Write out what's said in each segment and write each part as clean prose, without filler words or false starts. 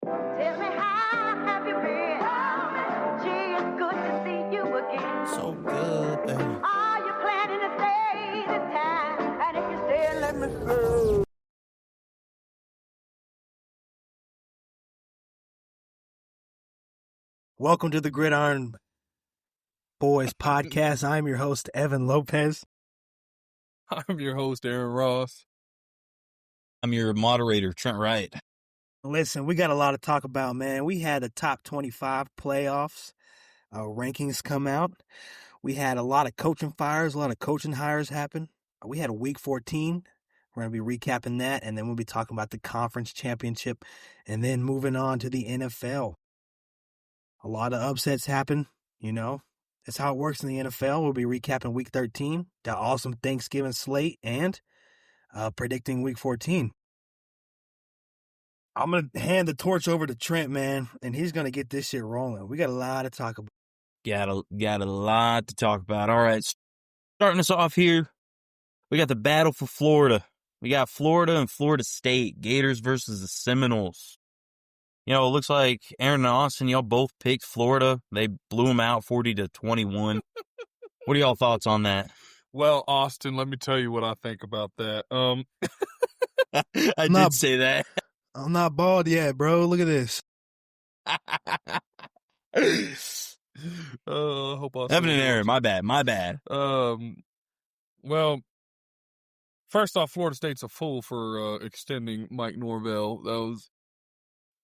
Tell me how have you been? Gee, it's good to see you again. So good, baby. Are you planning to stay this time? And if you stay, let me stay. Welcome to the Gridiron Boyz Podcast. I'm your host, Evan Lopez. I'm your host, Aaryn Ross. I'm your moderator, Trent Wright. Listen, we got a lot to talk about, man. We had the top 25 playoffs rankings come out. We had a lot of coaching fires, a lot of coaching hires happen. We had a week 14. We're going to be recapping that, and then we'll be talking about the conference championship, and then moving on to the NFL. A lot of upsets happen, you know. That's how it works in the NFL. We'll be recapping week 13, the awesome Thanksgiving slate, and predicting week 14. I'm going to hand the torch over to Trent, man, and he's going to get this shit rolling. We got a lot to talk about. Got a lot to talk about. All right, starting us off here, we got the battle for Florida. We got Florida and Florida State, Gators versus the Seminoles. You know, it looks like Aaryn and Austin, y'all both picked Florida. They blew them out 40-21. What are y'all thoughts on that? Well, Austin, let me tell you what I think about that. I did say that. I'm not bald yet, bro. Look at this. Hope Austin Evan and Aaryn, my bad. Well, first off, Florida State's a fool for extending Mike Norvell. That was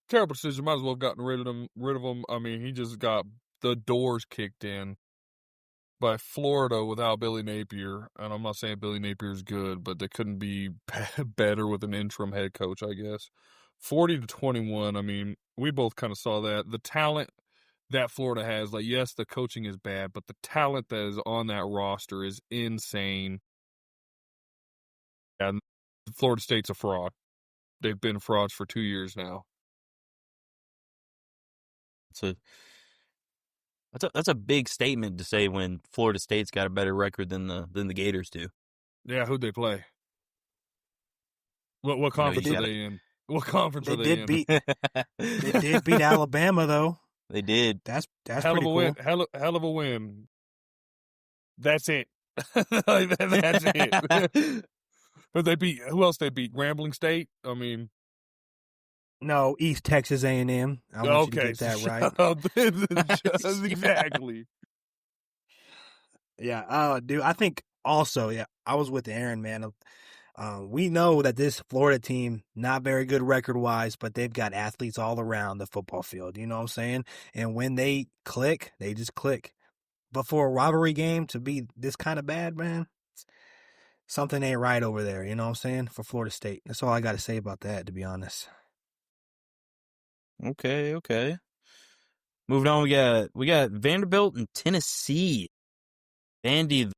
a terrible decision. Might as well have gotten rid of him. I mean, he just got the doors kicked in by Florida without Billy Napier. And I'm not saying Billy Napier's good, but they couldn't be better with an interim head coach, I guess. 40-21, I mean, we both kind of saw that. The talent that Florida has, like, yes, the coaching is bad, but the talent that is on that roster is insane. And Florida State's a fraud. They've been frauds for 2 years now. That's a big statement to say when Florida State's got a better record than the Gators do. Yeah, who'd they play? What conference are they in? What conference are they in? They did beat Alabama, though. They did. That's hell pretty of a cool. win. Hell of a win. That's it. That's it. But they beat, who else they beat? Grambling State? I mean. No, East Texas A&M. I want you to get that right. Exactly. Yeah, dude, I think also, I was with Aaryn, man. We know that this Florida team, not very good record-wise, but they've got athletes all around the football field, you know what I'm saying? And when they click, they just click. But for a rivalry game to be this kind of bad, man, something ain't right over there, you know what I'm saying, for Florida State. That's all I got to say about that, to be honest. Okay. Moving on, we got Vanderbilt and Tennessee. Vandy,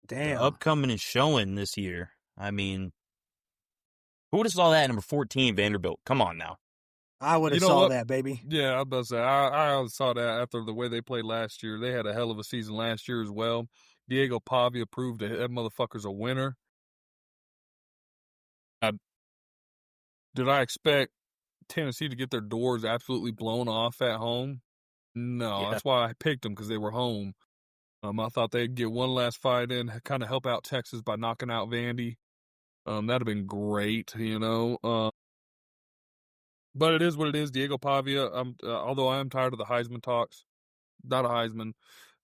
damn, upcoming and showing this year. I mean, who would have saw that at number 14, Vanderbilt? Come on now. I would have saw that, baby. Yeah, I was about to say, I saw that after the way they played last year. They had a hell of a season last year as well. Diego Pavia proved that motherfucker's a winner. Did I expect Tennessee to get their doors absolutely blown off at home? No, yeah. That's why I picked them, because they were home. I thought they'd get one last fight in, kind of help out Texas by knocking out Vandy. That'd have been great, you know. But it is what it is. Diego Pavia, although I am tired of the Heisman talks, not a Heisman.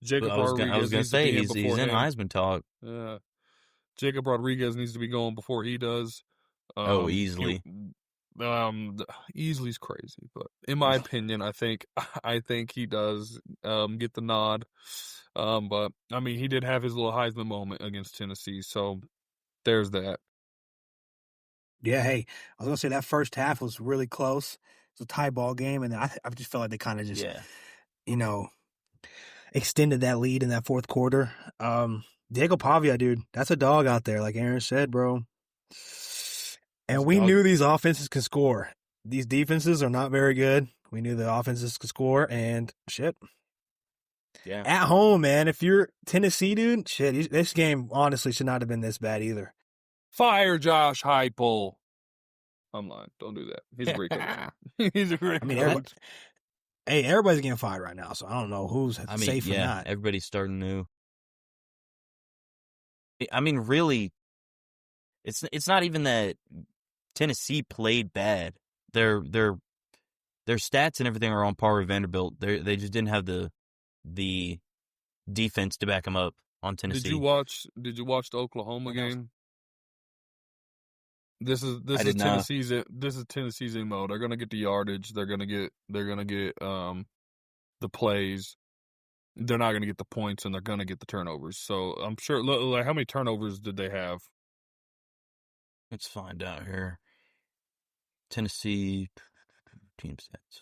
Jacob Rodriguez. I was going to say, he's in Heisman talk. Yeah. Jacob Rodriguez needs to be going before he does. Easily. Easily's crazy, but in my opinion, I think he does get the nod. But I mean, he did have his little Heisman moment against Tennessee, so there's that. Yeah, hey, I was gonna say that first half was really close. It was a tie ball game, and I just felt like they kind of just, extended that lead in that fourth quarter. Diego Pavia, dude, that's a dog out there, like Aaryn said, bro. And we knew these offenses could score. These defenses are not very good. We knew the offenses could score, and shit. Yeah. At home, man, if you're Tennessee, dude, shit, this game honestly should not have been this bad either. Fire Josh Heupel. I'm lying. Don't do that. He's a great coach. He's a great I mean, coach. everybody's getting fired right now, so I don't know who's I mean, safe or yeah, not. everybody's starting new. I mean, really, it's not even that Tennessee played bad. Their stats and everything are on par with Vanderbilt. They just didn't have the defense to back them up on Tennessee. Did you watch the Oklahoma game? This is Tennessee's MO. They're gonna get the yardage. They're gonna get the plays. They're not gonna get the points, and they're gonna get the turnovers. So I'm sure. Like, how many turnovers did they have? Let's find out here. Tennessee team stats.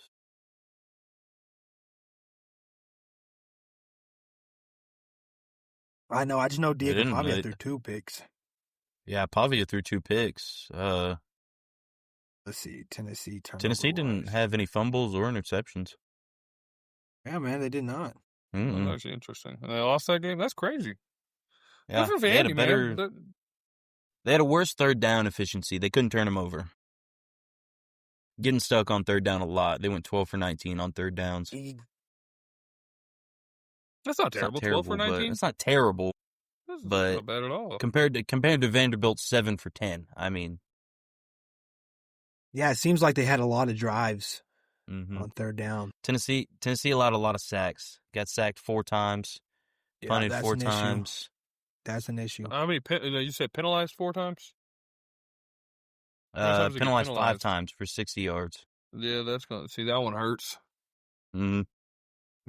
I know. I just know Diego didn't, Pavia they- threw 2 picks. Yeah, Pavia threw 2 picks. Let's see. Tennessee turnover. Tennessee didn't have any fumbles or interceptions. Yeah, man, they did not. That's actually interesting. And they lost that game. That's crazy. Yeah, Good for they had Vandy, a better. man. They had a worse third down efficiency. They couldn't turn them over. Getting stuck on third down a lot. They went 12 for 19 on third downs. That's not It's not terrible. 12 for but 19. it's not terrible That's but not bad at all. compared to Vanderbilt's 7 for 10. I mean, Yeah, it seems like they had a lot of drives mhm. on third down. Tennessee allowed a lot of sacks. Got sacked 4 times. Punted that's 4 an issue. times. That's an issue. I mean, you said penalized 4 times? times they get Penalized 5 penalized? times for 60 yards. Yeah, that's going to see, that one hurts. Mm.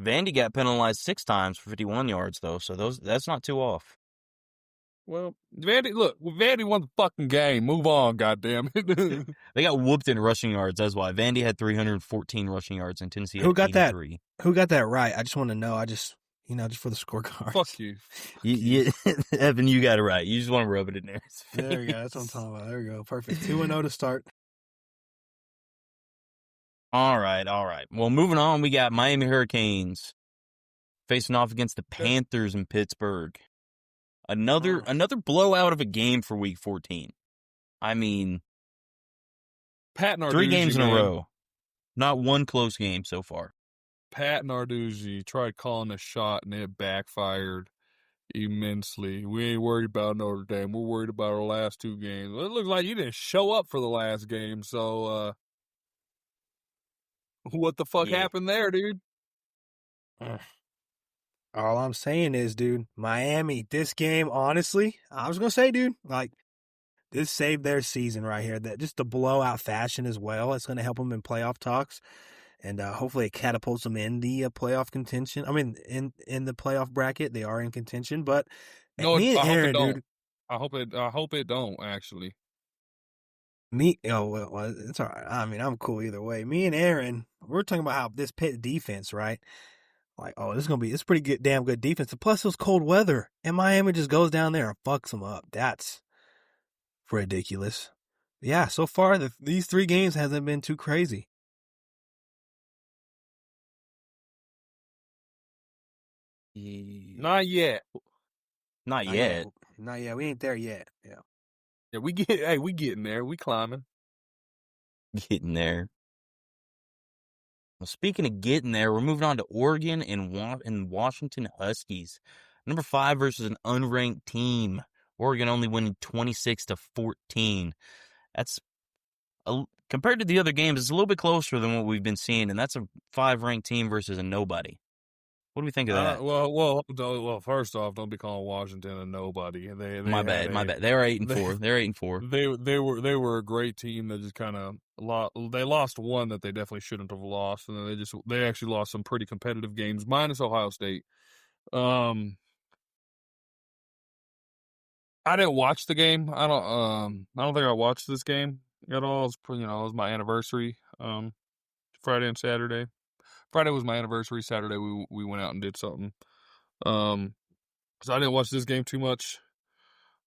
Vandy got penalized 6 times for 51 yards, though, so that's not too off. Well, Vandy won the fucking game. Move on, goddamn it. They got whooped in rushing yards. That's why Vandy had 314 rushing yards and Tennessee had Who got that? 83. Who got that right? I just want to know. Just for the scorecard. Fuck you. Evan, you got it right. You just want to rub it in there. There we go. That's what I'm talking about. There we go. Perfect. 2-0 to start. All right. Well, moving on, we got Miami Hurricanes facing off against the Panthers in Pittsburgh. Another blowout of a game for Week 14. I mean, Pat Narduzzi, 3 games in a man. row. Not one close game so far. Pat Narduzzi tried calling a shot, and it backfired immensely. We ain't worried about Notre Dame. We're worried about our last 2 games. Well, it looks like you didn't show up for the last game, so what the fuck happened there, dude? All I'm saying is, dude, Miami, this game, honestly, I was going to say, dude, like, this saved their season right here. That just the blowout fashion as well. It's going to help them in playoff talks. And hopefully it catapults them in the playoff contention. I mean, in the playoff bracket, they are in contention. But No, me and I hope Aaryn, it don't. dude. I hope it don't, actually. Well, it's all right. I mean, I'm cool either way. Me and Aaryn, we're talking about how this Pitt defense, right? Like, it's pretty good, damn good defense. Plus, it was cold weather, and Miami just goes down there and fucks them up. That's ridiculous. Yeah, so far these 3 games hasn't been too crazy. Not yet. Not yet. Not yet. We ain't there yet. Yeah. Yeah, we getting there. We climbing. Getting there. Well, speaking of getting there, we're moving on to Oregon and Washington Huskies. Number 5 versus an unranked team. Oregon only winning 26-14. That's compared to the other games, it's a little bit closer than what we've been seeing, and that's a 5-ranked team versus a nobody. What do we think of that? Well, first off, don't be calling Washington a nobody. My bad. They were 8-4. They're 8-4. They were a great team that just kind of they lost one that they definitely shouldn't have lost, and then they actually lost some pretty competitive games, minus Ohio State. I didn't watch the game. I don't think I watched this game at all. It was my anniversary. Friday and Saturday. Friday was my anniversary. Saturday we went out and did something. So I didn't watch this game too much,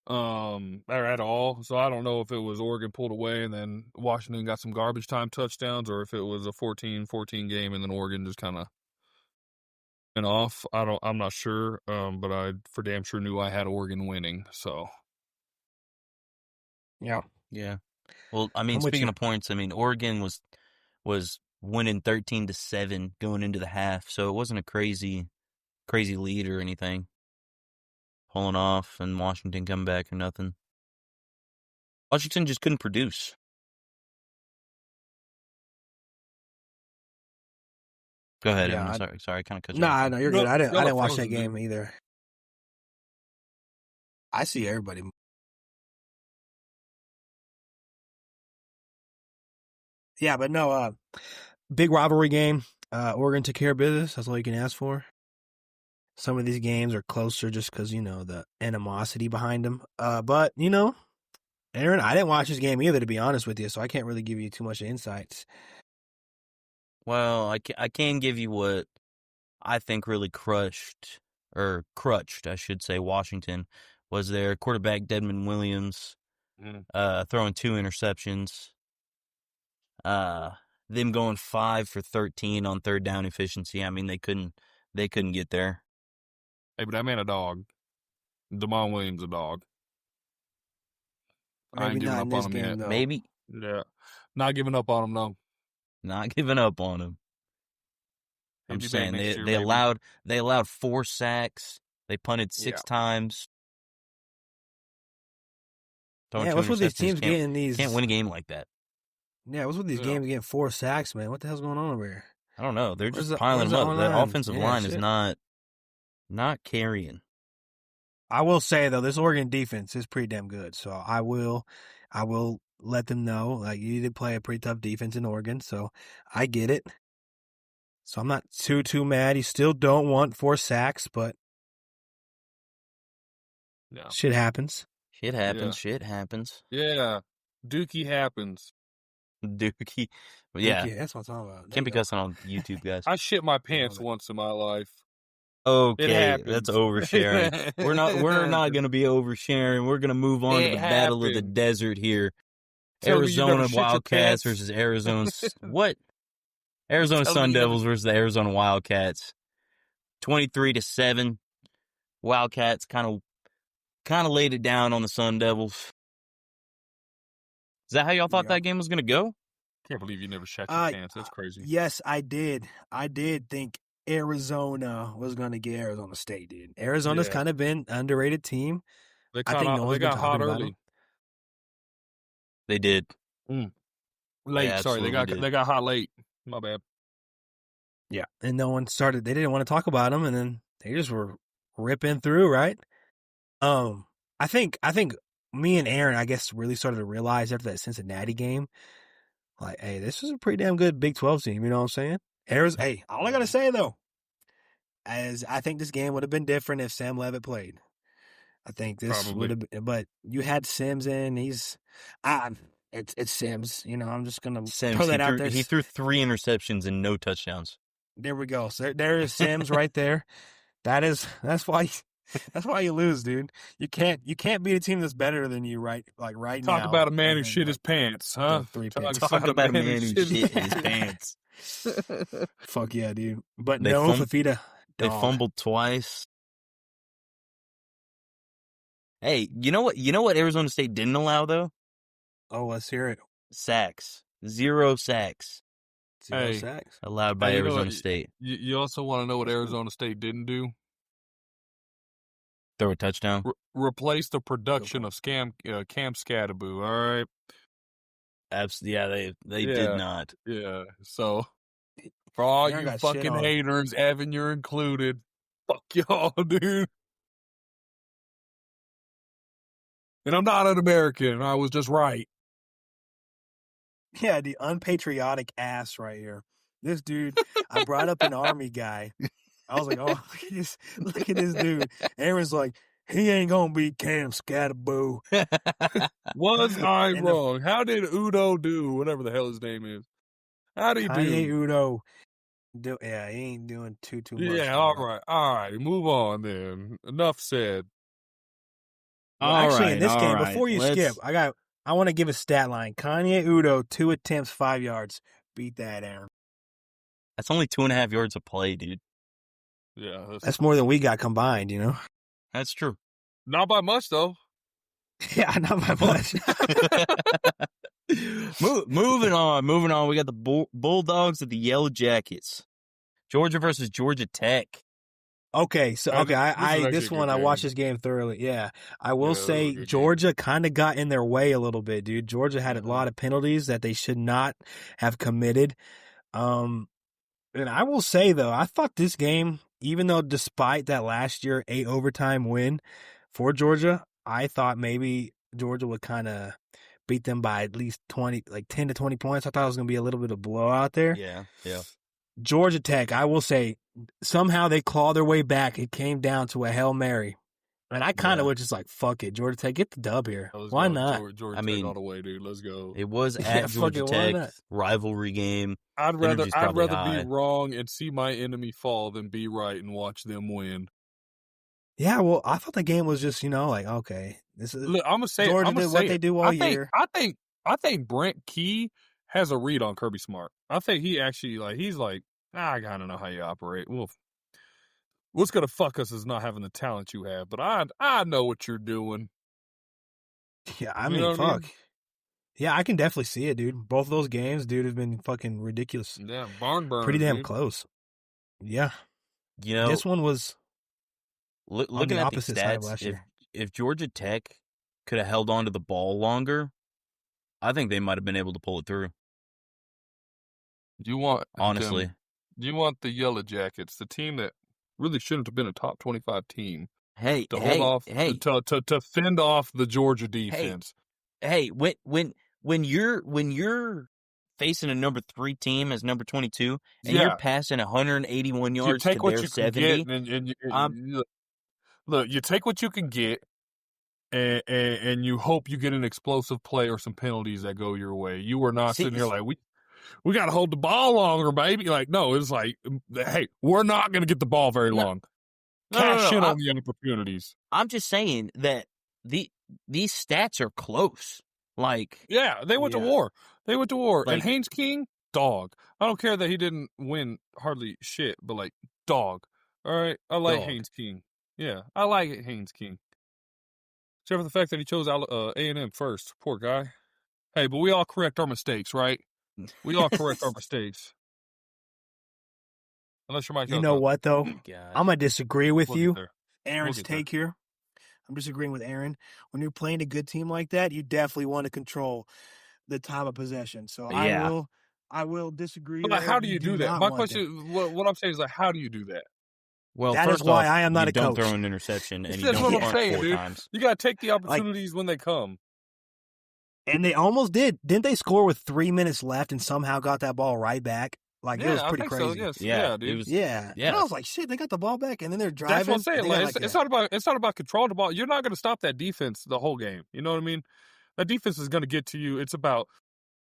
or at all. So I don't know if it was Oregon pulled away and then Washington got some garbage time touchdowns, or if it was a 14-14 game and then Oregon just kind of went off. I'm not sure. But I for damn sure knew I had Oregon winning. So Yeah. Yeah. Well, I I'm mean, with speaking you. of points, I mean, Oregon was winning 13-7 going into the half, so it wasn't a crazy lead or anything. Pulling off and Washington coming back or nothing. Washington just couldn't produce. Go ahead, Yeah, Evan. I'm sorry, I kind of cut you Nah, off. no, you're good. I Y'all are didn't watch frozen, that game dude. either. I see everybody. Yeah, but no, big rivalry game. Oregon took care of business. That's all you can ask for. Some of these games are closer just because, the animosity behind them. But, Aaryn, I didn't watch this game either, to be honest with you, so I can't really give you too much insights. Well, I can give you what I think really crutched, I should say, Washington, was their quarterback, Dedmon Williams, throwing 2 interceptions. Them going 5 for 13 on third down efficiency. I mean, they couldn't get there. Hey, but that man a dog. Damon Williams a dog. I ain't Maybe giving not up in this on him game, yet. though. Maybe Yeah. Not giving up on him, no. not giving up on him. He'll I'm be just back saying next year, they maybe. allowed 4 sacks. They punted 6 times. Throwing Yeah, 2 what's with these interceptions, teams getting these? can't win a game like that. Yeah, what's with these games getting 4 sacks, man? What the hell's going on over here? I don't know. They're Where's just the- piling where's them the up. The online? offensive Yeah, line is shit. not carrying. I will say though, this Oregon defense is pretty damn good. So I will let them know, like, you need to play a pretty tough defense in Oregon. So I get it. So I'm not too mad. You still don't want 4 sacks, but No. shit happens. Shit happens. Yeah. Shit happens. Yeah. Dookie happens. Dookie. Yeah. Dookie, that's what I'm talking about. There Can't be you go. cussing on YouTube, guys. I shit my pants that. once in my life. Okay, happens. that's oversharing. We're not going to be oversharing. We're going to move on to the battle of the happened. desert here. Tell me you never Arizona shit your Wildcats pants. versus Arizona what? Arizona Tell me Sun you never- Devils versus the Arizona Wildcats. 23-7. Wildcats kind of laid it down on the Sun Devils. Is that how y'all thought Yep. that game was going to go? Can't believe you never shut your pants. That's crazy. Yes, I did. I did think Arizona was going to get Arizona State, dude. Arizona's Yeah. kind of been an underrated team. They I think no one's got been hot talking about early. them. They did. Late, They sorry. They absolutely did. got hot late. My bad. Yeah, and no one started. They didn't want to talk about them, and then they just were ripping through, right? I think me and Aaryn, I guess, really started to realize after that Cincinnati game, like, hey, this is a pretty damn good Big 12 team. You know what I'm saying? Hey, all I gotta say though, as I think this game would have been different if Sam Levitt played. I think this Probably. would have been, but you had Sims in. It's Sims. I'm just gonna Sims, throw that out there. he threw 3 interceptions and no touchdowns. There we go. So there is Sims right there. That's why you lose, dude. You can't beat a team that's better than you right now. Talk about a man who and then, shit his pants, huh? three Talk picks. Talk about a man who shit his pants. Fuck yeah, dude. But They no fum- Fafita. They dog. fumbled twice. Hey, you know what Arizona State didn't allow though? Oh, let's hear it. Sacks. 0 sacks 0 Hey. sacks. allowed by Hey, you know Arizona what? State. You also want to know what Arizona State didn't do? Throw a touchdown. Replace the production of Cam Scattaboo. All right. Absolutely. Yeah, they Yeah. did not. Yeah. So for all Aaron you got shit fucking on. haters, Evan, you're included. Fuck y'all, dude. And I'm not an American. I was just right. Yeah, the unpatriotic ass right here. This dude, I brought up an Army guy. I was like, oh, look at this dude. Aaron's like, he ain't gonna beat Cam Scattaboo. Was I And the- wrong? How did Udo do? Whatever the hell his name is. How did he Kanye do? Udo. Yeah, he ain't doing too much. Yeah, all right. Move on then. Enough said. Well, actually, in this game, before you skip, I want to give a stat line. Kanye Udo, 2 attempts, 5 yards. Beat that, Aaron. That's only 2.5 yards of play, dude. Yeah, That's more than we got combined, you know? That's true. not by much though. Yeah, not by much. Moving on. We got the Bulldogs of the Yellow Jackets. Georgia versus Georgia Tech. Okay, so This is actually this a good one I game. watched this game thoroughly. Yeah, I will Yeah, that was a say good Georgia kind of got in their way a little bit, dude. Georgia had a lot of penalties that they should not have committed. And I will say though, I thought this game, even though despite that last year 8 overtime win for Georgia, I thought maybe Georgia would kind of beat them by at least 10 to 20 points. I thought it was going to be a little bit of blowout there. Yeah. Georgia Tech, I will say, somehow they clawed their way back. It came down to a Hail Mary. And I kind of was just like, fuck it, Georgia Tech, get the dub here. Why not? Georgia Tech all the way, dude. Let's go. It was Yeah, at fuck Georgia it, why Tech, not? rivalry game. I'd rather Energy's probably high. be wrong and see my enemy fall than be right and watch them win. Yeah, well, I thought the game was just, okay, this is Look, I'm gonna say Georgia I'm gonna did say what they it. do all I think, year. I think Brent Key has a read on Kirby Smart. I think he actually he's like, I gotta know how you operate. Well, what's gonna fuck us is not having the talent you have, but I know what you're doing. Yeah, I You mean, know what I mean? fuck. Yeah, I can definitely see it, dude. Both of those games, dude, have been fucking ridiculous. Yeah, barn burner. Pretty damn dude. close. Yeah. You know, This one was looking the at the opposite side of stats, last year. if Georgia Tech could have held on to the ball longer, I think they might have been able to pull it through. Do you want Honestly, Do you want the Yellow Jackets, the team that really shouldn't have been a top 25 team, hey, to hold off hey, to fend off the Georgia defense? hey, when you're facing a number 3 team as number 22 and you're passing 181 You yards take to what their you 70, can get, look, you take what you can get, and you hope you get an explosive play or some penalties that go your way. You were not sitting here like we got to hold the ball longer, baby. Like, no, it's like, hey, we're not going to get the ball very long. Cash in on the opportunities. I'm just saying that these stats are close. Like, yeah, they went to war. They went to war. Like, and Haynes King, dog. I don't care that he didn't win hardly shit, but like, dog. All right, I like Haynes King. Yeah, I like it, Haynes King. Except for the fact that he chose A&M first. Poor guy. Hey, but we all correct our mistakes, right? We all correct our mistakes. Unless your mic. You know what, though? I'm going to disagree with We'll you. get there. Aaron's We'll get take here. I'm disagreeing with Aaron. When you're playing a good team like that, you definitely want to control the time of possession. So Yeah. I will disagree. But there. how do you do that? not My want question, what I'm saying is, like, how do you do that? Well, That is first why off, I am not you a don't coach. throw an interception and you That's don't what I'm punt saying, 4 dude. times. You got to take the opportunities when they come. And they almost did. Didn't they score with 3 minutes left and somehow got that ball right back? Like, it was I pretty think crazy. so. Yes. Yeah, dude. it was. Yeah. Yeah. And I was like, shit, they got the ball back, and then they're driving. That's what I'm saying. They Like, got it's not about controlling the ball. You're not going to stop that defense the whole game. You know what I mean? That defense is going to get to you. It's about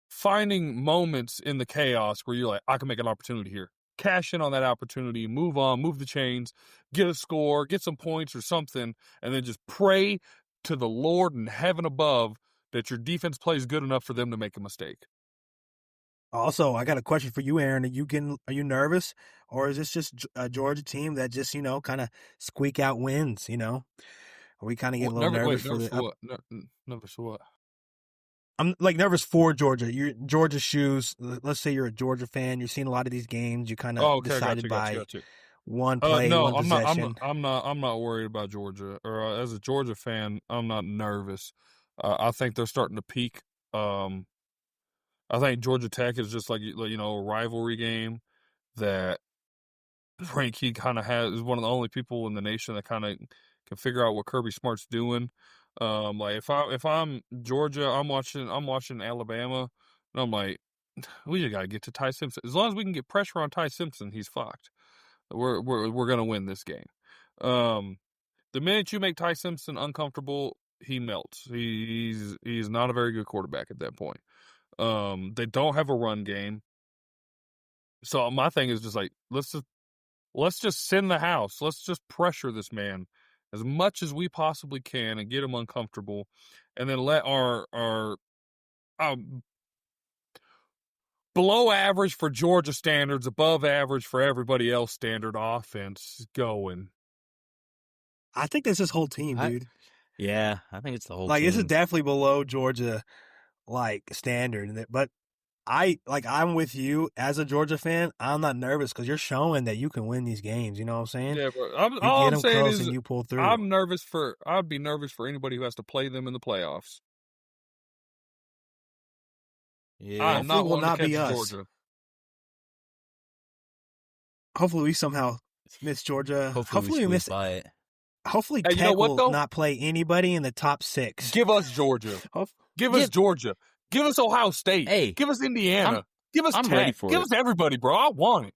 finding moments in the chaos where you're like, I can make an opportunity here. Cash in on that opportunity, move on, move the chains, get a score, get some points or something, and then just pray to the Lord in heaven above that your defense plays good enough for them to make a mistake. Also, I got a question for you, Aaron. Are you nervous, or is this just a Georgia team that just kind of squeak out wins? Are we kind of getting a little nervous for nervous for what? Nervous for what? I'm like nervous for Georgia. You're Georgia shoes. Let's say you're a Georgia fan. You're seeing a lot of these games. You kind of decided by one play, no, one possession. I'm not worried about Georgia. Or as a Georgia fan, I'm not nervous. I think they're starting to peak. I think Georgia Tech is just like a rivalry game that Frankie kind of is one of the only people in the nation that kind of can figure out what Kirby Smart's doing. Like if I'm Georgia, I'm watching Alabama, and I'm like, we just gotta get to Ty Simpson. As long as we can get pressure on Ty Simpson, he's fucked. We're gonna win this game. The minute you make Ty Simpson uncomfortable, he melts. He's not a very good quarterback at that point. They don't have a run game. So my thing is just like, let's just send the house. Let's just pressure this man as much as we possibly can and get him uncomfortable, and then let our below average for Georgia standards, above average for everybody else standard offense going. I think that's this whole team, dude. Yeah, I think it's the whole Like, team. this is definitely below Georgia like standard. But I'm with you as a Georgia fan. I'm not nervous because you're showing that you can win these games. You know what I'm saying? Yeah, bro. You All get I'm them saying close is and you pull through. I'd be nervous for anybody who has to play them in the playoffs. Yeah. I'm not Hopefully will wanting not to be catch us. Georgia. Hopefully we somehow miss Georgia. Hopefully we miss. squeeze by it. Hopefully Hey, you know Tech what, will though? not play anybody in the top 6. Give us Georgia. Give us Georgia. Give us Ohio State. Hey, give us Indiana. Give us I'm Tech. ready for Give it. us everybody, bro. I want it.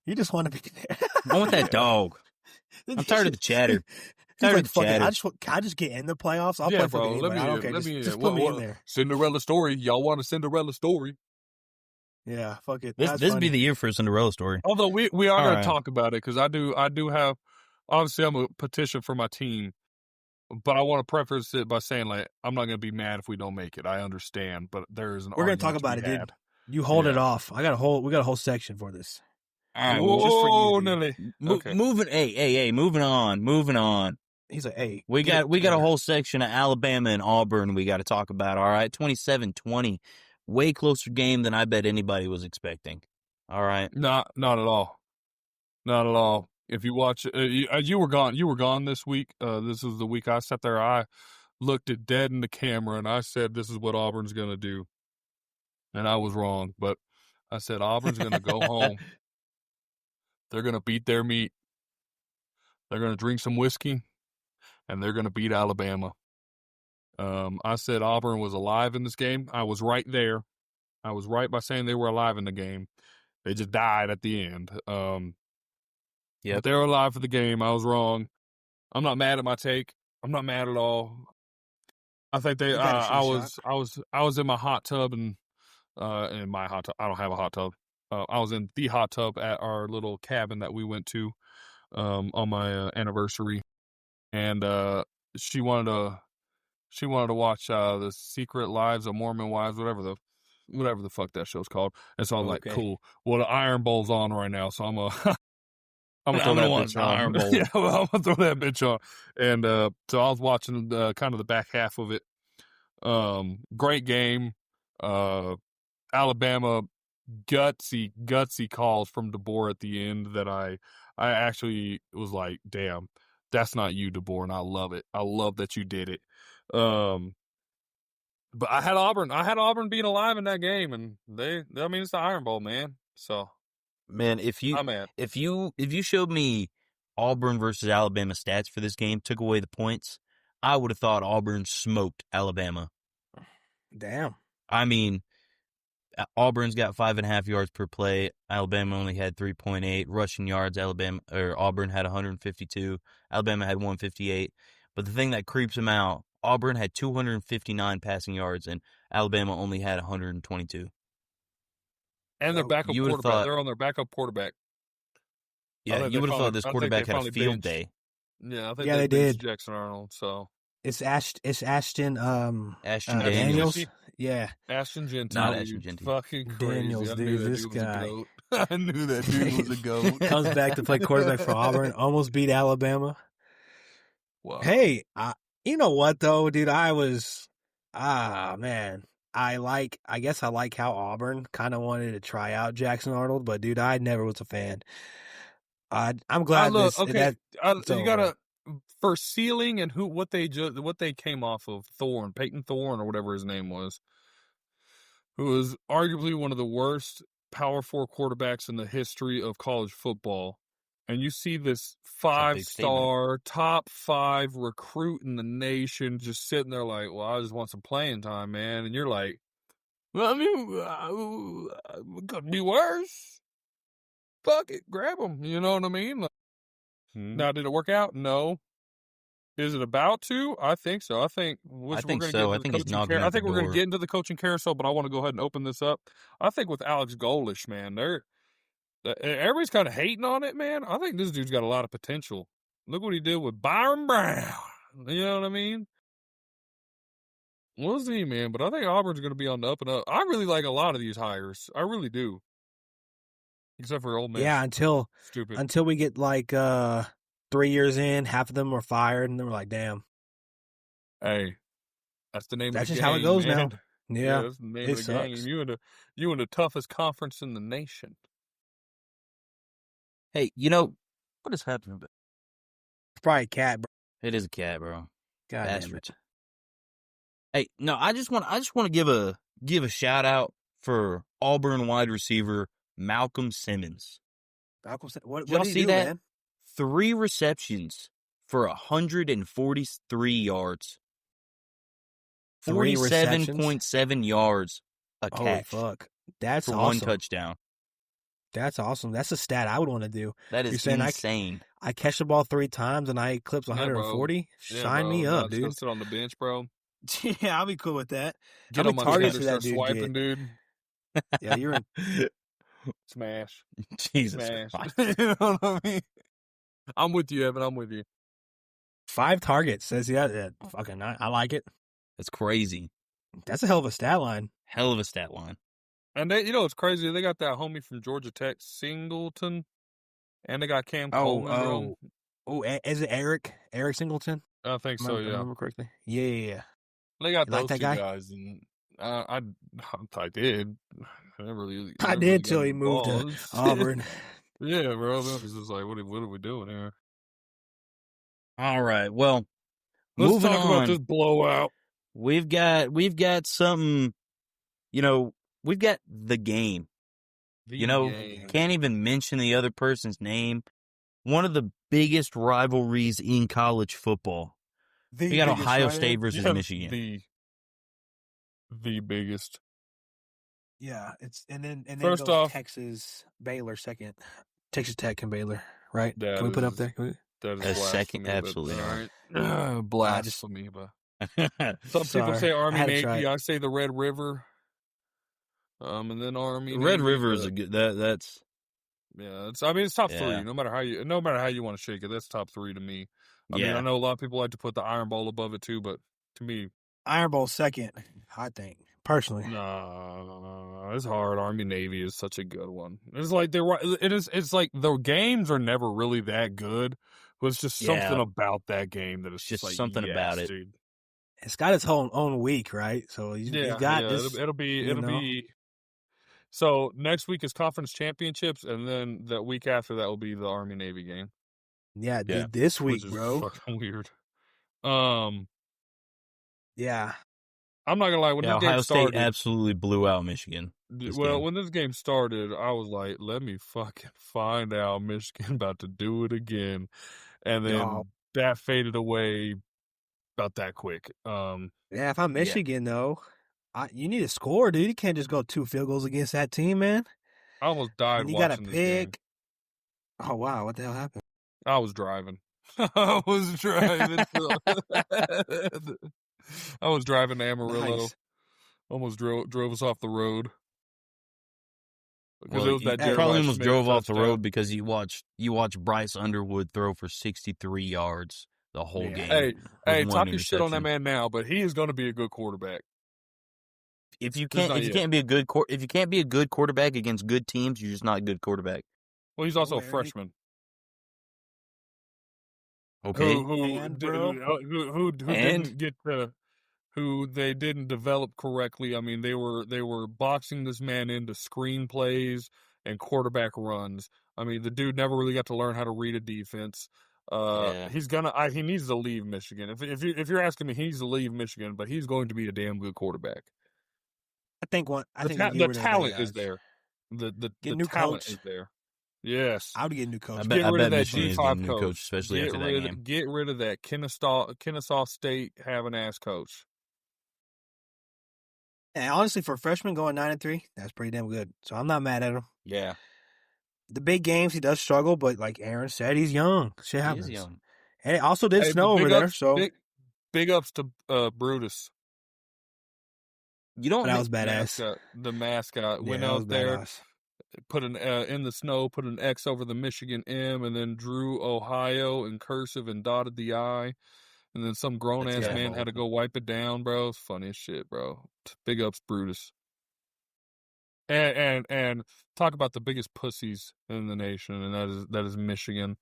You just want to be there. I want that dog. I'm tired of the chatter. Tired of the fuck it, chatter. can I just get in the playoffs? I'll Yeah, play bro. for Let anybody. me I don't care. let me Just put me in there. Cinderella story. Y'all want a Cinderella story? Yeah, fuck it. This would be the year for a Cinderella story. Although we are All going right. to talk about it because I do have, obviously I'm a petition for my team, but I want to preface it by saying, like, I'm not going to be mad if we don't make it. I understand, but there is an We're gonna talk argument about to it, be dude. had. You hold it Yeah. off. We got a whole section for this. All right, Whoa, just for you, dude. Nelly. Okay. Moving on. He's like, hey, We get got it a together. whole section of Alabama and Auburn we got to talk about. All right, 27-20, way closer game than I bet anybody was expecting. All right, Not at all. Not at all. If you watch, you were gone. You were gone this week. This was the week I sat there. I looked it dead in the camera and I said, "This is what Auburn's going to do," and I was wrong. But I said Auburn's going to go home. They're going to beat their meat. They're going to drink some whiskey, and they're going to beat Alabama. I said Auburn was alive in this game. I was right there. I was right by saying they were alive in the game. They just died at the end. But they were alive for the game. I was wrong. I'm not mad at my take. I'm not mad at all. I think they. You gotta shoot a I was in my hot tub and in my hot tub. I don't have a hot tub. I was in the hot tub at our little cabin that we went to on my anniversary, and she wanted to watch the Secret Lives of Mormon Wives, whatever the fuck that show's called. And so I was like, cool. Well, the Iron Bowl's on right now, so I'm gonna throw that bitch on. Iron Bowl. Yeah, well, I'm gonna throw that bitch on. And so I was watching kind of the back half of it. Great game. Alabama gutsy calls from DeBoer at the end that I actually was like, damn, that's not you, DeBoer, and I love it. I love that you did it. But I had Auburn being alive in that game, and it's the Iron Bowl, man. So, man, if you showed me Auburn versus Alabama stats for this game, took away the points, I would have thought Auburn smoked Alabama. Damn. I mean, Auburn's got 5.5 yards per play. Alabama only had 3.8 rushing yards. Auburn had 152. Alabama had 158. But the thing that creeps them out, Auburn had 259 passing yards, and Alabama only had 122. And their backup quarterback. They're on their backup quarterback. Yeah, you would have thought this quarterback had a field day. Yeah, I think they did. Jackson Arnold. So it's Ashton Daniels. Yeah, Ashton Genty. Not Ashton Genty. Fucking crazy. Daniels, dude, this guy. I knew that dude was a goat. Comes back to play quarterback for Auburn. Almost beat Alabama. Wow. Hey, you know what though, dude? Man. I guess I like how Auburn kind of wanted to try out Jackson Arnold, but dude, I never was a fan. I'm glad you gotta for ceiling and what they came off of Peyton Thorne or whatever his name was, who was arguably one of the worst Power 4 quarterbacks in the history of college football. And you see this 5-star, top 5 recruit in the nation just sitting there like, well, I just want some playing time, man. And you're like, well, I mean, it could be worse. Fuck it, grab him. You know what I mean? Now, did it work out? No. Is it about to? I think so. I think so. I think he's knocking at the I think we're going to door. get into the coaching carousel, but I want to go ahead and open this up. I think with Alex Golish, man, everybody's kind of hating on it, man. I think this dude's got a lot of potential. Look what he did with Byron Brown. You know what I mean? We'll see, man. But I think Auburn's going to be on the up and up. I really like a lot of these hires. I really do. Except for Ole Miss. Yeah, until we get like 3 years in, half of them were fired, and then we're like, damn. Hey, that's the name That's of the just game, how it goes man. now. Yeah, that's the name it of the game. sucks. You in the toughest conference in the nation. Hey, what is happening? It's probably a cat, bro. It is a cat, bro. God damn it. Bastards. Hey, no, I just want to give a shout out for Auburn wide receiver Malcolm Simmons. What Did y'all did he see do, that? man? 3 receptions for 143 yards. 3 receptions? 47.7 yards a Holy catch fuck. That's for awesome. 1 touchdown. That's awesome. That's a stat I would want to do. That You're is saying insane. I catch the ball 3 times and I eclipse 140? Sign me Now up, it's gonna dude. sit on the bench, bro. Yeah, I'll be cool with that. Get How on many my targets tender, did that start dude swiping, get? dude. Yeah, you're in. Smash. Jesus Smash. Christ. You know what I mean? I'm with you, Evan. I'm with you. 5 targets. Says, yeah, fucking, I like it. That's crazy. That's a hell of a stat line. Hell of a stat line. And they, it's crazy. They got that homie from Georgia Tech, Singleton, and they got Cam Coleman, bro. Oh, is it Eric? Eric Singleton? I think so, If I yeah. remember correctly. Yeah. They got You like those that guy? 2 guys, and I did. I never really. I never did really till got he moved to involved. Auburn. Yeah, bro. It's just like, what are we doing here? All right. Well, Let's moving talk on. about this blowout. We've got something, we've got the game. Game. Can't even mention the other person's name. One of the biggest rivalries in college football. We got Ohio State versus Michigan. The biggest. Yeah, and then First goes off, Texas, Baylor second. Texas Tech and Baylor, right? That Can we put is- up there? Can we- That is A blasphemy, second? but Absolutely all not. right. Blasphemy, but some people Sorry, say I Army had to try Navy. it. I say the Red River. And then Army. Red Navy, River is but- a good. That's Yeah, it's top Yeah. 3. No matter how you want to shake it, that's top 3 to me. I mean, Yeah. I know a lot of people like to put the Iron Bowl above it too, but to me, Iron Bowl second, I think, personally. no, it's hard. Army Navy is such a good one. It's like it's like the games are never really that good, but it's just Yeah. something about that game that is Just like, something yes, about it. dude. It's got its own week, right? So he's got this. It'll you know. be. So next week is conference championships, and then the week after that will be the Army Navy game. Yeah, Yeah. this week, Which is bro. fucking weird. Yeah. I'm not gonna lie. When Yeah, this game Ohio State started, absolutely blew out Michigan. this game. when this game started, I was like, "Let me fucking find out Michigan about to do it again," and then Oh. that faded away about that quick. Yeah, if I'm Michigan, though, you need to score, dude. You can't just go 2 field goals against that team, man. I almost died And you got to watching this game. pick. Oh, wow. What the hell happened? I was driving. I was driving. I was driving to Amarillo. Nice. Almost drove us off the road. Because Well, it was that you Jeremiah probably almost Smith drove off the touchdown. road because you watched Bryce Underwood throw for 63 yards the whole Yeah. game. Hey, with one talk your shit on that interception. man now, but he is going to be a good quarterback. If you Just not can't yet. be a good quarterback against good teams, you're just not a good quarterback. Well, he's also a Where- freshman. Okay. And, bro? Who didn't get to, who they didn't develop correctly. I mean, they were boxing this man into screenplays and quarterback runs. I mean, the dude never really got to learn how to read a defense. Yeah. He needs to leave Michigan. If you're asking me, he needs to leave Michigan, but he's going to be a damn good quarterback. I think The you get talent rid of that is guy. there. The Get a new talent coach. is there. Yes. I would get a new coach. I Get rid bet of that Michigan is G5 getting a new coach. coach, especially after that game. Get rid of that Kennesaw State having ass coach. And honestly, for a freshman going 9-3, that's pretty damn good. So I'm not mad at him. Yeah. The big games, he does struggle, but like Aaron said, he's young. Shit He happens. is young. And it also did Hey, snow big over there, ups- so big ups to Brutus. You don't that was think- badass. The mascot went Yeah, that was out there, badass. put an in the snow, put an X over the Michigan M, and then drew Ohio in cursive and dotted the I. And then some grown ass That's man terrible. had to go wipe it down, bro. It's funny as shit, bro. Big ups, Brutus. And talk about the biggest pussies in the nation, and that is Michigan.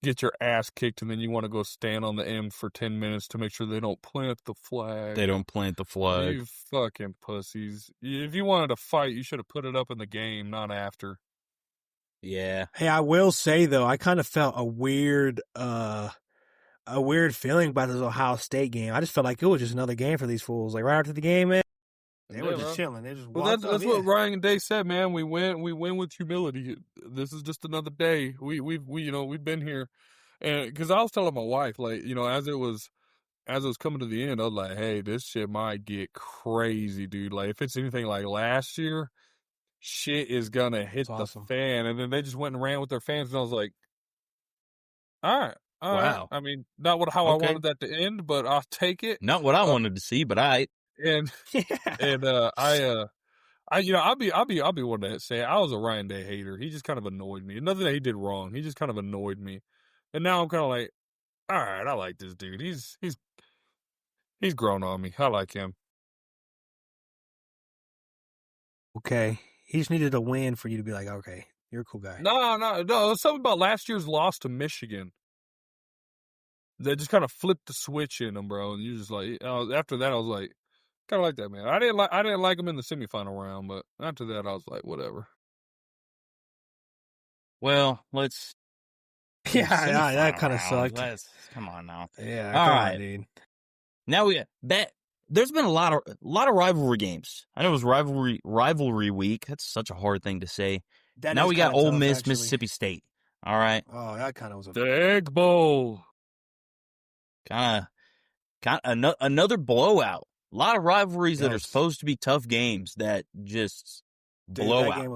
Get your ass kicked, and then you want to go stand on the end for 10 minutes to make sure they don't plant the flag. They don't plant the flag. You fucking pussies. If you wanted to fight, you should have put it up in the game, not after. Yeah. Hey, I will say though, I kind of felt a weird feeling about this Ohio State game. I just felt like it was just another game for these fools. Like right after the game, man, they were just chilling. They just well, walked that's what Ryan and Day said, man. We win with humility. This is just another day. We've been here, and because I was telling my wife, like, as it was coming to the end, I was like, hey, this shit might get crazy, dude. Like, if it's anything like last year, shit is gonna hit the fan. And then they just went and ran with their fans, and I was like, all right. Wow. I mean, not how I wanted that to end, but I'll take it. Not what I wanted to see, but I'll be one to say I was a Ryan Day hater. He just kind of annoyed me. Nothing that he did wrong. He just kind of annoyed me. And now I'm kind of like, all right, I like this dude. He's grown on me. I like him. Okay. He just needed a win for you to be like, okay, you're a cool guy. No. Something about last year's loss to Michigan. They just kind of flipped the switch in him, bro. And you're just like, after that, I was like, kind of like that, man. I didn't like him in the semifinal round, but after that, I was like, whatever. Well, let's. Yeah, that kind of sucked. Come on now. Yeah, all right, dude. Now there's been a lot of rivalry games. I know it was rivalry week. That's such a hard thing to say. Now we got Ole Miss, actually. Mississippi State. All right. Oh, that kind of was the Egg Bowl. Kind of another blowout. A lot of rivalries that are supposed to be tough games that just blow out.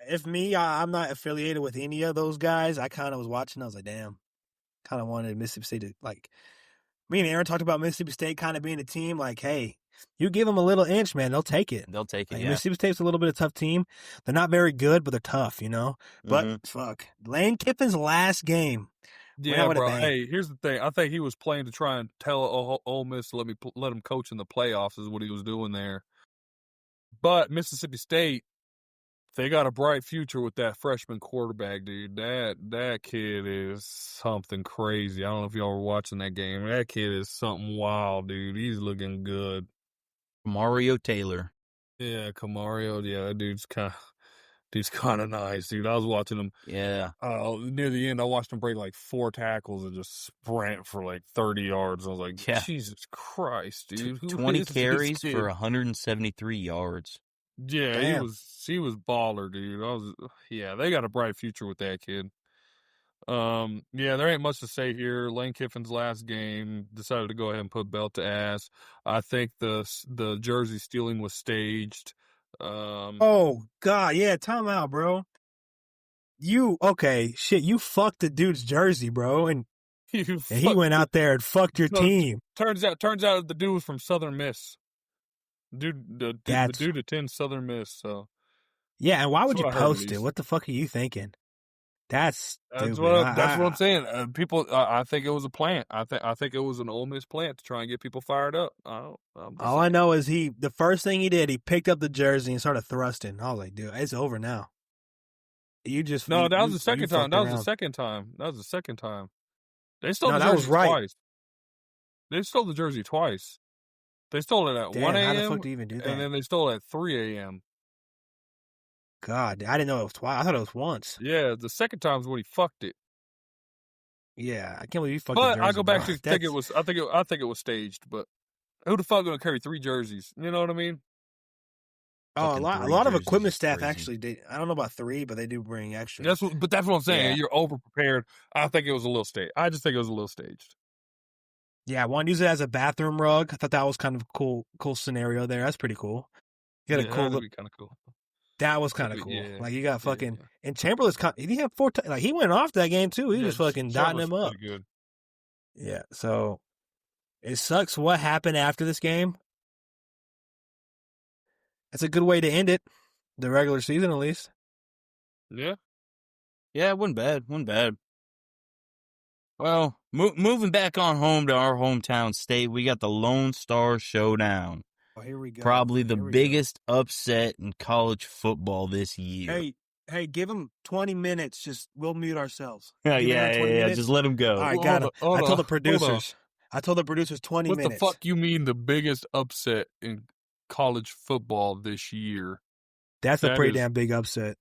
I'm not affiliated with any of those guys. I kind of was watching. I was like, damn. Kind of wanted Mississippi State to, like, me and Aaron talked about Mississippi State kind of being a team like, hey, you give them a little inch, man, they'll take it. Like, yeah. Mississippi State's a little bit of a tough team. They're not very good, but they're tough, But, fuck. Lane Kiffin's last game. Yeah, bro. Hey, here's the thing. I think he was playing to try and tell Ole Miss to let him coach in the playoffs is what he was doing there. But Mississippi State, they got a bright future with that freshman quarterback, dude. That kid is something crazy. I don't know if y'all were watching that game. That kid is something wild, dude. He's looking good. Mario Taylor. Yeah, Camario. Yeah, that dude's kind of nice, dude. I was watching him. Yeah. Near the end, I watched him break like 4 tackles and just sprint for like 30 yards. I was like, Jesus Christ, dude. 20 carries for 173 yards. Yeah, damn. He was baller, dude. They got a bright future with that kid. There ain't much to say here. Lane Kiffin's last game decided to go ahead and put belt to ass. I think the jersey stealing was staged. Oh God, yeah, time out, bro. You fucked the dude's jersey, bro, and he went out there and fucked your team. Turns out the dude was from Southern Miss. The dude attends Southern Miss, so yeah. And why would you post it? What the fuck are you thinking? That's what I'm saying. People, I think it was a plant. I think it was an Ole Miss plant to try and get people fired up. All I know is the first thing he did, he picked up the jersey and started thrusting. I was like, dude, it's over now. That was the second time. That was the second time. They stole the jersey twice. They stole the jersey twice. They stole it at 1 a.m. How the fuck do you even do that? And then they stole it at 3 a.m. God, I didn't know it was twice. I thought it was once. Yeah, the second time is when he fucked it. Yeah, I can't believe you fucked. But I go back to think it was. I think it was staged. But who the fuck gonna carry 3 jerseys? You know what I mean? Oh, a lot of equipment staff actually did. I don't know about 3, but they do bring extra. That's what I'm saying. Yeah. You're over prepared. I think it was a little staged. I just think it was a little staged. Yeah, one use it as a bathroom rug. I thought that was kind of a cool scenario there. That's pretty cool. You got a cool look. Kind of cool. That was kind of cool. Yeah. Like you got fucking and Chamberlain's. He had 4. Like he went off that game too. He was fucking dotting him up. Good. Yeah. So it sucks what happened after this game. That's a good way to end it. The regular season, at least. Yeah. Yeah, it wasn't bad. Well, moving back on home to our hometown state, we got the Lone Star Showdown. here we go. Probably the Here we go. biggest upset in college football this year. Hey, give him 20 minutes. We'll mute ourselves. Yeah, Give Aaryn 20 minutes. just let him go. All right, Hold got on, it. hold I on, told the hold on. producers 20 What minutes. the fuck you mean the biggest upset in college football this year? That's a That pretty is damn big upset.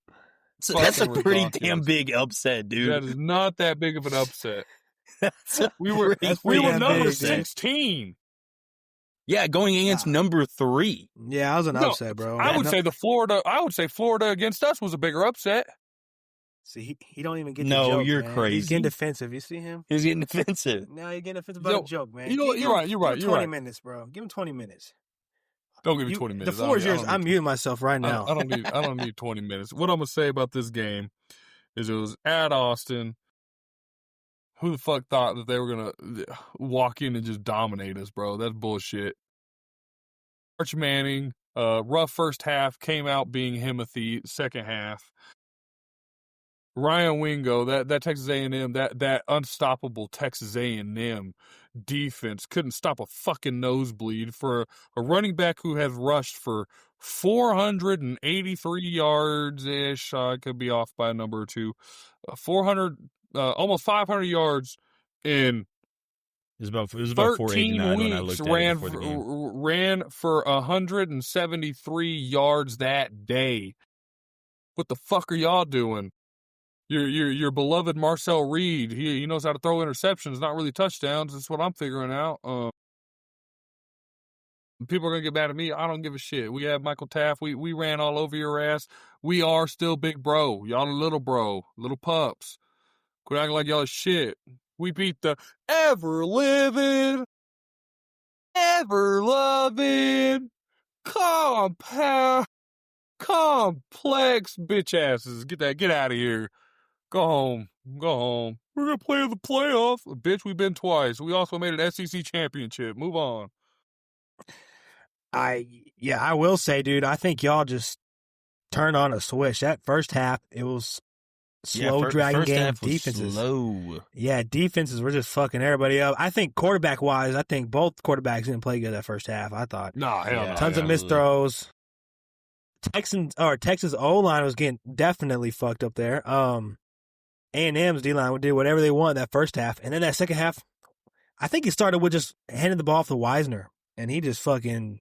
That's a fucking pretty ridiculous. damn big upset, dude. That is not that big of an upset. That's a We were pretty we were damn number big, dude. 16. Yeah, going against number 3. Yeah, I was an No, upset, bro. I would say Florida against us was a bigger upset. See, he don't even get the No, joke, you're man. crazy. He's getting defensive. You see him? He's getting defensive. Now you're getting defensive about Yo, a joke, man. you know, Give you're him- right, you're give him right, you're 20 right. minutes, bro. Give him 20 minutes. Don't give me 20 minutes. The floor is I don't yours. need I'm muting myself right now. I don't need 20 minutes. What I'm gonna say about this game is it was at Austin. Who the fuck thought that they were gonna walk in and just dominate us, bro? That's bullshit. Arch Manning, rough first half, came out being Himothy second half. Ryan Wingo, that Texas A&M, that unstoppable Texas A&M defense couldn't stop a fucking nosebleed for a running back who has rushed for 483 yards ish. I could be off by a number or two. 400, almost 500 yards in It was about 13 489 when I weeks. looked at it before the game. Ran for 173 yards that day. What the fuck are y'all doing? Your beloved Marcel Reed, he knows how to throw interceptions, not really touchdowns. That's what I'm figuring out. People are gonna get mad at me. I don't give a shit. We have Michael Taft. We ran all over your ass. We are still big bro. Y'all are little bro, little pups. Quit acting like y'all are shit. We beat the ever living, ever loving, complex bitch asses. Get out of here. Go home. We're going to play in the playoff. Bitch, we've been twice. We also made an SEC championship. Move on. I will say, dude, I think y'all just turned on a switch. That first half, it was slow dragging first game. half was Defenses. slow. Yeah, defenses were just fucking everybody up. I think quarterback-wise, I think both quarterbacks didn't play good that first half, I thought. Nah, hell no. Tons of missed throws. Texas O-line was getting definitely fucked up there. A&M's D-line would do whatever they want that first half. And then that second half, I think he started with just handing the ball off to Wisner. And he just fucking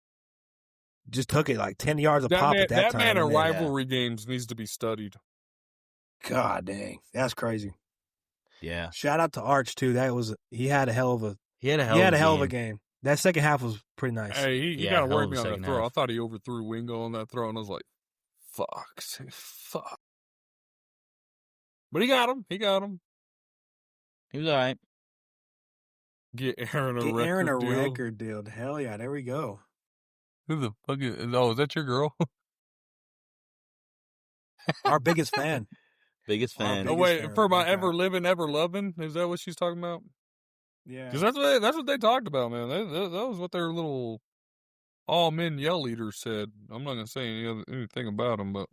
just took it like 10 yards a pop at that time. That man in And then, rivalry games needs to be studied. God dang. That's crazy. Yeah. Shout out to Arch, too. He had a hell of a game. That second half was pretty nice. Hey, he Yeah, got to hell worry of a me on that second throw. half. I thought he overthrew Wingo on that throw, and I was like, fuck. But he got him. He was all right. Get Aaryn Get a record Aaryn a deal. record deal. Hell yeah, there we go. Who the fuck is... Oh, is that your girl? Our biggest fan. Biggest fan. Oh, biggest wait, fan, for my okay. ever living, ever loving? Is that what she's talking about? Yeah. Because that's what they talked about, man. That was what their little all men yell leader said. I'm not gonna say anything about them, but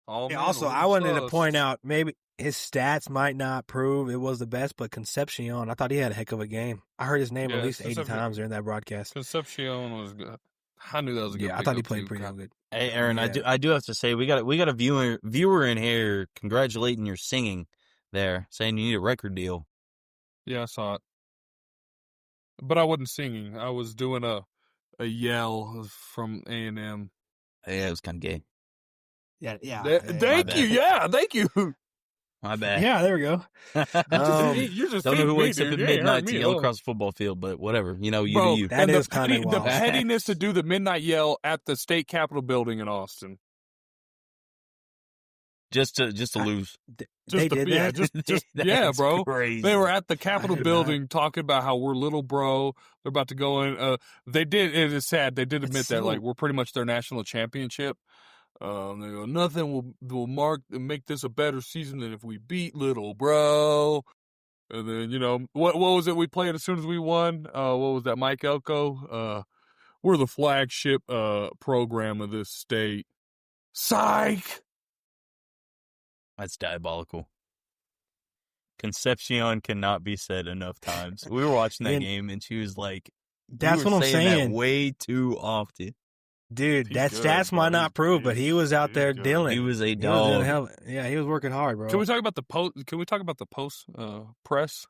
all men. Also, I wanted to point out maybe his stats might not prove it was the best, but Concepcion, I thought he had a heck of a game. I heard his name Yeah, at least 80 Concepcion- times during that broadcast. Concepcion was good. I knew that was a good. Yeah, I thought he pickup, played too. pretty damn good. Hey, Aaron, Yeah. I do have to say we got a viewer in here congratulating your singing there, saying you need a record deal. Yeah, I saw it, but I wasn't singing. I was doing a yell from A&M. Yeah, it was kind of gay. Yeah. Thank you. Yeah, thank you. My bad. Yeah, there we go. You're just Don't know who feeding me, wakes up dude. at You ain't midnight hurt to me yell at all. across the football field, but whatever. You know, you Bro, do you. That and is the kinda the wild. pettiness to do the midnight yell at the state capitol building in Austin. Just to lose. They did that? Yeah, That's bro. crazy. They were at the Capitol did building talking about how we're little bro. They're about to go in. They did. It is sad. They did admit that like we're pretty much their national championship. They go, nothing will make this a better season than if we beat little bro. And then what was it we played as soon as we won? What was that? Mike Elko. We're the flagship program of this state. Psych. That's diabolical. Concepcion cannot be said enough times. We were watching that game, and she was like, That's You were what I'm saying that saying. way too often. Dude, He's that good, stats bro. might not prove, but he was out He's there good. dealing. He was a He was doing dog. hell. Yeah, he was working hard, bro. Can we talk about the post? Can we talk about the post press?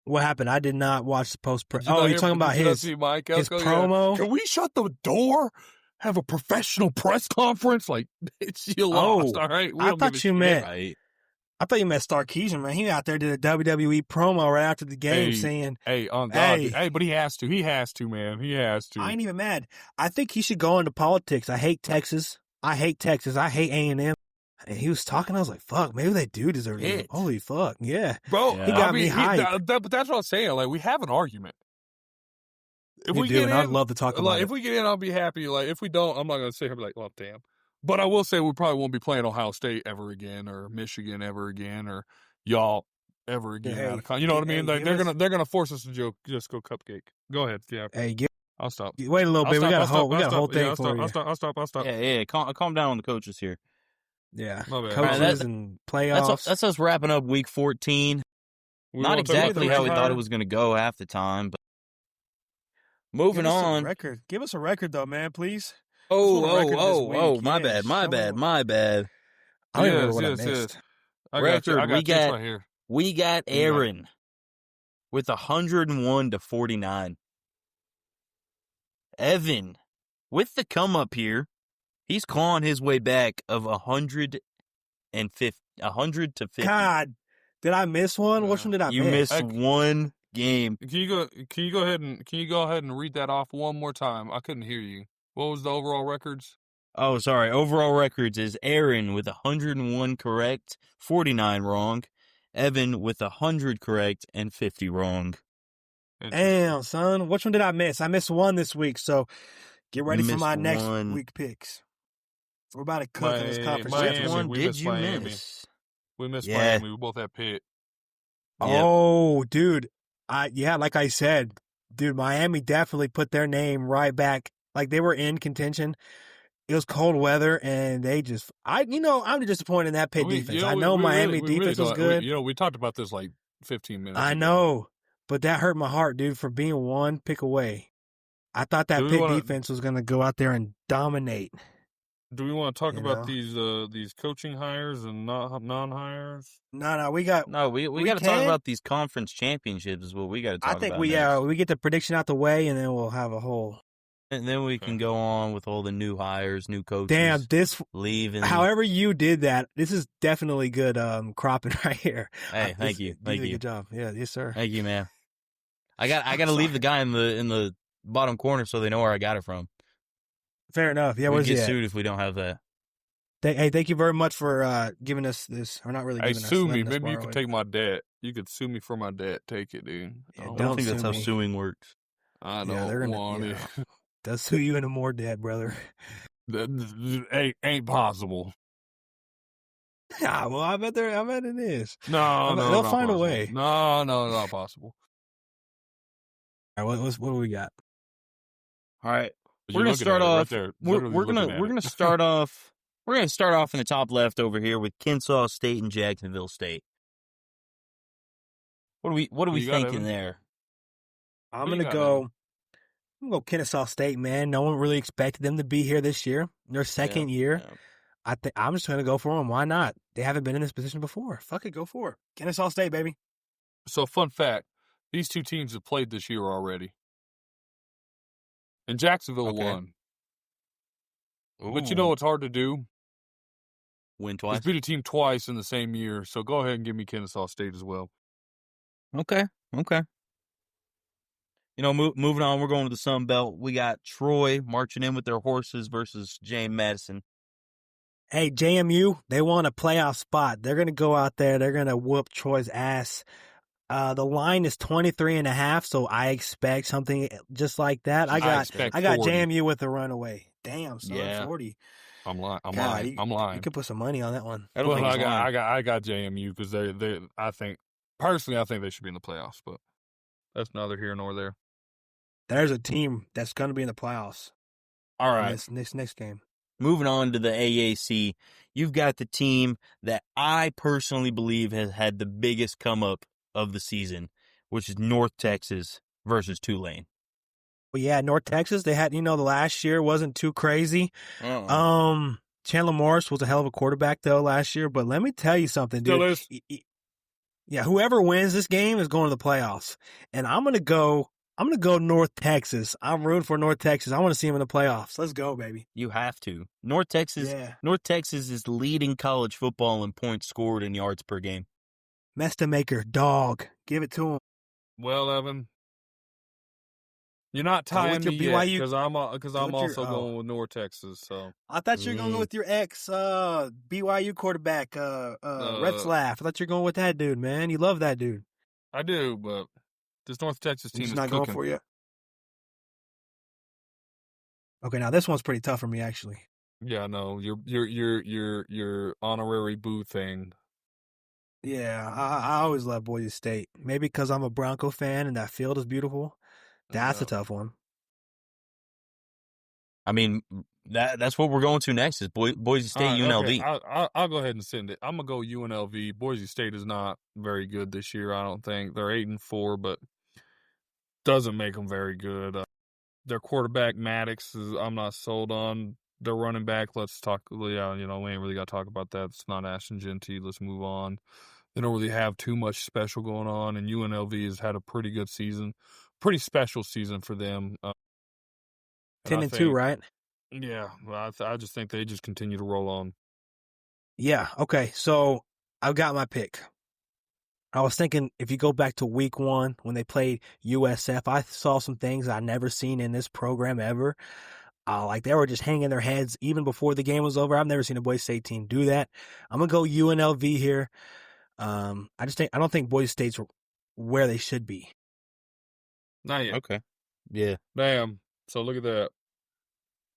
What happened? I did not watch the post. Did you Oh, not you're hear- talking about did you not his see Mike his Elko? Yeah. promo? Can we shut the door? Have a professional press conference? Like, it's you lost, all right? We I don't give a thought you shit. meant. Right. I thought you meant Starkeesian, man. He out there did a WWE promo right after the game saying, Hey, on God. Hey. Hey, but he has to. He has to, man. He has to. I ain't even mad. I think he should go into politics. I hate Texas. I hate A&M. And he was talking. I was like, fuck, maybe they do deserve it. Shit. Holy fuck, yeah. Bro, Yeah. He got me hyped. But that's what I'm saying. Like, we have an argument. If You we do, get and in, I'd love to talk about like, it. if we get in, I'll be happy. Like, if we don't, I'm not going to sit here and be like, well, damn. But I will say we probably won't be playing Ohio State ever again, or Michigan ever again, or y'all ever again. Hey, you know what I mean? hey, Like, give they're gonna force us to just go cupcake. Go ahead. Yeah, Hey, I'll stop. wait a little I'll bit. stop, We got I'll a whole, stop, we I'll got a whole stop. thing Yeah, for you. I'll stop. Yeah. Calm down on the coaches here. Yeah, My bad. coaches That- and playoffs. That's us wrapping up week 14. We Not wanna talk about exactly the how we thought Empire? it was going to go half the time, but Give moving us a on. record. Give us a record, though, man, please. want a record this Oh, week. my Yeah, bad, my show me bad, what- my bad. I don't even know Yes, what I yes, missed. yes. I got you. Record, I got we this got- right here. We got We got- Aaryn with 101 to 49. Evan with the come up here. He's clawing his way back of 100 to 50. God, did I miss one? Which Yeah. one did I You miss? missed one game. Can you go ahead and read that off one more time? I couldn't hear you. What was the overall records? Oh, sorry. Overall records is Aaryn with 101 correct, 49 wrong. Evan with 100 correct and 50 wrong. Damn, son. Which one did I miss? I missed one this week, so get ready for missed my next one. week picks. We're about to cook in this conference. Miami. Which championship. one we did missed you Miami. miss? We missed Yeah. Miami. We both had Pitt. Yep. Oh, dude. Like I said, dude, Miami definitely put their name right back. Like they were in contention. It was cold weather, and they just, I'm disappointed in that Pitt defense. I know Miami defense was good. We talked about this like 15 minutes I ago. know, but that hurt my heart, dude, for being one pick away. I thought that Do we Pitt wanna- defense was going to go out there and dominate. Do we want to talk You about know? these coaching hires and non-hires? No, we got. No, we got to talk can? about these conference championships is what we got to talk I think about we next. get the prediction out the way, and then we'll have a whole. And then we can go on with all the new hires, new coaches. Damn, this. leaving. However you did that, this is definitely good cropping right here. Hey, thank you. did a good job. Yeah, yes, sir. Thank you, man. I got to leave the guy in the bottom corner so they know where I got it from. Fair enough. Yeah, we where's he get at? sued if we don't have that. Hey, thank you very much for giving us this, or not really Hey, giving us. sue me. letting us Maybe you borrow could it. take my debt. You could sue me for my debt. Take it, dude. Yeah, I don't don't think that's sue how me. suing works. I Yeah, don't they're gonna. want Yeah, it. they'll sue you into more debt, brother. That ain't possible. Yeah, well, I bet it is. No, no, they'll not find a possible. way. No, not possible. All right, what do we got? All right. But We're you're gonna looking start at it right off. there, We're literally looking gonna at we're it. gonna start off. We're gonna start off in the top left over here with Kennesaw State and Jacksonville State. What are we Who you got, thinking Evan? there? I'm Who you gonna got, go. Evan? I'm gonna go Kennesaw State, man. No one really expected them to be here this year. Their second year. Yeah. I think I'm just gonna go for them. Why not? They haven't been in this position before. Fuck it, go for it. Kennesaw State, baby. So, fun fact: these two teams have played this year already, and Jacksonville Okay. won. But you know what's hard to do? Win Is twice. beat a team twice in the same year. So go ahead and give me Kennesaw State as well. Okay. You know, moving on, we're going to the Sun Belt. We got Troy marching in with their horses versus James Madison. Hey, JMU, they want a playoff spot. They're gonna go out there. They're gonna whoop Troy's ass. The line is 23.5, so I expect something just like that. I got expect 40. JMU with the runaway. Damn, son, Yeah. 40. I'm lying. I'm God, lying. I'm lying. You could put some money on that one. I don't Well, think I it's lying. got JMU because they. I think personally, I think they should be in the playoffs, but that's neither here nor there. There's a team that's gonna be in the playoffs. All in right. this next game. Moving on to the AAC, you've got the team that I personally believe has had the biggest come up of the season, which is North Texas versus Tulane. Well, yeah, North Texas, they had, the last year wasn't too crazy. Chandler Morris was a hell of a quarterback, though, last year. But let me tell you something, dude. Still is. Yeah, whoever wins this game is going to the playoffs. And I'm going to go North Texas. I'm rooting for North Texas. I want to see them in the playoffs. Let's go, baby. You have to. North Texas is leading college football in points scored and yards per game. Maker, dog. Give it to him. Well, Evan, you're not tying me yet because I'm also going with North Texas. So I thought you were going to go with your ex BYU quarterback, Retzlaff. I thought you were going with that dude, man. You love that dude. I do, but this North Texas team is not cooking. going for you. Okay, now this one's pretty tough for me, actually. Yeah, no, your honorary boo thing. Yeah, I always love Boise State. Maybe because I'm a Bronco fan and that field is beautiful. That's a tough one. I mean, that's what we're going to next is Boise State, UNLV. Okay. I'll go ahead and send it. I'm going to go UNLV. Boise State is not very good this year, I don't think. They're 8-4, but doesn't make them very good. Their quarterback, Maddox, I'm not sold on. Their running back, let's talk. Yeah, we ain't really got to talk about that. It's not Ashton Genty. Let's move on. They don't really have too much special going on, and UNLV has had a pretty good season. Pretty special season for them. 10-2, right? Yeah, I just think they just continue to roll on. Yeah, okay, so I've got my pick. I was thinking if you go back to week 1 when they played USF, I saw some things I never seen in this program ever. Like they were just hanging their heads even before the game was over. I've never seen a Boise State team do that. I'm going to go UNLV here. I don't think Boise State's where they should be. Not yet. Okay. Yeah. Damn. So look at that.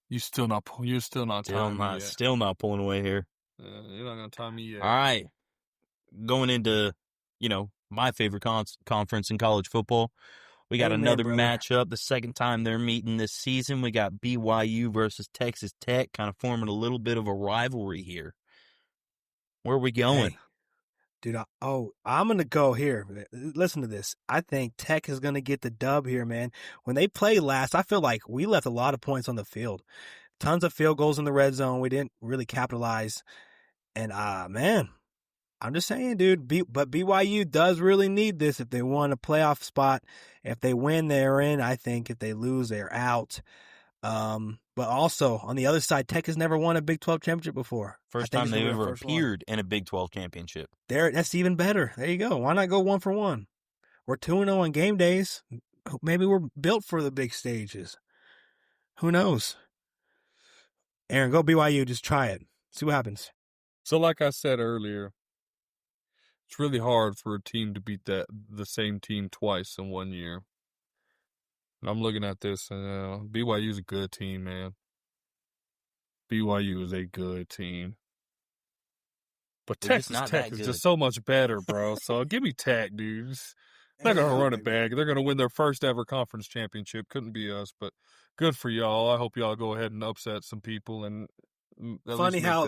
You're still not timing me yet. Still not pulling away here. You're not going to time me yet. All right. Going into, my favorite conference in college football. We got another matchup, the second time they're meeting this season. We got BYU versus Texas Tech, kind of forming a little bit of a rivalry here. Where are we going? Hey, dude, I'm going to go here. Listen to this. I think Tech is going to get the dub here, man. When they played last, I feel like we left a lot of points on the field. Tons of field goals in the red zone. We didn't really capitalize. And, man, I'm just saying, dude, but BYU does really need this if they want a playoff spot. If they win, they're in. I think if they lose, they're out. But also, on the other side, Tech has never won a Big 12 championship before. First time they ever appeared in a Big 12 championship. That's even better. There you go. Why not go 1 for 1? We're 2-0 on game days. Maybe we're built for the big stages. Who knows? Aaron, go BYU. Just try it. See what happens. So like I said earlier, it's really hard for a team to beat the same team twice in 1 year. And I'm looking at this, and BYU is a good team, man. BYU is a good team. But Texas Tech is just so much better, bro. So give me Tech, dudes. They're going to run it back. They're going to win their first ever conference championship. Couldn't be us, but good for y'all. I hope y'all go ahead and upset some people. And funny how,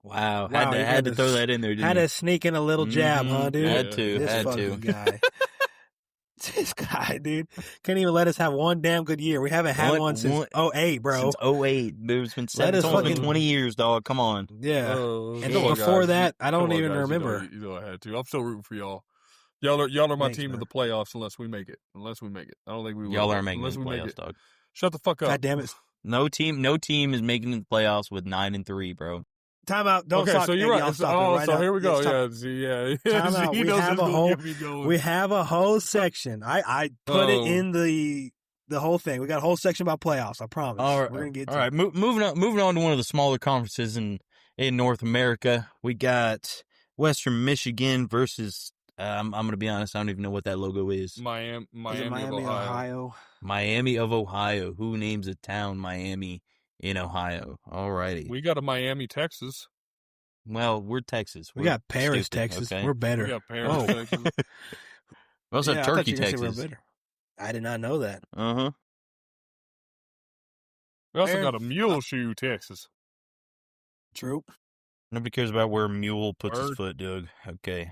Wow. Had to throw that in there, didn't you? Had to sneak in a little jab, huh, dude? Had to. This guy. This guy, dude. Can't even let us have one damn good year. We haven't had one since 08, bro. Since 08. It's been 20 years, dog. Come on. Yeah. And before that, I don't even remember. You know I had to. I'm still rooting for y'all. Y'all are my team in the playoffs unless we make it. I don't think we will. Y'all are making the playoffs, dog. Shut the fuck up. God damn it. No team is making the playoffs with 9-3, bro. Time out. Don't okay, stop. so you're right. So here we go. Yeah. Time out. We have a whole section. I put it in the whole thing. We got a whole section about playoffs. I promise. All right. Moving on to one of the smaller conferences in North America. We got Western Michigan versus. I'm going to be honest. I don't even know what that logo is. Miami of Ohio. Miami of Ohio. Who names a town Miami in Ohio? All righty. We got a Miami, Texas. Well, we're Texas. We got Paris, Texas. Okay? We're better. We got Paris, Texas. We also have Turkey, Texas. I did not know that. Uh-huh. We also got a Muleshoe, Texas. True. Nobody cares about where a mule puts his foot, Doug. Okay.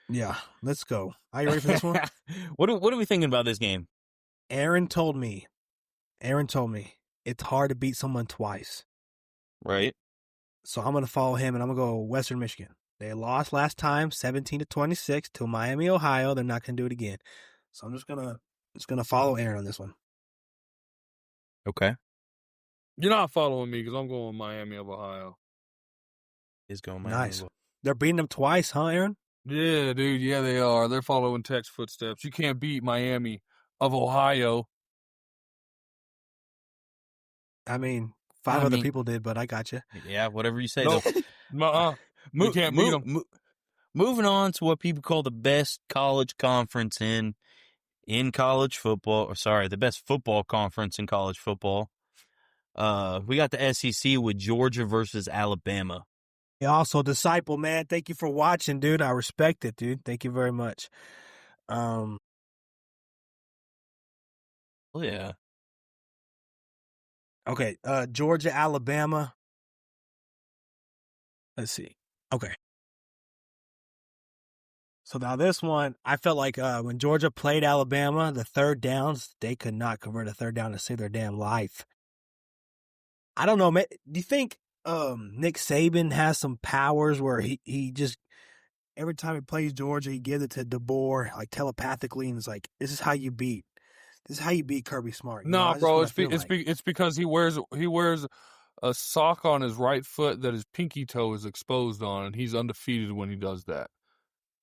Yeah, let's go. Are you ready for this one? What are we thinking about this game? Aaryn told me it's hard to beat someone twice. Right. So I'm going to follow him, and I'm going to go Western Michigan. They lost last time, 17-26 to Miami, Ohio. They're not going to do it again. So I'm just gonna follow Aaryn on this one. Okay. You're not following me because I'm going Miami of Ohio. He's going Nice. They're beating them twice, huh, Aaryn? Yeah, dude. Yeah, they are. They're following Tech's footsteps. You can't beat Miami of Ohio. I mean, five other people did, but I got you. Yeah, whatever you say. Nope. You can't beat them. Moving on to what people call the best college conference in college football. Or sorry, the best football conference in college football. We got the SEC with Georgia versus Alabama. Yeah, also, Disciple, man, thank you for watching, dude. I respect it, dude. Thank you very much. Oh, yeah. Okay, Georgia, Alabama. Let's see. Okay. So now this one, I felt like when Georgia played Alabama, the third downs, they could not convert a third down to save their damn life. I don't know, man. Do you think Nick Saban has some powers where he just, every time he plays Georgia, he gives it to DeBoer, like telepathically, and it's like, this is how you beat Kirby Smart. No, bro, it's because he wears a sock on his right foot that his pinky toe is exposed on, and he's undefeated when he does that.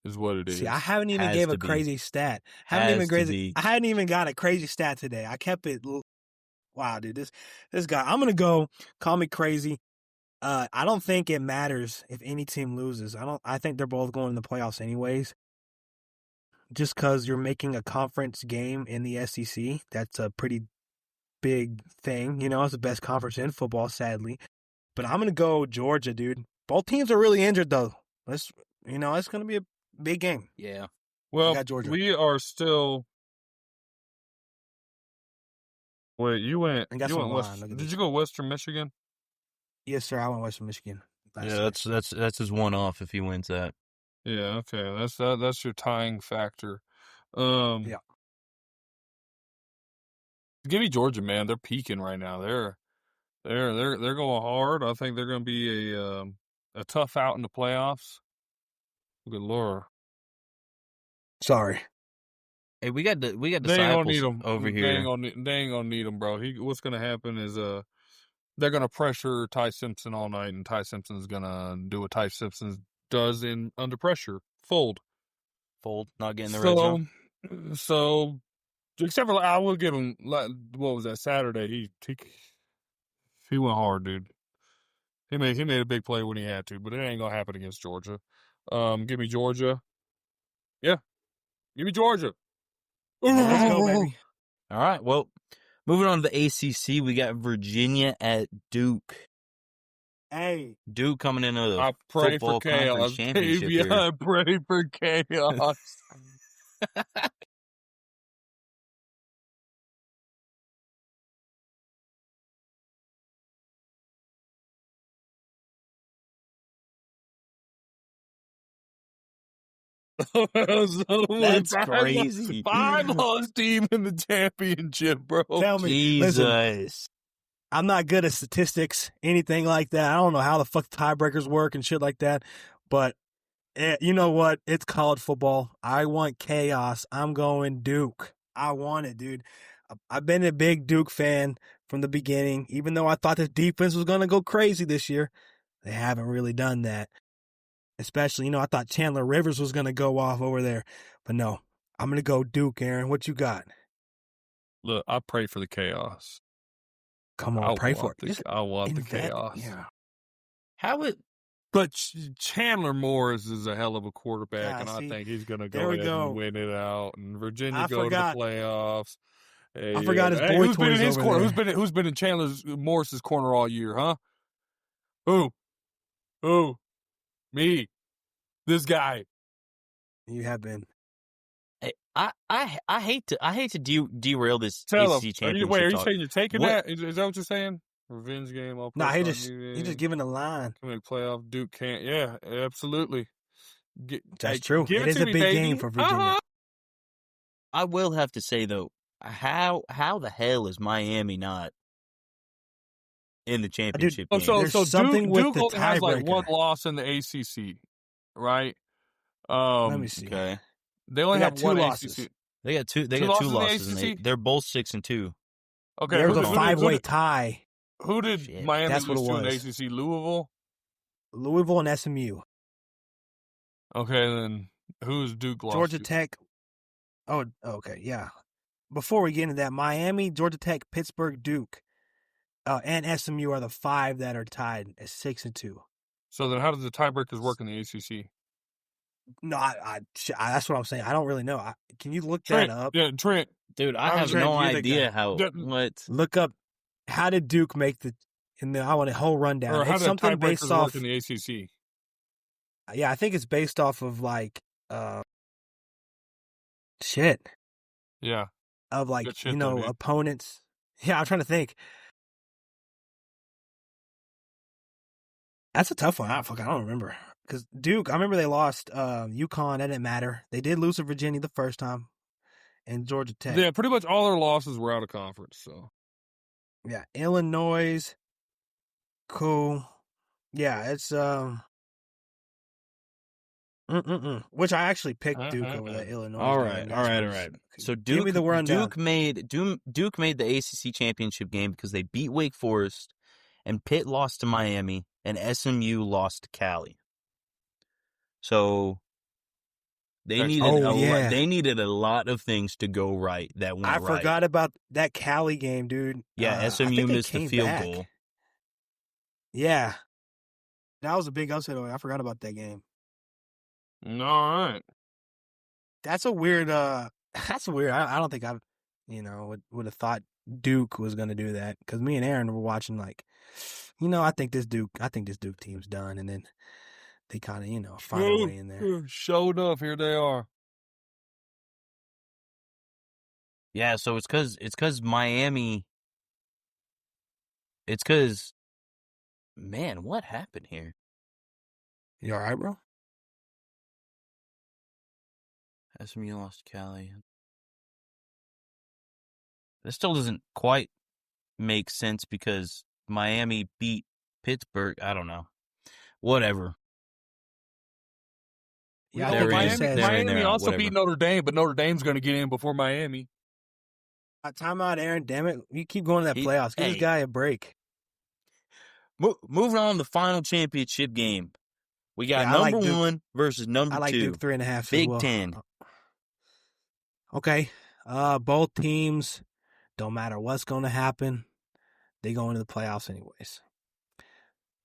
Is what it is. See, I haven't even gave a crazy stat. I hadn't even got a crazy stat today. I kept it. Wow, dude, this guy. I'm gonna go. Call me crazy. I don't think it matters if any team loses. I think they're both going to the playoffs anyways. Just because you're making a conference game in the SEC, that's a pretty big thing. You know, it's the best conference in football, sadly. But I'm gonna go Georgia, dude. Both teams are really injured though. It's gonna be a big game. Yeah. Well, Georgia. we are still. Wait, you went. Did you go Western Michigan? Yes, sir. I went Western Michigan. Yeah, that's his one off if he wins that. Yeah. Okay. That's your tying factor. Yeah. Give me Georgia, man. They're peaking right now. They're going hard. I think they're going to be a tough out in the playoffs. Good Lord. Sorry. Hey, we got They ain't disciples gonna need them over here. They ain't gonna need them, bro. What's gonna happen is they're gonna pressure Ty Simpson all night, and Ty Simpson's gonna do what Ty Simpson does under pressure, fold, not getting the red zone. So, except for I will give him. What was that Saturday? He went hard, dude. He made a big play when he had to, but it ain't gonna happen against Georgia. Give me Georgia. Yeah, give me Georgia. Let's go, baby. All right. Well, moving on to the ACC, we got Virginia at Duke. Hey, Duke coming into the I pray football for chaos, conference championship baby. here. I pray for chaos. That's crazy. 5-loss team in the championship, bro. Tell me, Jesus. listen, I'm not good at statistics, anything like that. I don't know how the fuck tiebreakers work and shit like that. But you know what? It's college football. I want chaos. I'm going Duke. I want it, dude. I've been a big Duke fan from the beginning, even though I thought the defense was going to go crazy this year. They haven't really done that. Especially, I thought Chandler Rivers was going to go off over there. But no, I'm going to go Duke, Aaryn. What you got? Look, I pray for the chaos. Come on, pray for it. I want the chaos. Yeah. But Chandler Morris is a hell of a quarterback, I think he's going to go ahead and win it out. And Virginia go to the playoffs. Hey, I forgot his boy toys over there. Who's been in Chandler Morris's corner all year, huh? Who? Me. This guy. You have been. Hey, I hate to derail this Tell ACC him. championship. Are you saying you're taking What? that? Is that what you're saying? Revenge game. Nah, he just giving a line. To make playoff. Duke can't. Yeah, absolutely. That's true. It is a big game for Virginia. I will have to say though, how the hell is Miami not in the championship game? So There's Duke something with Duke the only has like one tiebreaker. loss in the ACC, right? Let me see. Okay. They only They have got two one losses. ACC. They got two losses in the losses, and ACC? they're both 6-2. Okay, There's a who five-way did tie. Miami That's what lose it to in the was. ACC? Louisville. Louisville and SMU. Okay, then who's Duke lost Georgia to? Tech. Oh, okay, yeah. Before we get into that, Miami, Georgia Tech, Pittsburgh, Duke, and SMU are the 5 that are tied at 6-2. So then, how does the tiebreakers work in the ACC? No, that's what I'm saying. I don't really know. Can you look Trent, that up? yeah, Trent. Dude, I I'm have trying no to do the idea guy. how. What? Look up. How did Duke make the? I want a whole rundown. Or how It's do the something tiebreakers based work off. in the ACC? Yeah, I think it's based off of shit. Yeah. Of like Good shit, though, dude. opponents. Yeah, I'm trying to think. That's a tough one. I don't remember. Because Duke, I remember they lost UConn. That didn't matter. They did lose to Virginia the first time. And Georgia Tech. Yeah, pretty much all their losses were out of conference. So. Yeah, Illinois. Cool. Yeah, it's which I actually picked Duke over that Illinois. All right. So Give me Duke, the rundown. Duke made the ACC championship game because they beat Wake Forest, and Pitt lost to Miami, and SMU lost to Cali. So they needed a lot of things to go right that went right. I forgot about that Cali game, dude. Yeah, SMU missed the field goal. Yeah. That was a big upset. I forgot about that game. All right. That's a weird that's weird. I don't think I've would have thought Duke was going to do that, cuz me and Aaryn were watching like I think this Duke team's done, and then they kind of find a way in there. Showed up, here they are. Yeah, so it's cuz Miami. It's cuz man, what happened here? You all right, bro? SMU lost to Cali. This still doesn't quite make sense because Miami beat Pittsburgh. I don't know. Whatever. Yeah, Miami also beat Notre Dame, but Notre Dame's going to get in before Miami. Time out, Aaryn. Damn it. You keep going to that playoffs. Give this guy a break. Moving on to the final championship game. We got number 1 versus number 2. I like Duke 3.5. Big Ten. Okay. Both teams, don't matter what's going to happen, they go into the playoffs anyways.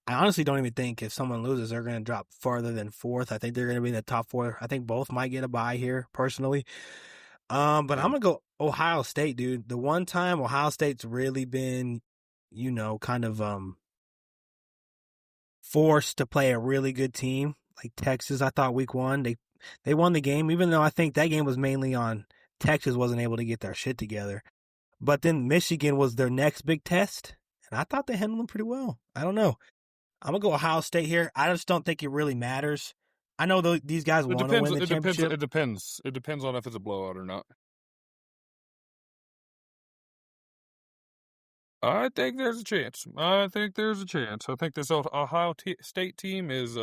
I honestly don't even think if someone loses, they're going to drop farther than 4th. I think they're going to be in the top 4. I think both might get a bye here, personally. But I'm going to go Ohio State, dude. The one time Ohio State's really been, kind of forced to play a really good team, like Texas. I thought week 1, they won the game, even though I think that game was mainly on Texas wasn't able to get their shit together. But then Michigan was their next big test, and I thought they handled them pretty well. I don't know. I'm going to go Ohio State here. I just don't think it really matters. I know these guys want to win the championship. It depends. It depends on if it's a blowout or not. I think there's a chance. I think this Ohio State team is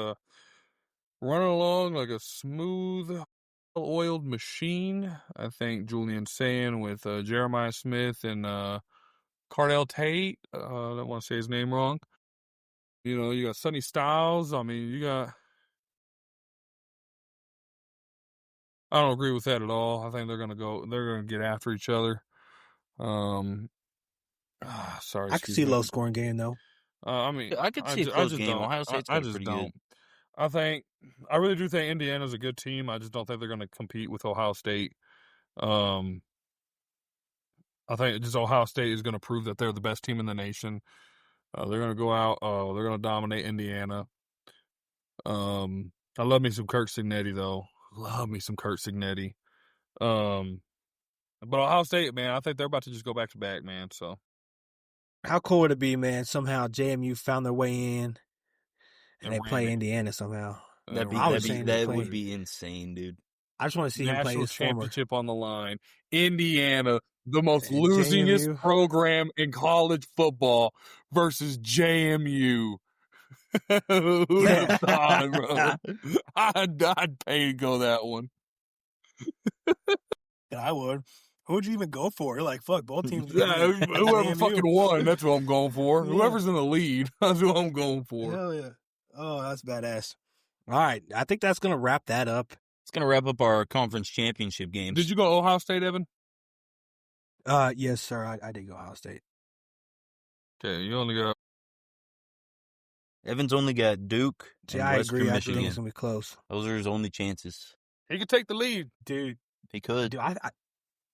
running along like a smooth, oiled machine. I think Julian Sayin with Jeremiah Smith and Cardell Tate. I don't want to say his name wrong. You got Sonny Styles. I mean, you got. I don't agree with that at all. I think they're gonna get after each other. Sorry. I could see a low scoring game though. I could see a close game. Ohio State's pretty good. I really do think Indiana's a good team. I just don't think they're going to compete with Ohio State. I think just Ohio State is going to prove that they're the best team in the nation. They're going to go out. They're going to dominate Indiana. I love me some Kirk Cignetti, though. Love me some Kirk Cignetti. But Ohio State, man, I think they're about to just go back to back, man. So, how cool would it be, man? Somehow JMU found their way in, and they play Indiana somehow. That would be insane, dude. I just want to see him play his championship on the line. Indiana the most And losingest JMU. program in college football versus JMU. Who'd have thought, bro? I'd pay to go that one. I would. Who'd you even go for? Like, fuck, both teams. Yeah, whoever JMU. fucking won, that's what I'm going for. Yeah. Whoever's in the lead, that's what I'm going for. Hell yeah. Oh, that's badass. All right. I think that's going to wrap that up. It's going to wrap up our conference championship games. Did you go Ohio State, Evan? Yes, sir. I did go Ohio State. Okay, you only got. Evan's only got Duke See, and I Western agree. I think Michigan. it's going to be close. Those are his only chances. He could take the lead. Dude, He could. I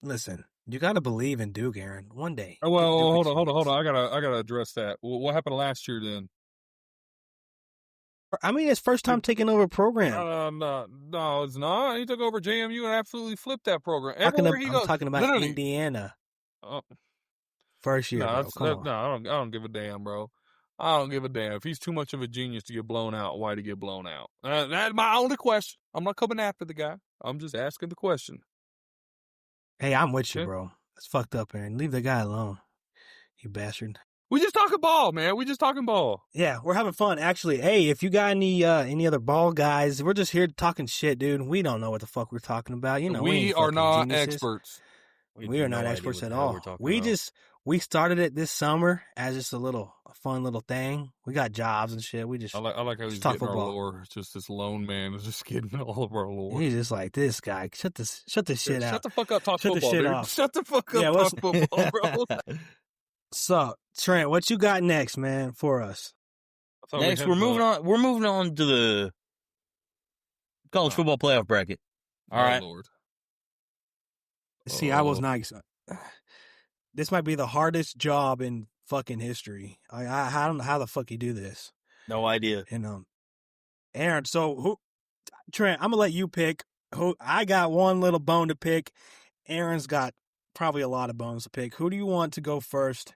listen, you got to believe in Duke, Aaron. One day. Oh, well, Duke hold experience. on. I gotta address that. What happened last year then? I mean, it's first time taking over a program. No, it's not. He took over JMU and absolutely flipped that program. I'm goes, talking about literally, Indiana. Oh, First year, no, bro. Come on. I don't give a damn, bro. I don't give a damn. If he's too much of a genius to get blown out, why'd he get blown out? That's my only question. I'm not coming after the guy. I'm just asking the question. Hey, I'm with you, Okay. bro. That's fucked up, Aaron. Leave the guy alone. You bastard. We just talking ball, man. We just talking ball. Yeah, we're having fun. Actually, hey, if you got any other ball guys, we're just here talking shit, dude. We don't know what the fuck we're talking about. You know, we we ain't are fucking not geniuses. experts. We are not experts at all. We started it this summer as just a fun little thing. We got jobs and shit. We just I like how he's just talk getting our football. lore. It's just this lone man is just getting all of our lore. He's just like, this guy. Shut this shit out. Shut the fuck up, talk Shut the football, shit dude. off. Shut the fuck up, Yeah, talk football, bro. So, Trent, what you got next, man, for us? Next, we're moving on. We're moving on to the college football playoff bracket. All right. Lord. See, I was not. This might be the hardest job in fucking history. I don't know how the fuck you do this. No idea. And Aaron, Trent, I'm gonna let you pick. I got one little bone to pick. Aaron's got probably a lot of bones to pick. Who do you want to go first?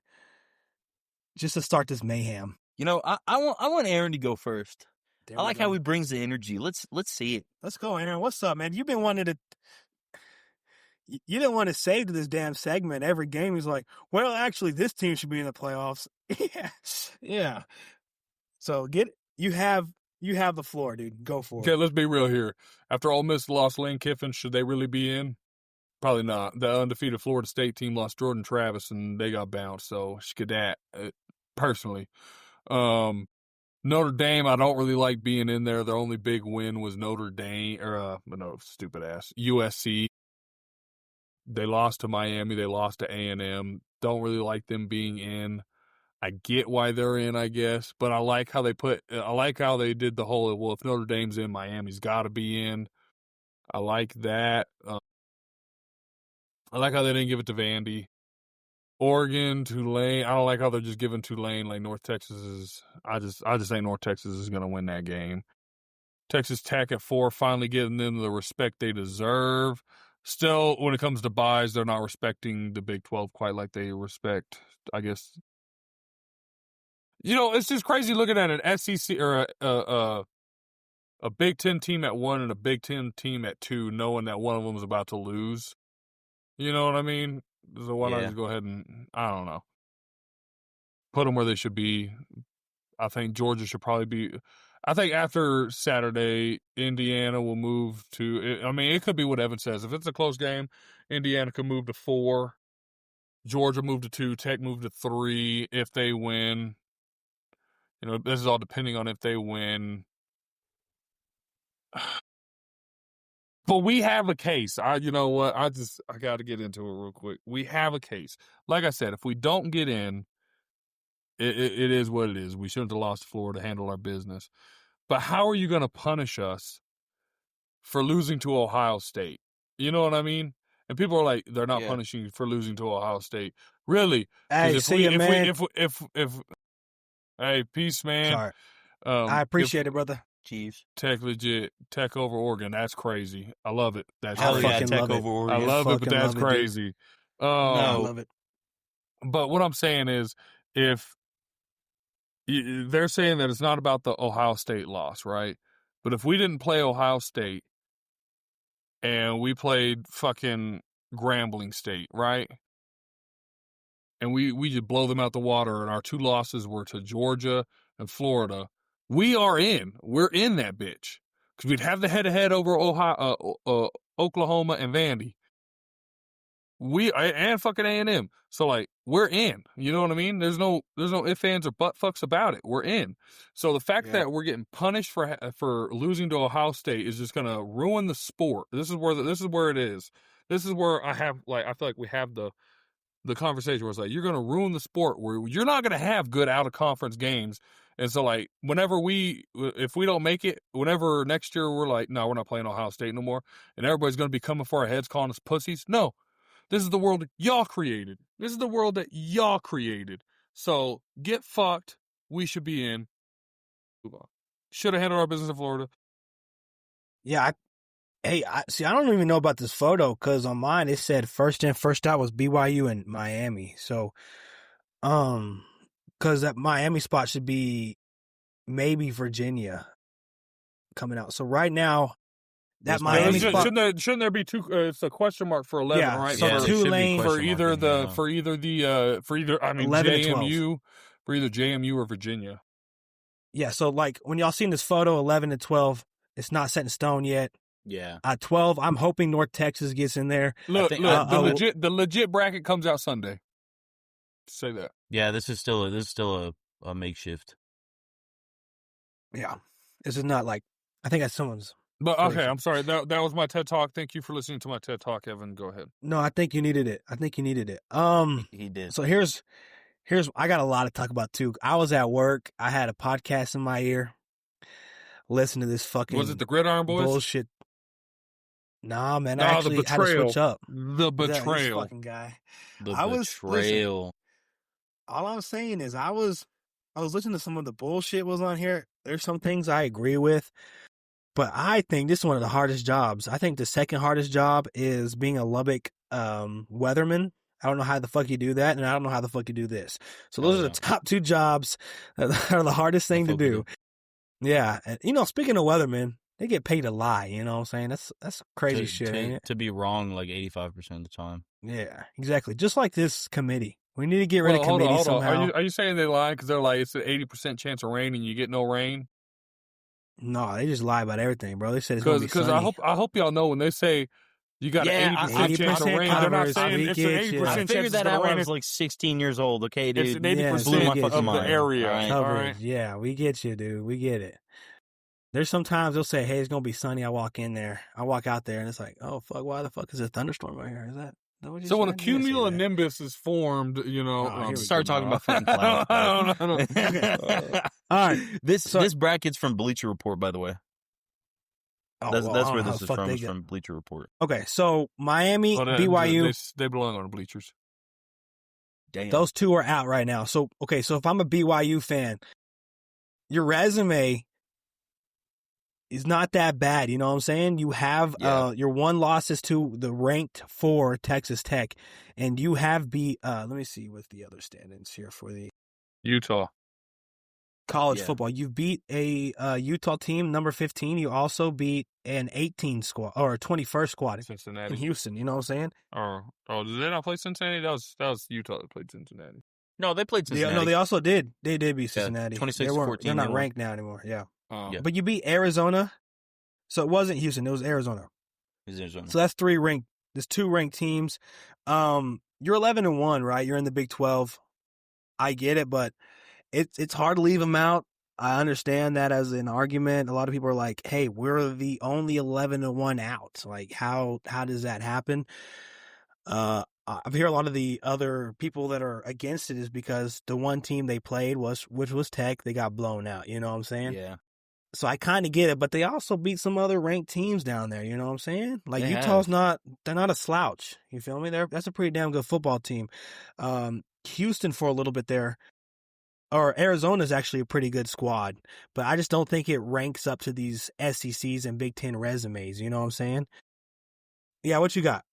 Just to start this mayhem. You know, I want Aaryn to go first. There I we like go. how he brings the energy. Let's see it. Let's go, Aaron. What's up, man? You've been wanting to. You didn't want to say to this damn segment every game. He's like, well, actually, this team should be in the playoffs. Yeah. So you have the floor, dude. Go for Okay, it. let's be real here. After Ole Miss lost Lane Kiffin, should they really be in? Probably not. The undefeated Florida State team lost Jordan Travis, and they got bounced. So, skedat, personally. Notre Dame, I don't really like being in there. Their only big win was Notre Dame, stupid ass, USC. They lost to Miami. They lost to A&M. Don't really like them being in. I get why they're in, I guess, but I like how they did the whole, well, if Notre Dame's in, Miami's got to be in. I like that. I like how they didn't give it to Vandy. Oregon, Tulane. I don't like how they're just giving Tulane like North Texas is. I just think North Texas is going to win that game. Texas Tech at 4, finally getting them the respect they deserve. Still, when it comes to buys, they're not respecting the Big 12 quite like they respect, I guess. You know, it's just crazy looking at an SEC or a Big 10 team at 1 and a Big 10 team at 2, knowing that one of them is about to lose. You know what I mean? So why not just go ahead and, I don't know, put them where they should be. I think Georgia should probably be. I think after Saturday, Indiana will move to. I mean, it could be what Evan says. If it's a close game, Indiana could move to 4. Georgia move to 2. Tech move to 3 if they win. You know, this is all depending on if they win. But we have a case. You know what? I got to get into it real quick. We have a case. Like I said, if we don't get in, it is what it is. We shouldn't have lost to Florida to handle our business. But how are you going to punish us for losing to Ohio State? You know what I mean? And people are like, they're not punishing you for losing to Ohio State. Really? Hey, see you, man. Hey, peace, man. Sorry. I appreciate it, brother. Chiefs. Tech legit. Tech over Oregon. That's crazy. I love it. That's I crazy. fucking Tech love it. over Oregon. I love it, but fucking that's love it, dude. crazy. I love it. But what I'm saying is, if they're saying that it's not about the Ohio State loss, right? But if we didn't play Ohio State and we played fucking Grambling State, right? and we just blow them out the water, and our 2 losses were to Georgia and Florida, we are in. We're in that bitch. Because we'd have the head-to-head over Oklahoma and Vandy. And fucking A&M. So, like, we're in. You know what I mean? There's no ifs, ands, or butt fucks about it. We're in. So the fact that we're getting punished for losing to Ohio State is just gonna ruin the sport. This is where it is. This is where I feel like we have the conversation where it's like, you're gonna ruin the sport where you're not gonna have good out of conference games. And so, like, if we don't make it, whenever next year we're like, no, we're not playing Ohio State no more, and everybody's gonna be coming for our heads, calling us pussies. No. This is the world that y'all created. So get fucked. We should be in. Move on. Should have handled our business in Florida. Yeah. I don't even know about this photo because on mine it said first in, first out was BYU and Miami. So, because that Miami spot should be maybe Virginia coming out. So right now, that Miami spot shouldn't there be 2? It's a question mark for 11, yeah, right? So 2 lanes for either JMU, for either JMU or Virginia. Yeah. So like when y'all seen this photo, 11 and 12, it's not set in stone yet. Yeah. 12, I'm hoping North Texas gets in there. Look, the legit bracket comes out Sunday. Say that. Yeah, this is still a makeshift. Yeah. This is not like, I think that's someone's. But okay, I'm sorry. That was my TED Talk. Thank you for listening to my TED Talk, Evan. Go ahead. No, I think you needed it. He did. So here's I got a lot to talk about too. I was at work. I had a podcast in my ear. Listen to this fucking. Was it the Gridiron Boyz? Bullshit. Nah, man. I actually had to switch up. The betrayal. This fucking guy. Betrayal. All I'm saying is I was listening to some of the bullshit was on here. There's some things I agree with. But I think this is one of the hardest jobs. I think the second hardest job is being a Lubbock weatherman. I don't know how the fuck you do that, and I don't know how the fuck you do this. So those are the top 2 jobs that are the hardest thing to do. Yeah. And, speaking of weathermen, they get paid to lie. You know what I'm saying? That's crazy shit, ain't it? To be wrong like 85% of the time. Yeah, exactly. Just like this committee. We need to get rid of committee somehow. Are you saying they lie because they're like, it's an 80% chance of rain and you get no rain? No, they just lie about everything, bro. They said it's going to be sunny. Because I hope y'all know when they say you got an 80% chance of rain, they're not saying it's an 80% chance of rain. I figured that out when I was like 16 years old, okay, dude? It's an 80% of the area. All right. Yeah, we get you, dude. We get it. There's sometimes they'll say, hey, it's going to be sunny. I walk out there, and it's like, oh, fuck, why the fuck is a thunderstorm right here? Is that what you're so when a saying? cumulonimbus is formed, start talking about fucking clouds. Okay. All right. This bracket's from Bleacher Report, by the way. That's where this is from. It's from Bleacher Report. Okay, so Miami, BYU. They belong on the bleachers. Damn. Those 2 are out right now. So, okay, so if I'm a BYU fan, your resume is not that bad. You know what I'm saying? You have your 1 losses to the ranked 4 Texas Tech, and you have beat. Let me see what the other standings here for the Utah college football. You beat a Utah team, number 15. You also beat an 18 squad or a 21st squad Cincinnati in Houston. You know what I'm saying? Oh, did they not play Cincinnati? That was Utah that played Cincinnati. No, they played Cincinnati. No, they also did. They did beat Cincinnati. 26-14. They're not ranked now anymore. Yeah. Yeah. But you beat Arizona. So it wasn't Houston. It was Arizona. So that's 3 ranked. There's 2 ranked teams. You're 11-1, right? You're in the Big 12. I get it, but it's hard to leave them out. I understand that as an argument. A lot of people are like, hey, we're the only 11-1 out. Like, how does that happen? I've heard a lot of the other people that are against it is because the one team they played which was Tech, they got blown out. You know what I'm saying? Yeah. So I kind of get it, but they also beat some other ranked teams down there. You know what I'm saying? Like Utah's they're not a slouch. You feel me? That's a pretty damn good football team. Houston for a little bit there, or Arizona's actually a pretty good squad, but I just don't think it ranks up to these SECs and Big Ten resumes. You know what I'm saying? Yeah, what you got?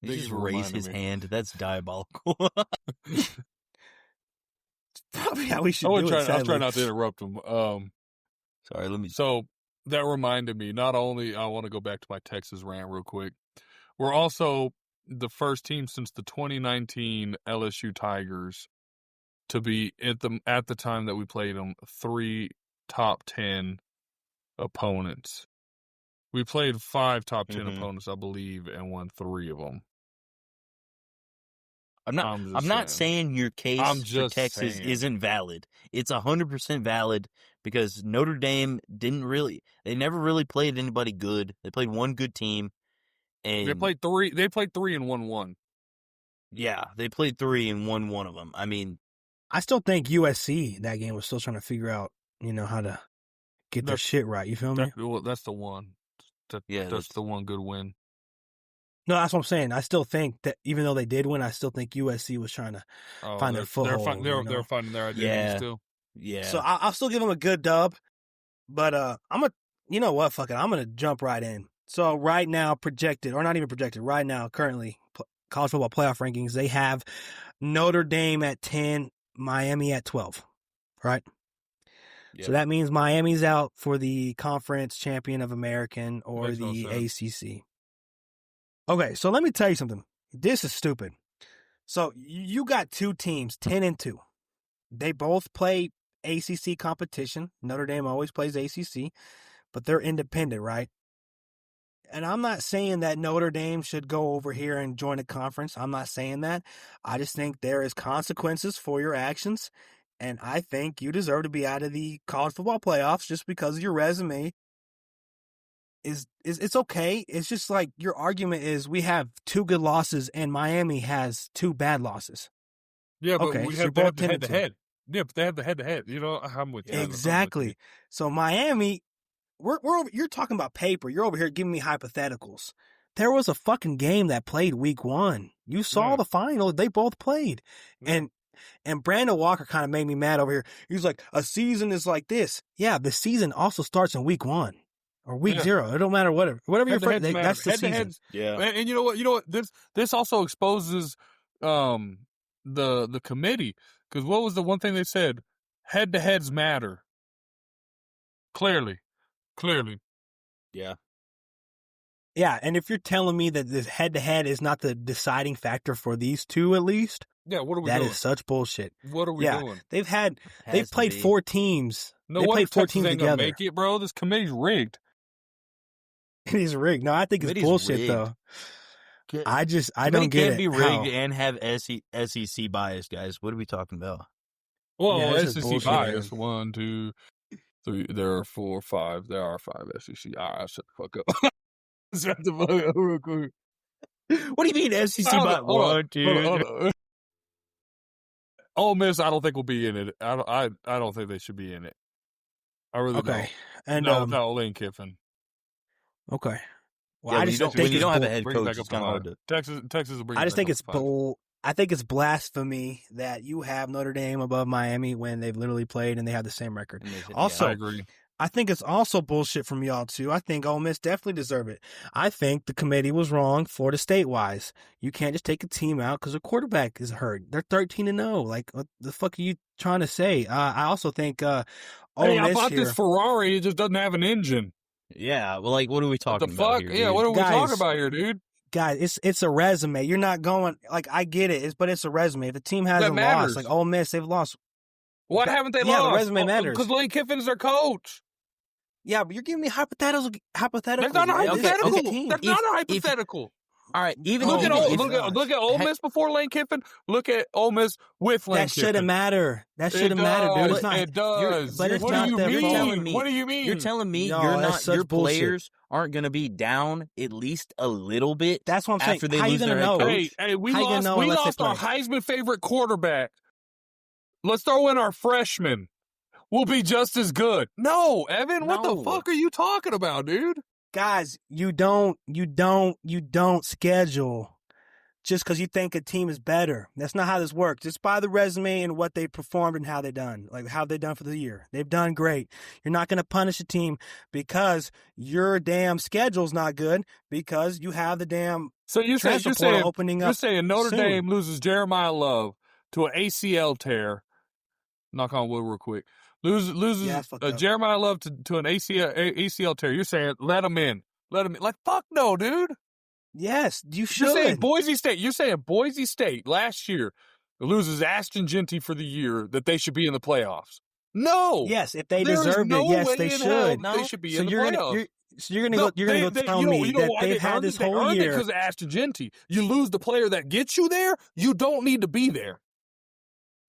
He just raised his hand. That's diabolical. Probably how we should do it. I was trying not to interrupt him. Sorry, let me. So that reminded me. Not only I want to go back to my Texas rant real quick. We're also the first team since the 2019 LSU Tigers to be at the time that we played them 3 top 10 opponents. We played 5 top 10 opponents, I believe, and won 3 of them. I'm not saying your case for Texas isn't valid. It's 100% valid because Notre Dame they never really played anybody good. They played one good team. And they played 3 and won 1. Yeah, they played 3 and won one of them. I mean, I still think USC that game was still trying to figure out, how to get their shit right. You feel me? That's the one. That's the one good win. No, that's what I'm saying. I still think that even though they did win, I still think USC was trying to find their foothold. They're finding their identity still. Yeah. So I'll still give them a good dub, but you know what? Fuck it. I'm gonna jump right in. So right now, projected or not even projected, right now, currently, college football playoff rankings, they have Notre Dame at 10, Miami at 12. Right. Yep. So that means Miami's out for the Conference Champion of American or the ACC. Okay, so let me tell you something. This is stupid. So you got 2 teams, 10-2. They both play ACC competition. Notre Dame always plays ACC, but they're independent, right? And I'm not saying that Notre Dame should go over here and join a conference. I'm not saying that. I just think there is consequences for your actions, and I think you deserve to be out of the college football playoffs just because of your resume. It's okay. It's just like your argument is we have 2 good losses and Miami has 2 bad losses. Yeah, but we have the head-to-head. Yeah, but they have the head-to-head. I'm with you. Exactly. So Miami, we're over, you're talking about paper. You're over here giving me hypotheticals. There was a fucking game that played week 1. You saw the final. They both played. Yeah. And Brandon Walker kind of made me mad over here. He was like, a season is like this. Yeah, the season also starts in week 1. Or week 0. It don't matter whatever you're afraid. That's the season. Yeah. And you know what? This also exposes the committee, because what was the one thing they said? Head-to-heads matter. Clearly. Yeah. Yeah, and if you're telling me that this head-to-head is not the deciding factor for these 2 at least, what are we doing? That is such bullshit. What are we doing? They've played 4 teams. They played 4 teams together. Make it, bro. This committee's rigged. It is rigged. No, I think it's bullshit rigged. Though. I don't get it. Can't be rigged and have SEC bias, guys. What are we talking about? Well, SEC bias. 1, 2, 3. There are 4, 5. There are 5 SEC. All right, shut the fuck up. Shut the fuck up real quick. What do you mean SEC bias? 1, 2. Ole Miss, I don't think will be in it. I don't think they should be in it. I really don't. And without Lane Kiffin. Okay. Well, Yeah, I just when think you don't have a head bring it coach, back it's up kind to of hard to. Texas will bring it I just back think up to 5. I think it's blasphemy that you have Notre Dame above Miami when they've literally played and they have the same record. Also, I agree. I think it's also bullshit from y'all too. I think Ole Miss definitely deserve it. I think the committee was wrong Florida State wise. You can't just take a team out because a quarterback is hurt. They're 13-0. Like, what the fuck are you trying to say? I also think Ole Miss I bought this Ferrari. It just doesn't have an engine. Yeah, well, like, what are we talking about here? Yeah, what are we talking about here, dude? Guys, it's a resume. You're not going, like, I get it, but it's a resume. If a team hasn't lost, like Ole Miss, they've lost. What haven't they lost? Yeah, the resume matters. Because Lane Kiffin's their coach. Yeah, but you're giving me hypotheticals. That's not a hypothetical. Okay. That's not a hypothetical. All right, even look at Ole Miss before Lane Kiffin. Look at Ole Miss with Lane Kiffin. That shouldn't matter. That shouldn't matter, dude. It's not. It does. But it's what not do you their mean? fault. What do you mean? You're telling me your players aren't going to be down at least a little bit. That's what I'm saying. After they How lose you their gonna head know? coach? Hey, we lost our Heisman favorite quarterback. Let's throw in our freshman. We'll be just as good. No, Evan, what the fuck are you talking about, dude? Guys, you don't schedule just because you think a team is better. That's not how this works. It's by the resume and what they performed and how they done. Like, how they done for the year. They've done great. You're not going to punish a team because your damn schedule's not good because you have the damn you're saying Notre soon. Dame loses Jeremiah Love to an ACL tear. Knock on wood real quick. Loses Jeremiah Love to an ACL tear. You're saying let him in. Like, fuck no, dude. Yes, you should. You're saying Boise State last year loses Ashton Genty for the year that they should be in the playoffs. No. Yes, if they deserved it, yes, they should. They should be in the playoffs. You're gonna go tell me that they've had this whole year because of Ashton Genty. You lose the player that gets you there. You don't need to be there.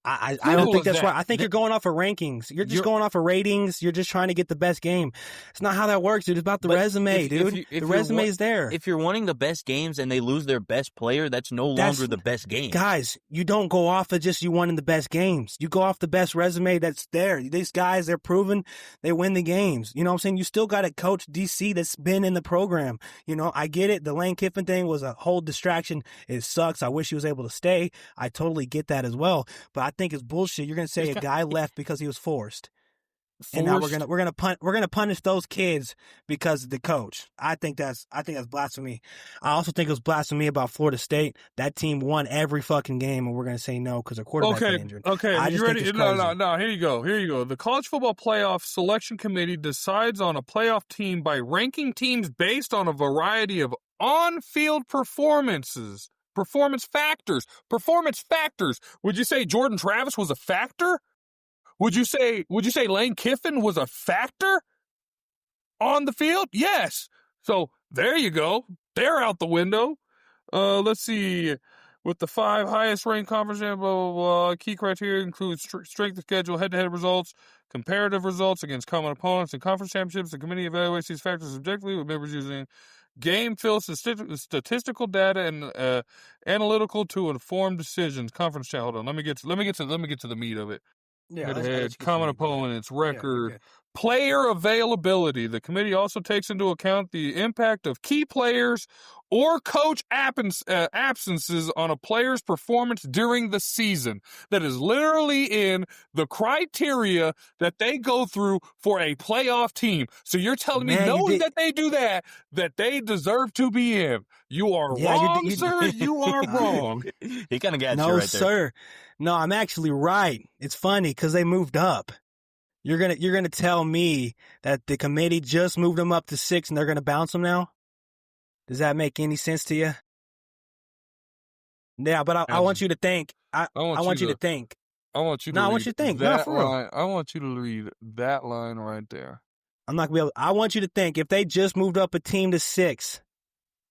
I don't think that's right. I think you're going off of rankings. You're just going off of ratings. You're just trying to get the best game. It's not how that works, dude. It's about the resume, dude. The resume's there. If you're wanting the best games and they lose their best player, that's no longer the best game. Guys, you don't go off of just you winning the best games. You go off the best resume that's there. These guys, they're proven they win the games. You know what I'm saying? You still got a coach, DC, that's been in the program. You know, I get it. The Lane Kiffin thing was a whole distraction. It sucks. I wish he was able to stay. I totally get that as well. But I think it's bullshit. You're gonna say a guy left because he was forced. And now we're gonna punish those kids because of the coach. I think that's blasphemy. I also think it was blasphemy about Florida State. That team won every fucking game, and we're gonna say no because their quarterback got injured. Okay, I just you ready? think it's crazy. No. Here you go. The College Football Playoff Selection Committee decides on a playoff team by ranking teams based on a variety of on-field performances. Performance factors. Would you say Jordan Travis was a factor? Would you say Lane Kiffin was a factor on the field? Yes. So there you go. They're out the window. Let's see. With the 5 highest ranked conference, blah, blah, blah. Key criteria include strength of schedule, head-to-head results, comparative results against common opponents, and conference championships. The committee evaluates these factors objectively with members using game-filled statistical data and analytical to inform decisions. Conference chat. Hold on. Let me get to the meat of it. Yeah, Head-to-head, common opponents, record, player availability. The committee also takes into account the impact of key players or coach absences on a player's performance during the season. That is literally in the criteria that they go through for a playoff team. So you're telling me, knowing that they do that they deserve to be in. You are wrong, sir. You are wrong. He kind of got you right there. No, sir. No, I'm actually right. It's funny because they moved up. You're gonna tell me that the committee just moved them up to 6 and they're gonna bounce them now? Does that make any sense to you? Yeah, but I want you to think. I want you to think. I want you to. No, I want you to think. That No, for real. line. I want you to read that line right there. I'm not gonna be able. I want you to think. If they just moved up a team to 6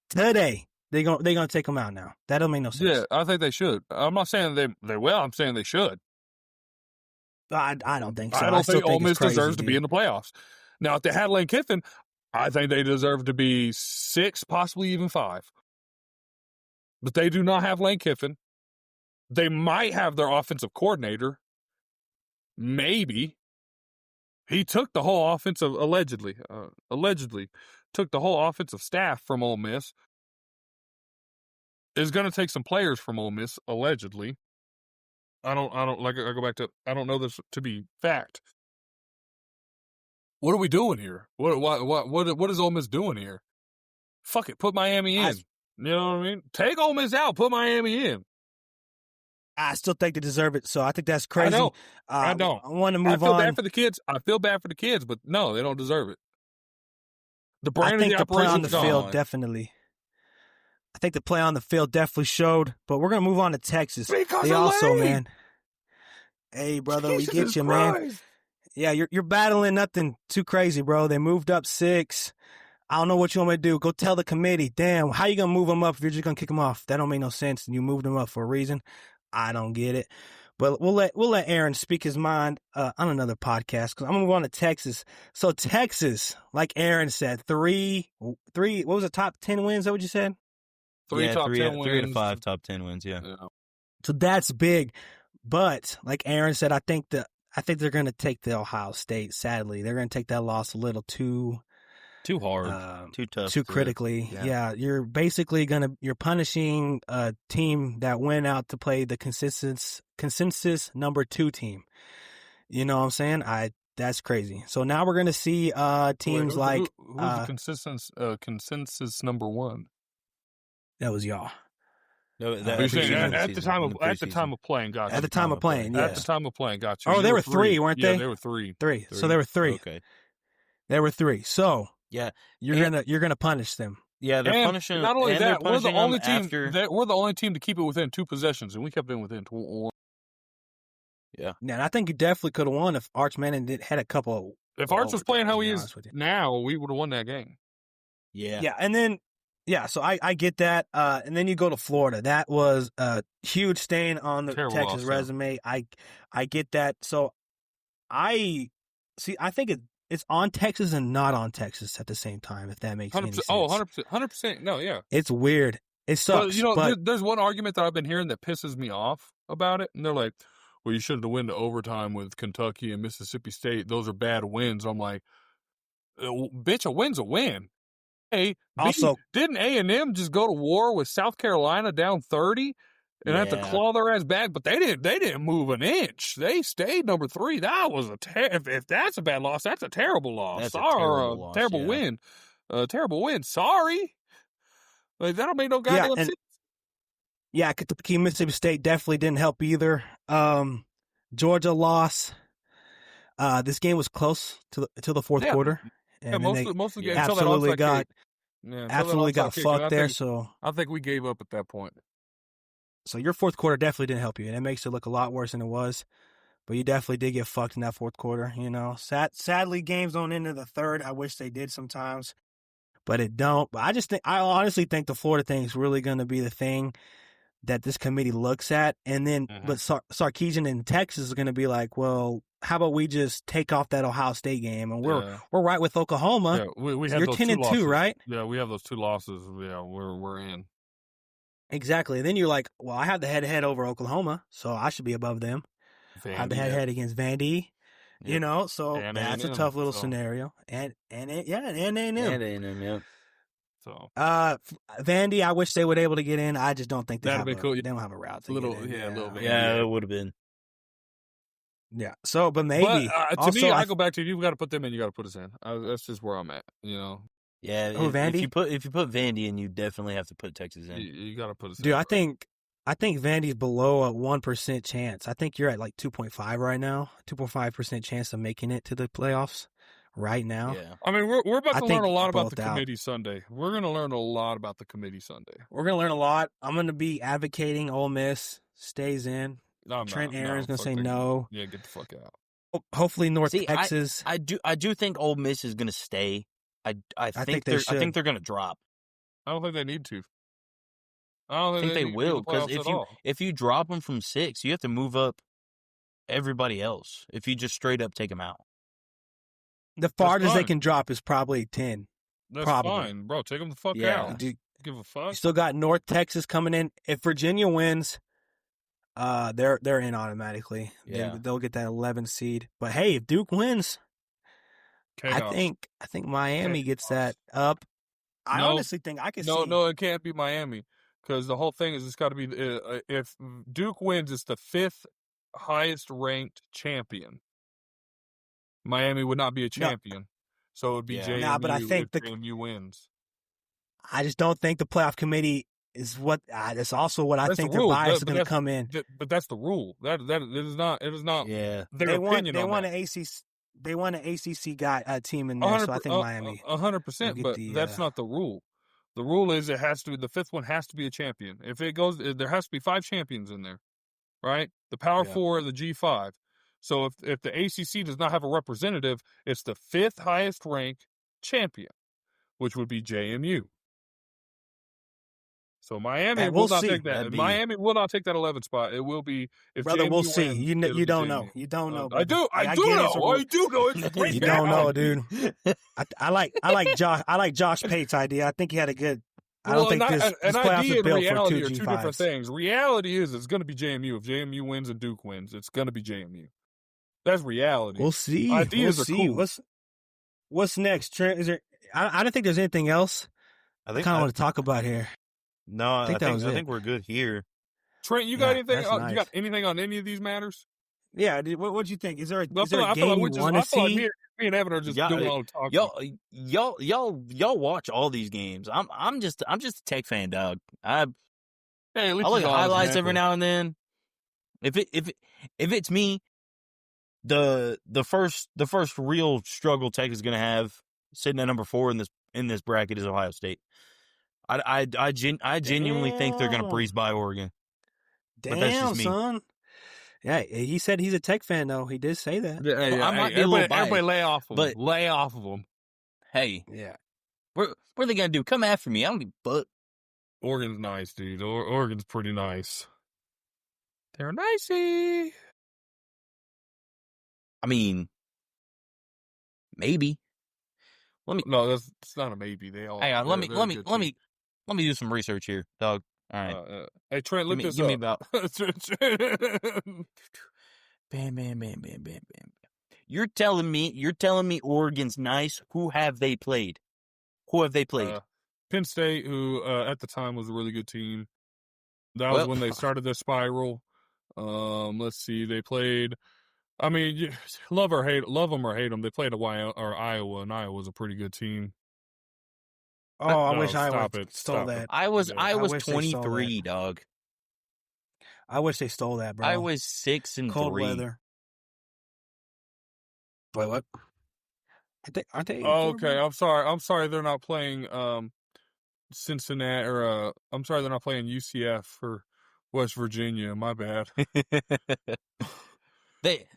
today, they're gonna take them out now. That don't make no sense. Yeah, I think they should. I'm not saying they will. I'm saying they should. I don't think so. I don't think Ole it's Miss crazy, deserves to dude. be in the playoffs. Now, if they had Lane Kiffin, I think they deserve to be 6, possibly even 5. But they do not have Lane Kiffin. They might have their offensive coordinator. Maybe. He took the whole allegedly took the whole offensive staff from Ole Miss. Is going to take some players from Ole Miss, allegedly. I go back to, I don't know this to be fact. What are we doing here? What is Ole Miss doing here? Fuck it, put Miami in. You know what I mean? Take Ole Miss out, put Miami in. I still think they deserve it, so I think that's crazy. I know. I don't. I want to move on. I feel bad for the kids. I feel bad for the kids, but no, they don't deserve it. The brand I think of the the play on the operation's field gone. definitely. I think the play on the field definitely showed, but we're gonna move on to Texas. Because they of also, Lane. man. Hey, brother, we Jesus get you, man. Christ. Yeah, you're battling nothing too crazy, bro. They moved up 6. I don't know what you want me to do. Go tell the committee. Damn, how you gonna move them up if you're just gonna kick them off? That don't make no sense. And you moved them up for a reason. I don't get it. But we'll let Aaryn speak his mind on another podcast because I'm gonna move on to Texas. So Texas, like Aaryn said, three. What was it? Top 10 wins? Is that what you said? 3 top 10 wins. 3 to 5 top 10 wins. Yeah. So that's big. But like Aaryn said, I think they're gonna take the Ohio State. Sadly, they're gonna take that loss a little too hard, too tough, too critically. Yeah, you're basically you're punishing a team that went out to play the consensus number 2 team. You know what I'm saying? That's crazy. So now we're gonna see teams who's the consensus number 1? That was y'all. No, You're saying at the time of playing, got you. At the time of playing, yes. At the time of playing, got you. Oh, they were 3, weren't they? Yeah, they were 3. 3. So they were 3. Okay. They were 3. So yeah, you're gonna punish them. Yeah, they're And punishing. not only and they're that, we're the punishing only them team. after. We're the only team to keep it within 2 possessions, and we kept it within 1. Yeah. Yeah, and I think you definitely could have won if Arch Manning had a couple. If Arch was playing how he is with you. now, we would have won that game. Yeah. Yeah, and then so I get that. And then you go to Florida. That was a huge stain on the Terrible Texas loss, yeah. resume. I get that. So I think it's on Texas and not on Texas at the same time, if that makes any 100%. sense. Oh, 100%. 100%. No, yeah. It's weird. It sucks. But there's one argument that I've been hearing that pisses me off about it, and they're like, well, you should have won to overtime with Kentucky and Mississippi State. Those are bad wins. I'm like, bitch, a win's a win. Hey, also, didn't A&M just go to war with South Carolina down 30 and have to claw their ass back? But they didn't move an inch. They stayed number 3. That was if that's a bad loss, that's a terrible loss. That's Sorry, a terrible win. Terrible win. Sorry. Like, that don't make no goddamn sense. Yeah, Kentucky, Mississippi State definitely didn't help either. Georgia loss. This game was close to the fourth quarter. And most of the game absolutely got fucked there. So I think we gave up at that point. So your fourth quarter definitely didn't help you, and it makes it look a lot worse than it was. But you definitely did get fucked in that fourth quarter. You know, sadly, games don't end in the third. I wish they did sometimes, but it don't. But I honestly think the Florida thing is really going to be the thing that this committee looks at, and then but Sarkisian in Texas is going to be like, well, how about we just take off that Ohio State game, and we're right with Oklahoma. Yeah, we had you're those 10-2, right? Yeah, we have those 2 losses. Yeah, we're in. Exactly. And then you're like, well, I have the head-to-head over Oklahoma, so I should be above them. I have the head-to-head against Vandy, you know, so and that's A&M, a tough little scenario. And A&M. And A&M, yeah. So Vandy, I wish they would able to get in. I just don't think they that'd have be cool. They don't have a route to a little, get in. yeah, a little bit. Yeah, it would have been. Yeah. So, but maybe. But, to also, me, I go back to you've got to put them in. You got to put us in. That's just where I'm at. You know. Yeah. Vandy? If you put Vandy in, you definitely have to put Texas in. You got to put us in. Dude, I think Vandy's below a 1% chance. I think you're at like 2.5 right now. 2.5% chance of making it to the playoffs right now. Yeah. I mean, we're about to learn a lot about the out. committee Sunday. We're going to learn a lot about the committee Sunday. We're going to learn a lot. I'm going to be advocating Ole Miss stays in. Trent Aaron's going to say no. Yeah, get the fuck out. Hopefully North Texas. I do think Ole Miss is going to stay. I think they're going to drop. I don't think they need to. I think they will, because if you drop them from 6, you have to move up everybody else. If you just straight up take them out, the farthest they can drop is probably 10. That's probably. fine, bro. Take them the fuck out. Dude, give a fuck. You still got North Texas coming in. If Virginia wins, they're in automatically. Yeah. They'll get that 11 seed. But hey, if Duke wins, I think Miami gets that up. I honestly think I can see. No, it can't be Miami, because the whole thing is it's got to be if Duke wins, it's the 5th highest ranked champion. Miami would not be a champion, so it would be JMU. Nah, but I think JMU wins. I just don't think the playoff committee is what. That's also what I think their bias is going to come in. But that's the rule. That it is not. It is not. Yeah, their opinion. They want an ACC. They want an ACC team in there, so I think Miami. 100%, but that's not the rule. The rule is it has to be the 5th one has to be a champion. If it goes, there has to be 5 champions in there, right? The Power 4, the G5. So if the ACC does not have a representative, it's the 5th highest ranked champion, which would be JMU. So Miami will not take that. Miami will not take that 11th spot. It will be if brother. JMU We'll see. Wins, you don't know. You don't know. I do know. I do know. It's you don't know, dude. I like Josh Pate's idea. I think he had a good. I don't think this playoff is built for 2 G5s. Are two different things. Reality is it's going to be JMU. If JMU wins and Duke wins, it's going to be JMU. That's reality. We'll see. Ideas are cool. What's next, Trent? Is there? I don't think there's anything else. I kind of want to talk about here. No, I think we're good here. Trent, you got anything? Nice. You got anything on any of these matters? Yeah. What do you think? Is there a game you want to see? Me and Evan are just doing all the talking. Y'all watch all these games. I'm just a Tech fan, dog. I look at highlights every now and then. If it's me, the first real struggle Tech is going to have sitting at number 4 in this bracket is Ohio State. I genuinely think they're going to breeze by Oregon. But that's Damn, just me. son. Yeah, he said he's a Tech fan, though. He did say that. Yeah, I might be a little biased, everybody lay off of them. but- Lay off of them. Hey, Yeah. what are they going to do? Come after me. I don't give a fuck. Oregon's nice, dude. Oregon's pretty nice. They're nicey. I mean, maybe. No, it's not a maybe. They all. Hang on. Let me good team. do some research here, dog. All right. Hey, Trent, look this give up. me about. Bam. You're telling me Oregon's nice. Who have they played? Penn State, who at the time was a really good team. That was when they started their spiral. Let's see. They played. I mean, love them or hate them. They played Iowa, and Iowa was a pretty good team. Oh, I wish stop Iowa it. stole Stop that. it. I was I wish they stole 23, that. dog. I wish they stole that, bro. I was 6-3. Cold weather. Wait, what? Aren't they? Oh, okay, I'm sorry. They're not playing Cincinnati or I'm sorry they're not playing UCF for West Virginia. My bad.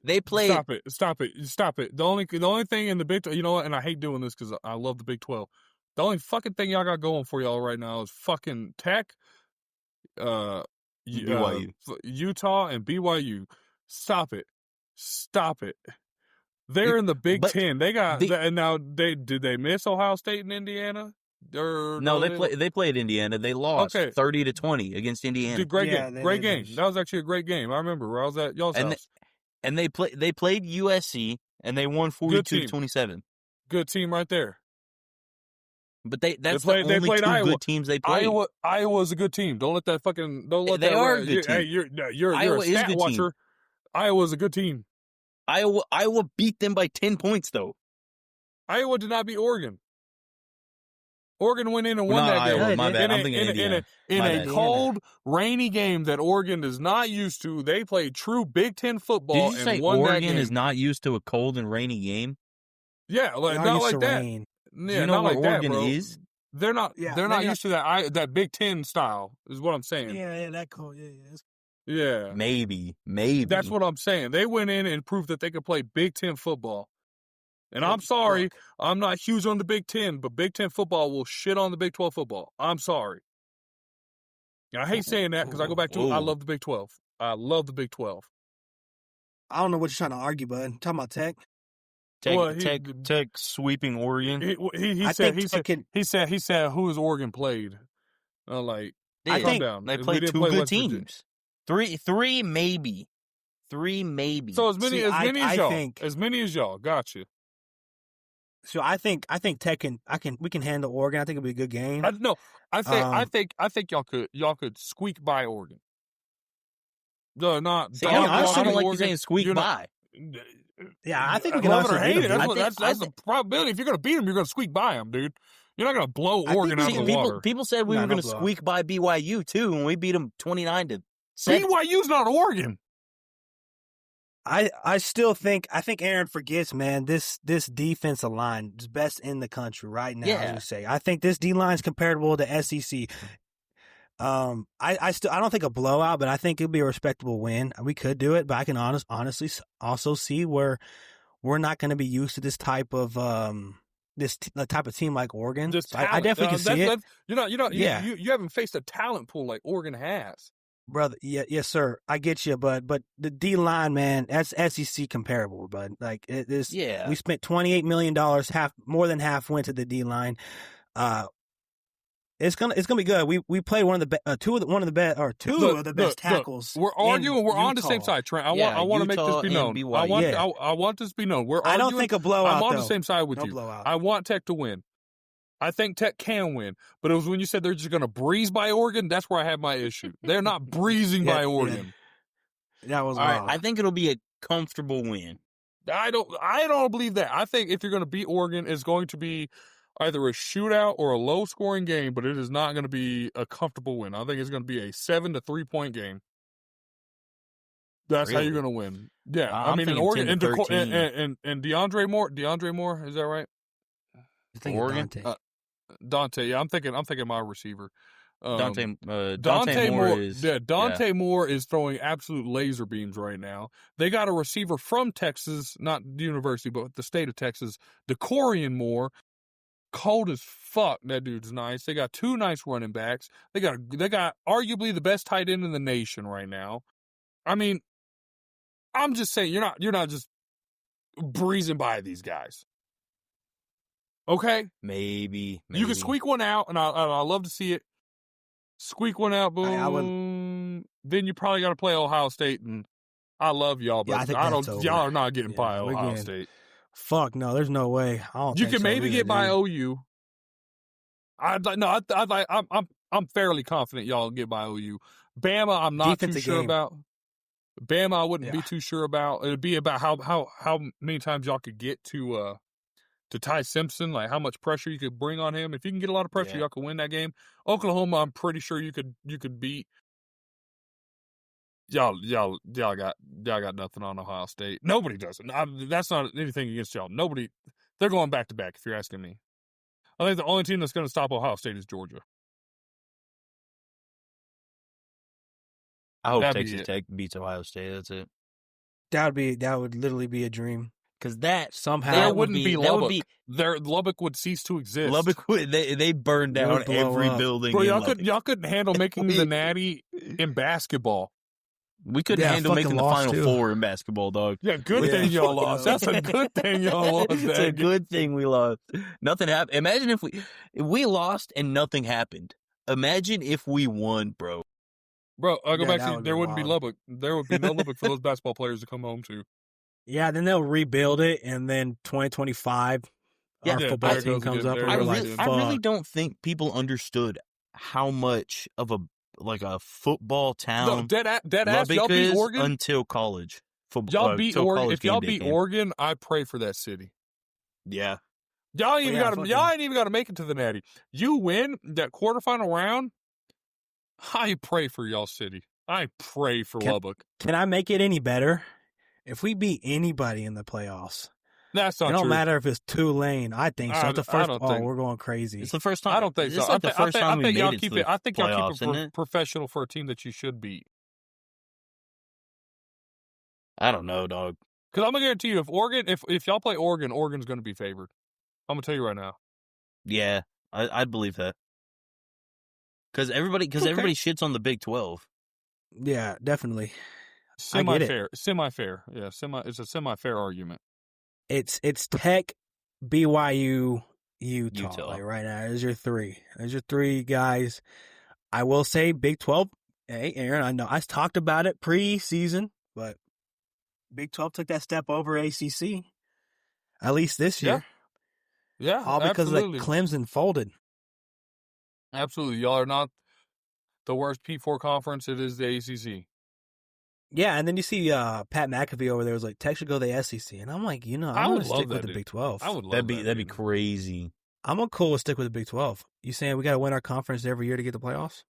They played. Stop it. The only thing in the Big 12, you know what? And I hate doing this because I love the Big 12. The only fucking thing y'all got going for y'all right now is fucking Tech, BYU. Utah, and BYU. Stop it. They're in the Big 10. They got and now did they miss Ohio State and Indiana? No, they played Indiana. They lost 30-20 against Indiana. Dude, great game. That was actually a great game. I remember where I was at y'all's house. And they played USC and they won 42-27. Good team right there. But that's the only two Iowa. good teams they played. Iowa's a good team. Don't let that fucking They are a good team. Hey, you're Iowa a stat is a good watcher. team. Iowa's a good team. Iowa beat them by 10 points though. Iowa did not beat Oregon. Oregon went in and won that game. Iowa, my bad. I'm thinking Indiana. In a cold, rainy game that Oregon is not used to, they played true Big Ten football. Did you say and won Oregon that game. is not used to a cold and rainy game? Yeah, not like that. Rain. Yeah, Do you know not what like Oregon that, bro. is? They're not. Yeah, they're not used to that Big Ten style. Is what I'm saying. Yeah, that cold. Yeah. Yeah. Maybe. That's what I'm saying. They went in and proved that they could play Big Ten football. And I'm sorry, I'm not huge on the Big Ten, but Big Ten football will shit on the Big 12 football. I'm sorry. And I hate saying that because I go back to I love the Big 12. I love the Big 12. I don't know what you're trying to argue, bud. Talking about Tech. Tech sweeping Oregon. He said who has Oregon played? Like I think they played two good teams. Three maybe. So as many as y'all. Gotcha. So I think Tech we can handle Oregon. I think it'll be a good game. I think y'all could squeak by Oregon. I don't like you saying squeak by. Yeah, I think we can love it also or hate it. beat them. That's the probability. If you're gonna beat them, you're gonna squeak by them, dude. You're not gonna blow Oregon out of the water. People said we were gonna squeak by BYU too, and we beat them 29-7. BYU's not Oregon. I still think Aaryn forgets, man. This defensive line is best in the country right now. Yeah. As we say, I think this D line is comparable to SEC. I don't think a blowout, but I think it'll be a respectable win. We could do it, but I can honestly also see where we're not going to be used to this type of type of team like Oregon. I definitely can see it. You haven't faced a talent pool like Oregon has. Brother, yes, sir. I get you, but the D line, man, that's SEC comparable, but like it is. Yeah, we spent $28 million, more than half went to the D line. It's gonna be good. We played one of the best tackles. We're arguing. We're on the same side, Trent. I want to make this be known. I want this to be known. We're arguing. I don't think a blowout. I'm on the same side with you. Blowout. I want Tech to win. I think Tech can win, but it was when you said they're just going to breeze by Oregon. That's where I have my issue. They're not breezing by Oregon. Yeah. That was all wrong. right. I think it'll be a comfortable win. I don't believe that. I think if you're going to beat Oregon, it's going to be either a shootout or a low-scoring game, but it is not going to be a comfortable win. I think it's going to be a 7 to 3 point game. That's how you're going to win. Yeah, I mean, in Oregon and DeAndre Moore. Is that right? I think Oregon. Dante. Yeah, I'm thinking my receiver. Dante Moore is throwing absolute laser beams right now. They got a receiver from Texas, not the university, but the state of Texas, Decorian Moore. Cold as fuck. That dude's nice. They got 2 nice running backs. They got arguably the best tight end in the nation right now. I mean, I'm just saying you're not just breezing by these guys. Okay? Maybe. You can squeak one out, and I love to see it. Squeak one out, boom. Then you probably got to play Ohio State, and I love y'all, but y'all are not getting by Ohio State. Fuck no, there's no way. You can maybe get by OU. I'm fairly confident y'all get by OU. Bama, I'm not too sure about. Bama, I wouldn't be too sure about. It'd be about how many times y'all could get to Ty Simpson, like how much pressure you could bring on him. If you can get a lot of pressure, y'all can win that game. Oklahoma, I'm pretty sure you could beat. Y'all got nothing on Ohio State. Nobody does it. That's not anything against y'all. Nobody. They're going back to back. If you're asking me, I think the only team that's going to stop Ohio State is Georgia. I hope Texas Tech beats Ohio State. That's it. That would literally be a dream. Because that somehow there wouldn't be Lubbock. Lubbock would cease to exist. Lubbock would they burned down every building. Bro, y'all couldn't handle making the Natty in basketball. We couldn't handle making the Final Four in basketball, dog. Yeah, good thing y'all lost. That's a good thing y'all lost. It's a good thing we lost. Nothing happened. Imagine if we lost and nothing happened. Imagine if we won, bro. Bro, I'll go back to there wouldn't be Lubbock. There would be no Lubbock for those basketball players to come home to. Yeah, then they'll rebuild it, and then 2025, our football team comes up, and I really don't think people understood how much of a football town dead ass, y'all beat Oregon until college. Y'all beat Oregon. If y'all beat Oregon, I pray for that city. Yeah. Y'all ain't even got to make it to the Natty. You win that quarterfinal round, I pray for y'all city. I pray for Lubbock. Can I make it any better? If we beat anybody in the playoffs, that's not true. It don't true. matter if it's Tulane. I think so. It's the first. We're going crazy. It's the first time. I don't think so. It's like the first time we made it to the I think y'all keep playoffs, it professional for a team that you should beat. I don't know, dog. Because I'm gonna guarantee you, if y'all play Oregon, Oregon's gonna be favored. I'm gonna tell you right now. Yeah, I believe that. Because everybody shits on the Big 12. Yeah, definitely. Semi-fair. Yeah, it's a semi-fair argument. It's Tech, BYU, Utah. Like right now, there's your three. There's your three guys. I will say Big 12. Hey, Aaron, I know I talked about it pre-season, but Big 12 took that step over ACC, at least this year. Yeah, all because of Clemson folded. Absolutely. Y'all are not the worst P4 conference. It is the ACC. Yeah, and then you see Pat McAfee over there was like, Tech should go to the SEC. And I'm like, I'm going to stick with the Big 12. I would love that'd be crazy. I'm cool with stick with the Big 12. You saying we got to win our conference every year to get the playoffs?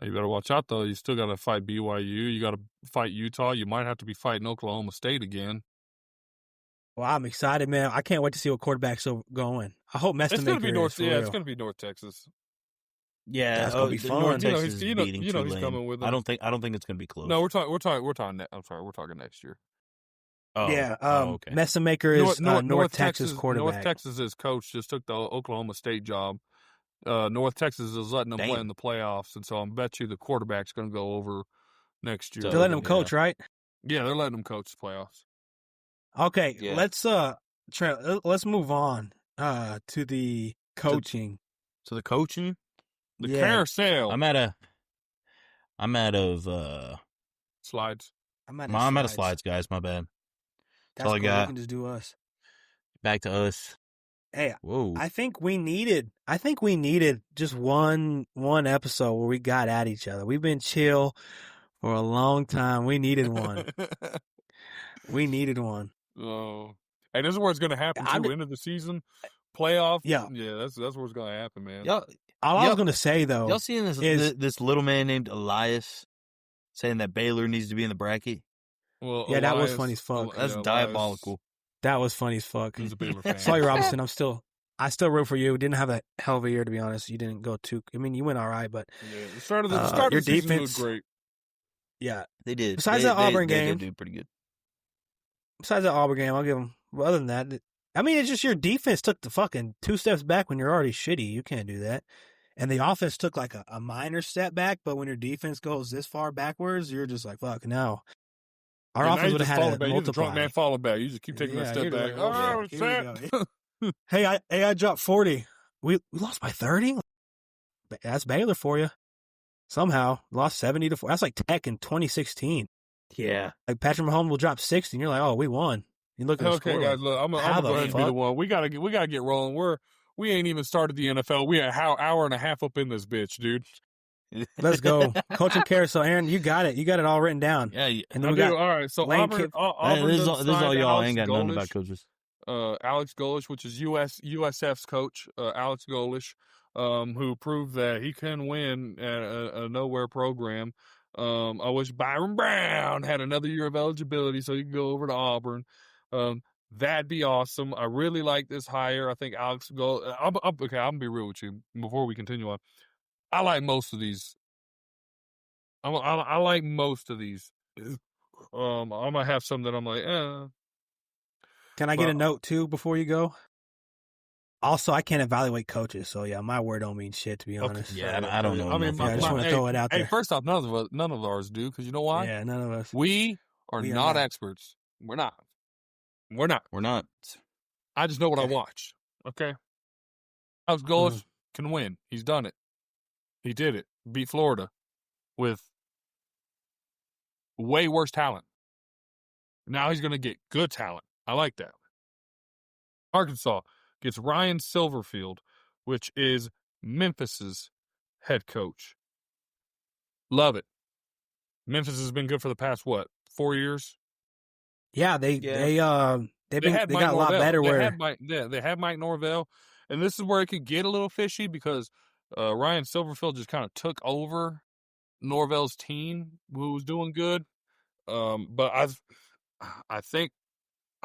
You better watch out, though. You still got to fight BYU. You got to fight Utah. You might have to be fighting Oklahoma State again. Well, I'm excited, man. I can't wait to see what quarterbacks are going. I hope Mestamaker It's going to be North. Yeah, it's going to be North Texas. Yeah, that's gonna be fun. North Texas he's coming with them. I don't think it's gonna be close. No, we're talking. I'm sorry, we're talking next year. Oh, yeah. Okay. Messamaker is North Texas quarterback. North Texas's coach just took the Oklahoma State job. North Texas is letting them play in the playoffs, and so I bet you the quarterback's going to go over next year. They're letting him coach, right? Yeah, they're letting him coach the playoffs. Okay, let's move on to the coaching. To the coaching. The carousel. I'm out of slides. I'm out of slides, guys. My bad. That's all I got. You can just do us. Back to us. Hey, whoa! I think we needed just one episode where we got at each other. We've been chill for a long time. We needed one. Oh, hey, this is where it's going to happen too. End of the season, playoff. Yeah. That's where it's going to happen, man. All I was going to say, though, y'all seeing this little man named Elias saying that Baylor needs to be in the bracket? Well, yeah, that was funny as fuck. That's diabolical. That was funny as fuck. He's a Baylor fan. Sorry, Robinson. I'm still I still root for you. Didn't have a hell of a year, to be honest. You didn't go too. I mean, you went all right, but Yeah, the start of the season defense was great. Yeah, They did. Besides that Auburn they game, did do pretty good. besides that Auburn game, I'll give them. Well, other than that, I mean, it's just your defense took the fucking 2 steps back when you're already shitty. You can't do that. And the offense took like a minor step back, but when your defense goes this far backwards, you're just like, fuck, no. Our offense would have had to multiply. You're the drunk man falling back. You just keep taking a step back. Like, hey, I dropped 40. We lost by 30? That's Baylor for you. Somehow lost 70-4. That's like Tech in 2016. Yeah. Like Patrick Mahomes will drop 60, and you're like, oh, we won. You look at the score. Guys, look, I'm gonna go ahead and be the one. We gotta get rolling. We ain't even started the NFL. We are hour and a half up in this bitch, dude. Let's go. Coaching Carousel. Aaryn, you got it. You got it all written down. Yeah. And then we got all right. So Auburn this is all y'all. I ain't got nothing about coaches. Alex Golesh, which is USF's coach, Alex Golesh, who proved that he can win at a nowhere program. I wish Byron Brown had another year of eligibility so he could go over to Auburn. That'd be awesome. I really like this hire. I think Alex Golesh. Okay, I'm gonna be real with you before we continue on. I like most of these. I like most of these. I might have some that I'm like, Can I get a note too before you go? Also, I can't evaluate coaches, so yeah, my word don't mean shit, to be honest. Yeah, I don't know. I mean, I just want to throw it out there. Hey, first off, none of ours do, because you know why? Yeah, none of us. We are not experts. We're not. I just know what I watch. Okay. Alex Golesh can win. He's done it. He did it. Beat Florida with way worse talent. Now he's going to get good talent. I like that. Arkansas gets Ryan Silverfield, which is Memphis's head coach. Love it. Memphis has been good for the past 4 years? Yeah, they got a lot better. They had Mike Norvell, and this is where it could get a little fishy because Ryan Silverfield just kind of took over Norvell's team, who was doing good. But I think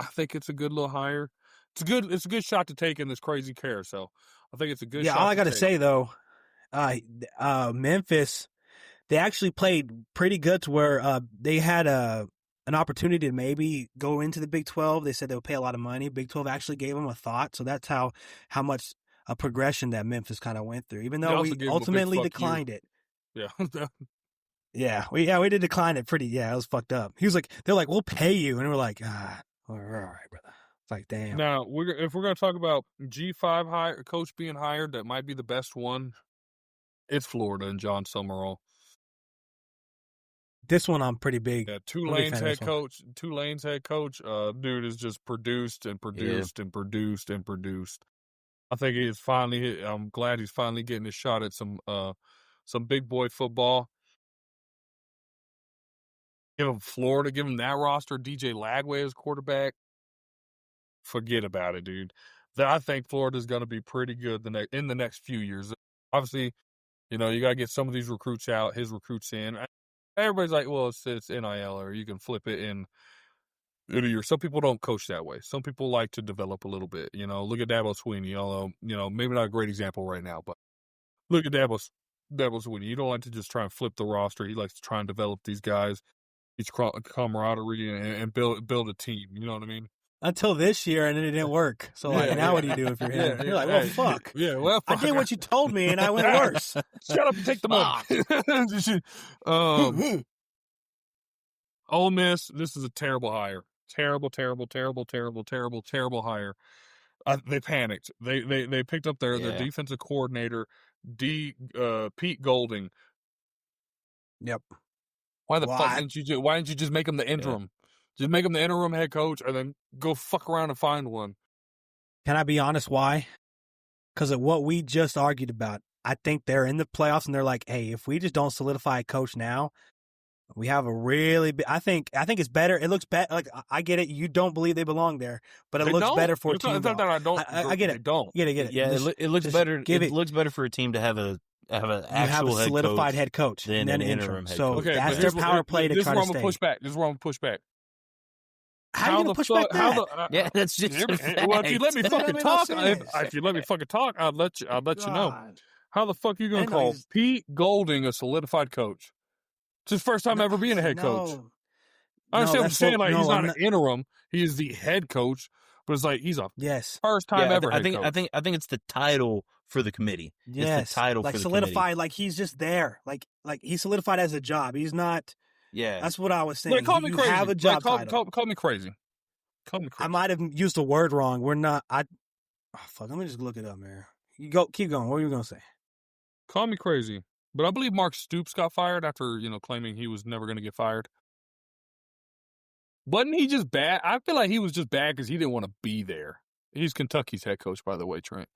it's a good little hire. It's a good shot to take in this crazy carousel. I think it's a good shot. Yeah, all I got to say though, Memphis, they actually played pretty good to where they had an opportunity to maybe go into the Big 12. They said they would pay a lot of money. Big 12 actually gave them a thought, so that's how much a progression that Memphis kind of went through, even though we ultimately declined it. Yeah. we did decline it pretty. Yeah, it was fucked up. They're like, we'll pay you, and we're like, all right, brother. It's like, damn. Now, if we're gonna talk about G5 coach being hired, that might be the best one. It's Florida and John Summerall. This one I'm pretty big. Yeah, Tulane's head coach. Dude is just produced and produced and produced and produced. I think I'm glad he's finally getting his shot at some big boy football. Give him Florida, give him that roster. DJ Lagway as quarterback. Forget about it, dude. I think Florida's going to be pretty good in the next few years. Obviously, you got to get some of these recruits out, his recruits in. Everybody's like, well, it's NIL, or you can flip it in a year. Some people don't coach that way. Some people like to develop a little bit. Look at Dabo Swinney. Although, maybe not a great example right now, but look at Dabo Swinney. You don't like to just try and flip the roster. He likes to try and develop these guys, each camaraderie, and build a team. You know what I mean? Until this year, and then it didn't work. So, now what do you do if you're him? You're like, well, fuck. Yeah, well, fuck. I did what you told me, and I went worse. Shut up and take the money. Ole Miss, this is a terrible hire. Terrible hire. They panicked. They picked up their defensive coordinator, Pete Golding. Yep. Why the fuck didn't you just make him the interim? Yeah. Just make him the interim head coach, and then go fuck around and find one. Can I be honest why? Because of what we just argued about. I think they're in the playoffs, and they're like, hey, if we just don't solidify a coach now, we have a really big... I think it's better. It looks better. Like, I get it. You don't believe they belong there, but it looks better for a team. I get it. Get it. Yeah, it looks better. It looks better for a team to have an actual solidified head coach than an interim head coach. So that's their power play to try to stay. This is where I'm going to push back. How are you gonna push back that? Yeah, that's just a well, if you let me That fucking made no talk, sense. if you let me fucking talk, I'll let you know. God. How the fuck are you gonna I know call he's- Pete Golding a solidified coach? It's his first time ever being a head coach. No. I understand what you're saying. Like, he's not I'm an interim; he is the head coach. But it's like he's a Yes. first time ever. I think it's the title for the committee. Yes. It's the title like for the solidified, committee. like he's just there. Like he's solidified as a job. He's not. Yeah. That's what I was saying. Like, call me You crazy. have a job title. Call me crazy. Call me crazy. I might have used the word wrong. We're not. Fuck. Let me just look it up, man. You go. Keep going. What were you gonna say? Call me crazy. But I believe Mark Stoops got fired after claiming he was never going to get fired. Wasn't he just bad? I feel like he was just bad because he didn't want to be there. He's Kentucky's head coach, by the way, Trent.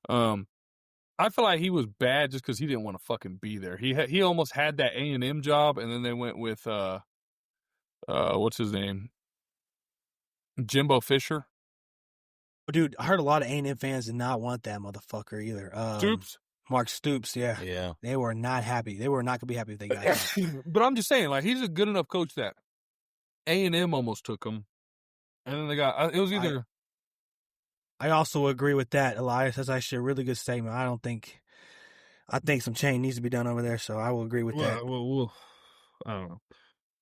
I feel like he was bad just because he didn't want to fucking be there. He almost had that A&M job, and then they went with what's his name, Jimbo Fisher. Dude, I heard a lot of A&M fans did not want that motherfucker either. Stoops. Mark Stoops, yeah. Yeah. They were not happy. They were not gonna be happy if they got him. But I'm just saying, like, he's a good enough coach that A&M almost took him, and then they got it was either. I also agree with that, Elias. That's actually a really good statement. I think some change needs to be done over there, so I will agree with that. Well, I don't know.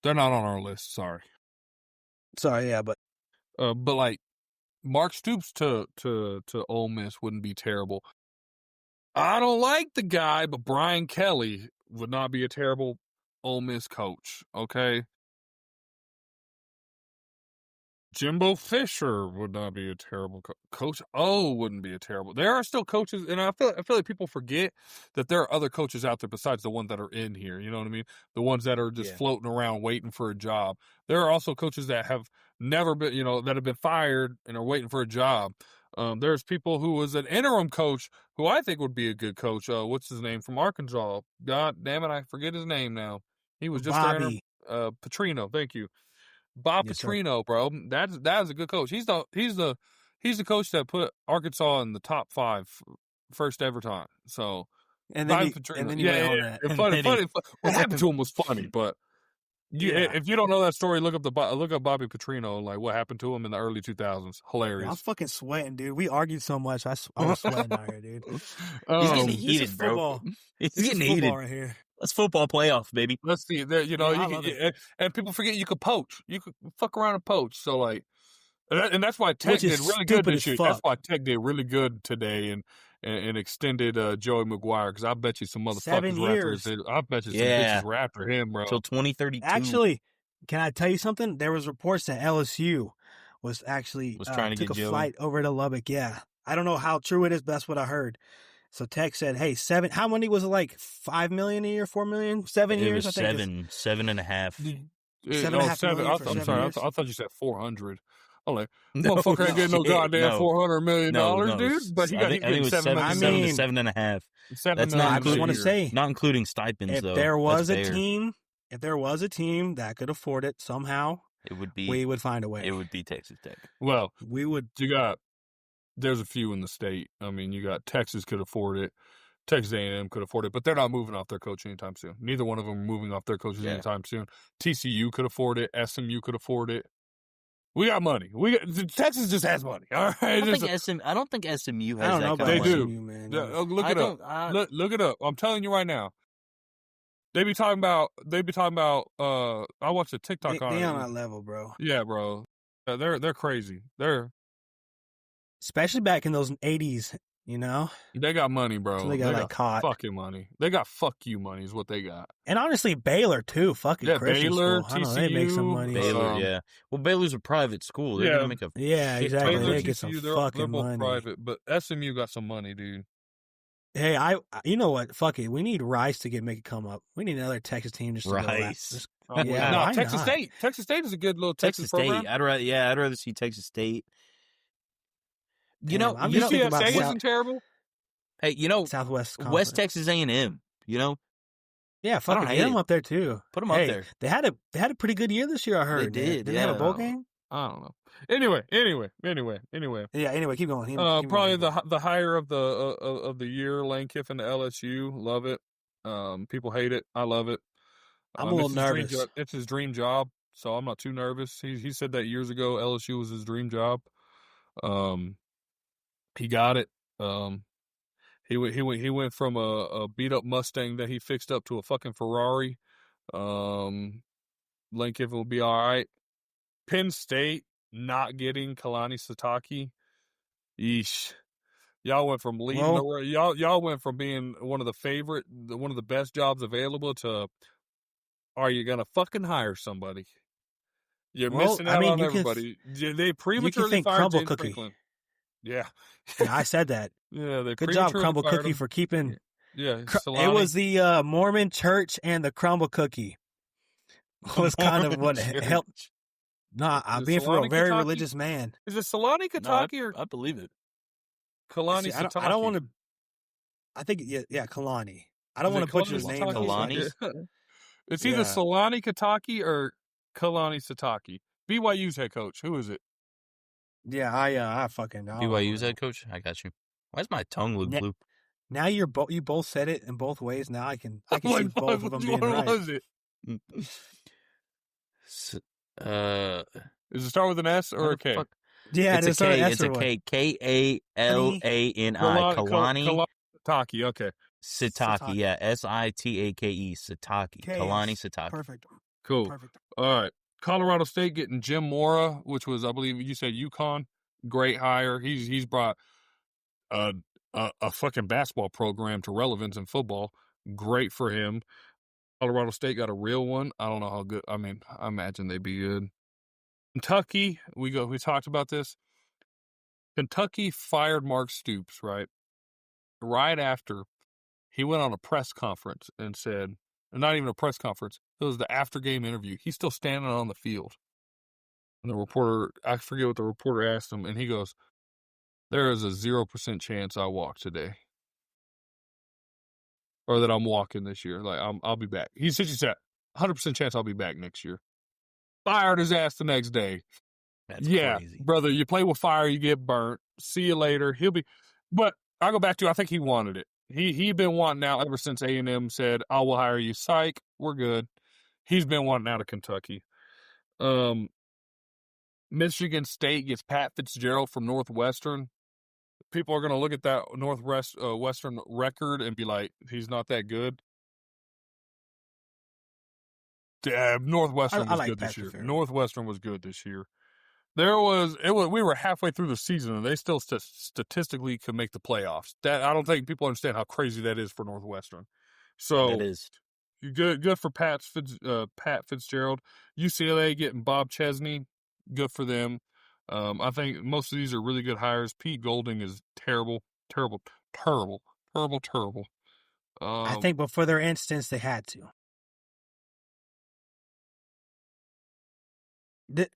They're not on our list. Sorry. Sorry, yeah, but like Mark Stoops to Ole Miss wouldn't be terrible. I don't like the guy, but Brian Kelly would not be a terrible Ole Miss coach. Okay. Jimbo Fisher would not be a terrible coach. Wouldn't be a terrible. There are still coaches, and I feel like people forget that there are other coaches out there besides the ones that are in here. You know what I mean? The ones that are just floating around waiting for a job. There are also coaches that have never been, that have been fired and are waiting for a job. There's people who was an interim coach who I think would be a good coach. What's his name from Arkansas? God damn it, I forget his name now. He was just Bobby Petrino. Thank you. Bob Petrino, bro. That's a good coach. He's the coach that put Arkansas in the top 5 first ever time. So and then he went on that. Funny. What happened to him was funny, but if you don't know that story, look up Bobby Petrino, like what happened to him in the early 2000s. Hilarious. I'm fucking sweating, dude. We argued so much. I was sweating out here, dude. He's getting heated, bro. He's getting heated right here. Let's football playoff, baby. Let's see. And people forget you could poach. You could fuck around and poach. So like, and that's why Tech did really good this year. That's why Tech did really good today and extended Joey McGuire, because I bet you some motherfuckers 7 years. I bet you some bitches were after him, bro. Till 2032. Actually, can I tell you something? There was reports that LSU was trying to get took a Joey. flight over to Lubbock. Yeah, I don't know how true it is, but that's what I heard. So Tech said, "Hey, how many was it? Like $5 million a year, $4 million, 7 years? Was I think seven and a half. $7.5 million for 7 years. I thought you said 400. I'm like, motherfucker ain't getting no goddamn $400 million, dude. But he got seven to 7.5. That's I just want to say, not including stipends. If there was a team that could afford it somehow, we would find a way. It would be Texas Tech. Well, we would. There's a few in the state. I mean, you got Texas could afford it. Texas A&M could afford it, but they're not moving off their coach anytime soon. Neither one of them are moving off their coaches anytime soon. TCU could afford it. SMU could afford it. We got money. Texas just has money. All right. I don't think SMU has that kind of They money. do. Man. Look it up. Look it up. I'm telling you right now. They be talking about. I watched a TikTok on it. They on that level, bro. Yeah, bro. They're crazy. Especially back in those 80s, They got money, bro. So they got caught. Fucking money. They got fuck you money is what they got. And honestly, Baylor too. Fucking Christian Baylor, school. TCU, They make some money. Baylor, Well, Baylor's a private school. They're gonna make a exactly. Baylor, They get some fucking both money. private, but SMU got some money, dude. Hey, you know what? Fuck it. We need Rice to make it come up. We need another Texas team just to Rice. go yeah, no, why Texas not? State. Texas State is a good little Texas program. State. I'd rather see Texas State. I'm UCSA just thinking about isn't terrible. Hey, Southwest Conference. West Texas A&M. Yeah, fucking get them up there too. Put them up there. They had a pretty good year this year. I heard they did. Didn't they have a bowl game? I don't know. Anyway. Yeah. Anyway, keep going. Probably the hire of the year, Lane Kiffin to LSU. Love it. People hate it. I love it. I'm a little nervous. It's his dream job. so I'm not too nervous. He said that years ago. LSU was his dream job. He got it. He went from a beat up Mustang that he fixed up to a fucking Ferrari. Lane Kiffin will be all right. Penn State not getting Kalani Sitake. Yeesh. Y'all went from leading y'all went from being one of the best jobs available to, are you gonna fucking hire somebody? You're missing out on everybody. They prematurely fired James Franklin. Yeah. Yeah, I said that. Yeah, they Good job, prematurely Crumble fired Cookie, him. for keeping. Yeah, It was the Mormon Church and the Crumble Cookie was kind of what helped. Nah, I'm being for a very religious man. Is it Solani Kataki or I believe it. Kalani See, Sitake? I don't want to. I think yeah, Kalani. I don't want to butcher his name. Kalani? It's either Solani Kataki or Kalani Sitake. BYU's head coach. Who is it? Yeah, I fucking know. BYU's head coach? I got you. Why does my tongue look blue? Now you both said it in both ways. Now I can see both of them being right. What was it? Does it start with an S or a K? Yeah, it's a K. It's a K. Kalani. Kalani Sitake. Okay. Sitake. Yeah. Sitake. Sitake. Kalani Sitake. Perfect. Cool. Perfect. All right. Colorado State getting Jim Mora, which was, I believe you said, UConn. Great hire. He's brought a fucking basketball program to relevance in football. Great for him. Colorado State got a real one. I don't know how good. I mean, I imagine they'd be good. Kentucky, we talked about this. Kentucky fired Mark Stoops, right? Right after he went on a press conference and said, not even a press conference, it was the after game interview. He's still standing on the field. And the reporter, I forget what the reporter asked him, and he goes, there is a 0% chance I walk today. Or that I'm walking this year. Like, I'll be back. He said 100% chance I'll be back next year. Fired his ass the next day. That's crazy. Brother, you play with fire, you get burnt. See you later. But I go back to, I think he wanted it. He'd been wanting out ever since A&M said, I will hire you. Psych, we're good. He's been wanting out of Kentucky. Michigan State gets Pat Fitzgerald from Northwestern. People are going to look at that Western record and be like, he's not that good. Northwestern was good this year. Northwestern was good this year. We were halfway through the season, and they still statistically could make the playoffs. That I don't think people understand how crazy that is for Northwestern. So it is good for Pat Fitzgerald. UCLA getting Bob Chesney, good for them. I think most of these are really good hires. Pete Golding is terrible. I think, but for their instance, they had to. This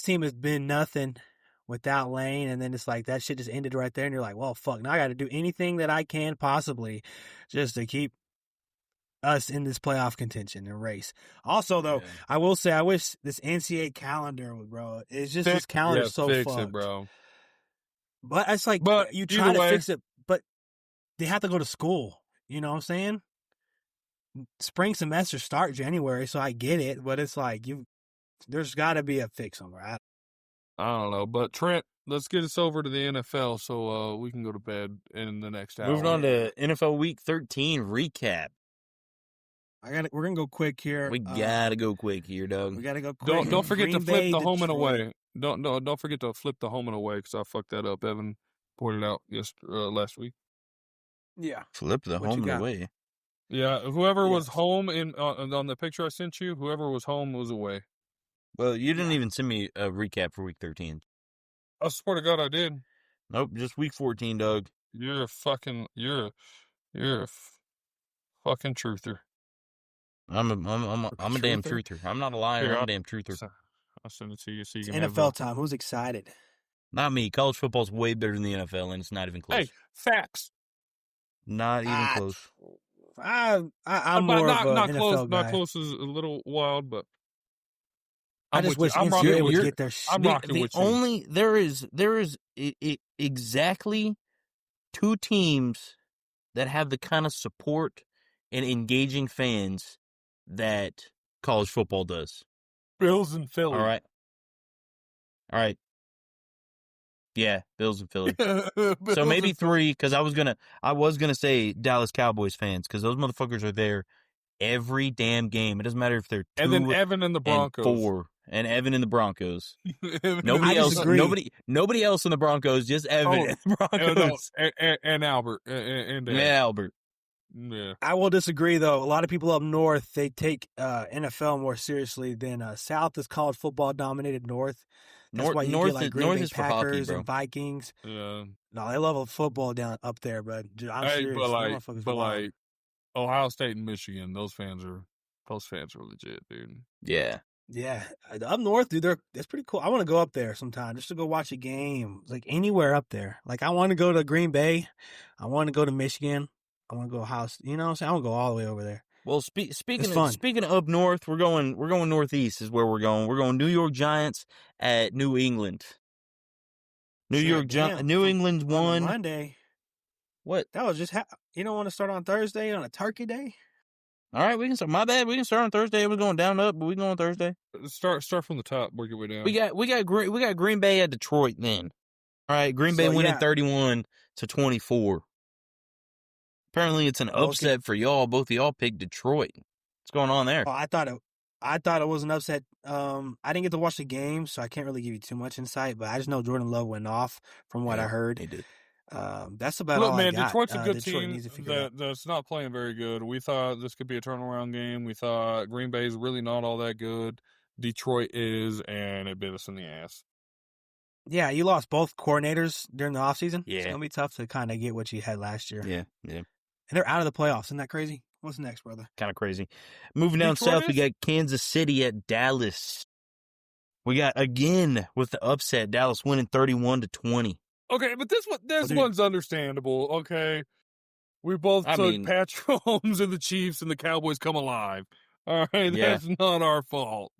team has been nothing without Lane, and then it's like that shit just ended right there, and you're like, well, fuck, now I got to do anything that I can possibly just to keep us in this playoff contention and race. Also, though, I will say I wish this NCAA calendar, bro. It's just this calendar is so fix fucked. It, bro. But it's like you try to fix it, but they have to go to school. You know what I'm saying? Spring semester start January, so I get it, but it's like there's got to be a fix somewhere. I don't know, but Trent, let's get us over to the NFL so we can go to bed in the next hour. Moving on to NFL Week 13 recap. We're gonna go quick here. We gotta go quick here, Doug. We gotta go quick. Don't forget to flip the home and away. Don't forget to flip the home and away because I fucked that up. Evan pointed out last week. Yeah, flip the home and away. Yeah, whoever was home on the picture I sent you, whoever was home was away. Well, you didn't even send me a recap for Week 13. I swear to God, I did. Nope, just Week 14, Doug. You're a fucking truther. I'm a damn truther. I'm not a liar. I'm a damn truther. I'll send it to you so you can NFL time. Who's excited? Not me. College football's way better than the NFL, and it's not even close. Hey, facts. Not even close. I'm more of an NFL guy. Not close is a little wild, but I just wish NCAA would get their shit. I'm rocking with you. There is exactly two teams that have the kind of support and engaging fans that college football does. Bills and Philly. All right. Yeah, Bills and Philly. So maybe 3, because I was gonna say Dallas Cowboys fans, because those motherfuckers are there every damn game. It doesn't matter if they're 2 and then Evan and the Broncos. 4, and Evan and the Broncos. Evan Nobody I else. disagree. Nobody else in the Broncos. Just Evan and the Broncos. and Albert and Yeah, Albert. Yeah. I will disagree, though. A lot of people up north, they take NFL more seriously than South is college football dominated. North. That's why you North get like Green North Bay is for hockey, Packers bro. and Vikings. Yeah. No, they love football down up there, but dude, I'm Hey, serious. but Them motherfuckers but wild. like Ohio State and Michigan, those fans are legit, dude. Yeah. Yeah, up north, dude, that's pretty cool. I want to go up there sometime just to go watch a game, like anywhere up there. Like I want to go to Green Bay, I want to go to Michigan, I want to go you know what I'm saying? I want to go all the way over there. Well, speaking fun. of up north, we're going northeast is where we're going. We're going New York Giants at New England. New England's On won. Monday. What? That was just you don't want to start on Thursday on a Turkey Day? All right, we can start. My bad. We can start on Thursday. We're going down up, but we going on Thursday. Start from the top, work your way down. We got Green Bay at Detroit then. All right, Green Bay winning 31-24. Apparently, it's an upset for y'all. Both of y'all picked Detroit. What's going on there? Oh, I thought it was an upset. I didn't get to watch the game, so I can't really give you too much insight. But I just know Jordan Love went off from what I heard. He did. That's about Look, all man, I got. Detroit's a good Detroit team needs to figure it out. that's not playing very good. We thought this could be a turnaround game. We thought Green Bay's really not all that good. Detroit is, and it bit us in the ass. Yeah, you lost both coordinators during the offseason. Yeah. It's going to be tough to kind of get what you had last year. Yeah. And they're out of the playoffs. Isn't that crazy? What's next, brother? Kind of crazy. Moving down Detroit south, we is? got Kansas City at Dallas. We got, again, with the upset, Dallas winning 31-20. Okay, but this dude. one's understandable. Okay, we both took Patrick Mahomes and the Chiefs, and the Cowboys come alive. All right, that's not our fault.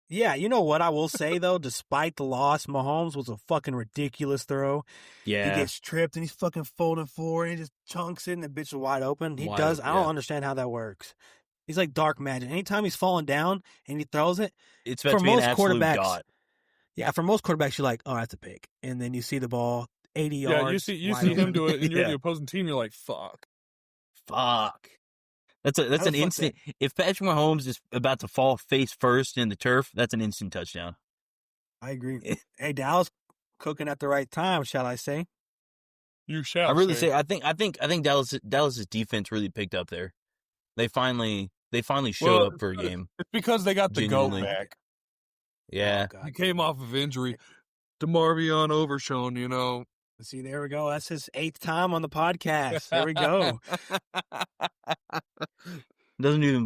Yeah, you know what I will say, though? Despite the loss, Mahomes was a fucking ridiculous throw. Yeah. He gets tripped, and he's fucking folding forward, and he just chunks it, and the bitch is wide open. I don't understand how that works. He's like dark magic. Anytime he's falling down and he throws it, it's about to be an absolute dot. Yeah, for most quarterbacks, you're like, oh, that's a pick. And then you see the ball 80 yards. Yeah, you see him do it, and you're Yeah. the opposing team, you're like, fuck. That's an instant. If Patrick Mahomes is about to fall face first in the turf, that's an instant touchdown. I agree. Hey, Dallas cooking at the right time, shall I say? You shall. I really say I think Dallas's defense really picked up there. They finally showed up for a game. It's because they got the Genuinely. GOAT back. Yeah. Oh, He came off of injury. DeMarvion Overshown, you know. See, there we go. That's his 8th time on the podcast. There we go. Doesn't even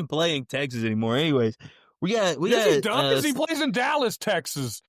play in Texas anymore. Anyways, we got He does. He plays in Dallas, Texas.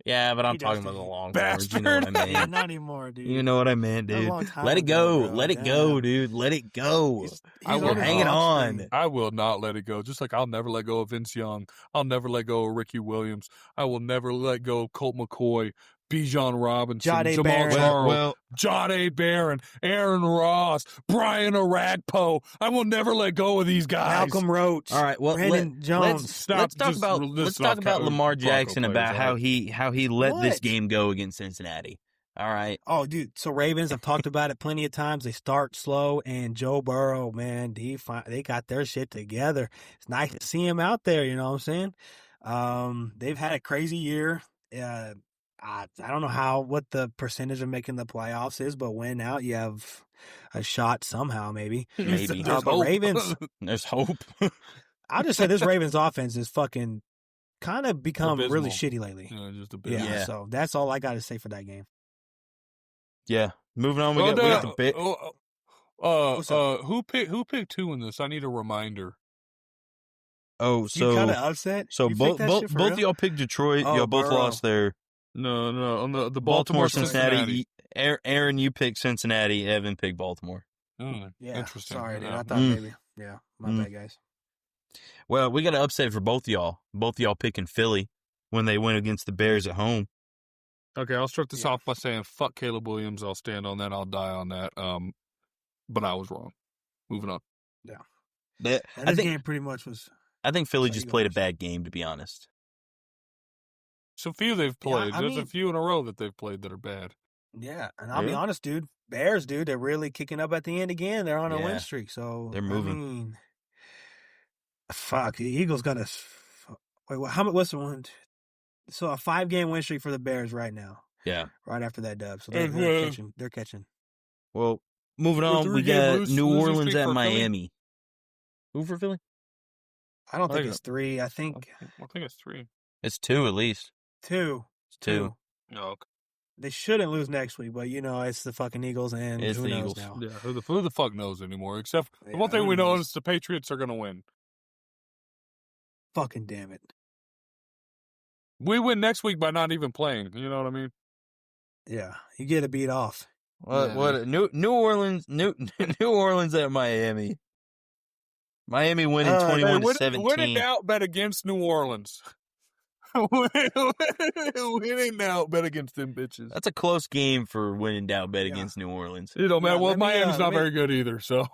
Yeah, but I'm He does, talking about the dude. Longhorns. You know what I mean? Yeah, not anymore, dude. You know what I meant, That was a dude. long time Let it ago, go. bro. Let it go, dude. Let it go. He's We're on his hanging off on. streak. I will not let it go. Just like I'll never let go of Vince Young. I'll never let go of Ricky Williams. I will never let go of Colt McCoy, Bijan Robinson, Jahdae Jamal Barron. Charles, Jahdae Barron, Aaryn Ross, Brian Orakpo. I will never let go of these guys. Malcolm Roach. All right, well, Brandon Jones. let's talk about Lamar Jackson about how he let this What? game go against Cincinnati. All right. Oh, dude. So Ravens, I've talked about it plenty of times. They start slow, and Joe Burrow, man, they got their shit together. It's nice to see him out there. You know what I'm saying? They've had a crazy year. I don't know what the percentage of making the playoffs is, but when out, you have a shot somehow, maybe. Maybe. But Ravens, There's hope. I'll just say this Ravens offense is fucking kind of become Abysmal. really shitty lately. Just a bit. Yeah, so that's all I got to say for that game. Yeah. Moving on, we got the bit. Who picked 2 in this? I need a reminder. Oh, You so kind of upset? so You both picked that shit for both real? y'all picked Detroit. Oh, y'all both Burrow. lost there. No, on the Baltimore, Baltimore Cincinnati. Aaron, you picked Cincinnati. Evan picked Baltimore. Yeah, Interesting. sorry, dude. Yeah. I thought maybe. Yeah, my bad, guys. Well, we got an upset for both of y'all. Both of y'all picking Philly when they went against the Bears at home. Okay, I'll start this off by saying fuck Caleb Williams. I'll stand on that. I'll die on that. But I was wrong. Moving on. Yeah. That, And I this think game pretty much was. I think Philly So just you go played a first. bad game, to be honest. So few they've played. I There's a mean- few in a row that they've played that are bad. Yeah, and I'll be Really? honest, dude. Bears, dude, they're really kicking up at the end again. They're on a Yeah. win streak, so They're moving. I mean, fuck, the Eagles got a. Wait, what's the one? So a 5-game win streak for the Bears right now. Yeah. Right after that dub, so And, they're catching. They're catching. Well, moving A on, we 3-game got losing New Orleans streak at for Philly? Miami. Who for Philly? I don't think think it's 3. I think I think it's 3. It's 2 at least. 2. It's 2. No, okay. They shouldn't lose next week, but it's the fucking Eagles, and It's who the knows Eagles. now? Yeah, who the fuck knows anymore? Except the Yeah, one thing who we know knows? is the Patriots are going to win. Fucking damn it! We win next week by not even playing. You know what I mean? Yeah, you get a beat off. What? Yeah. What? New Orleans, New Orleans at Miami. Miami winning Hey, 21-17. Win in doubt, bet against New Orleans. Win in doubt, bet against them bitches. That's a close game for winning doubt bet Yeah. against New Orleans. You know, man. Yeah, Well, let me, Miami's let not me- very good either. So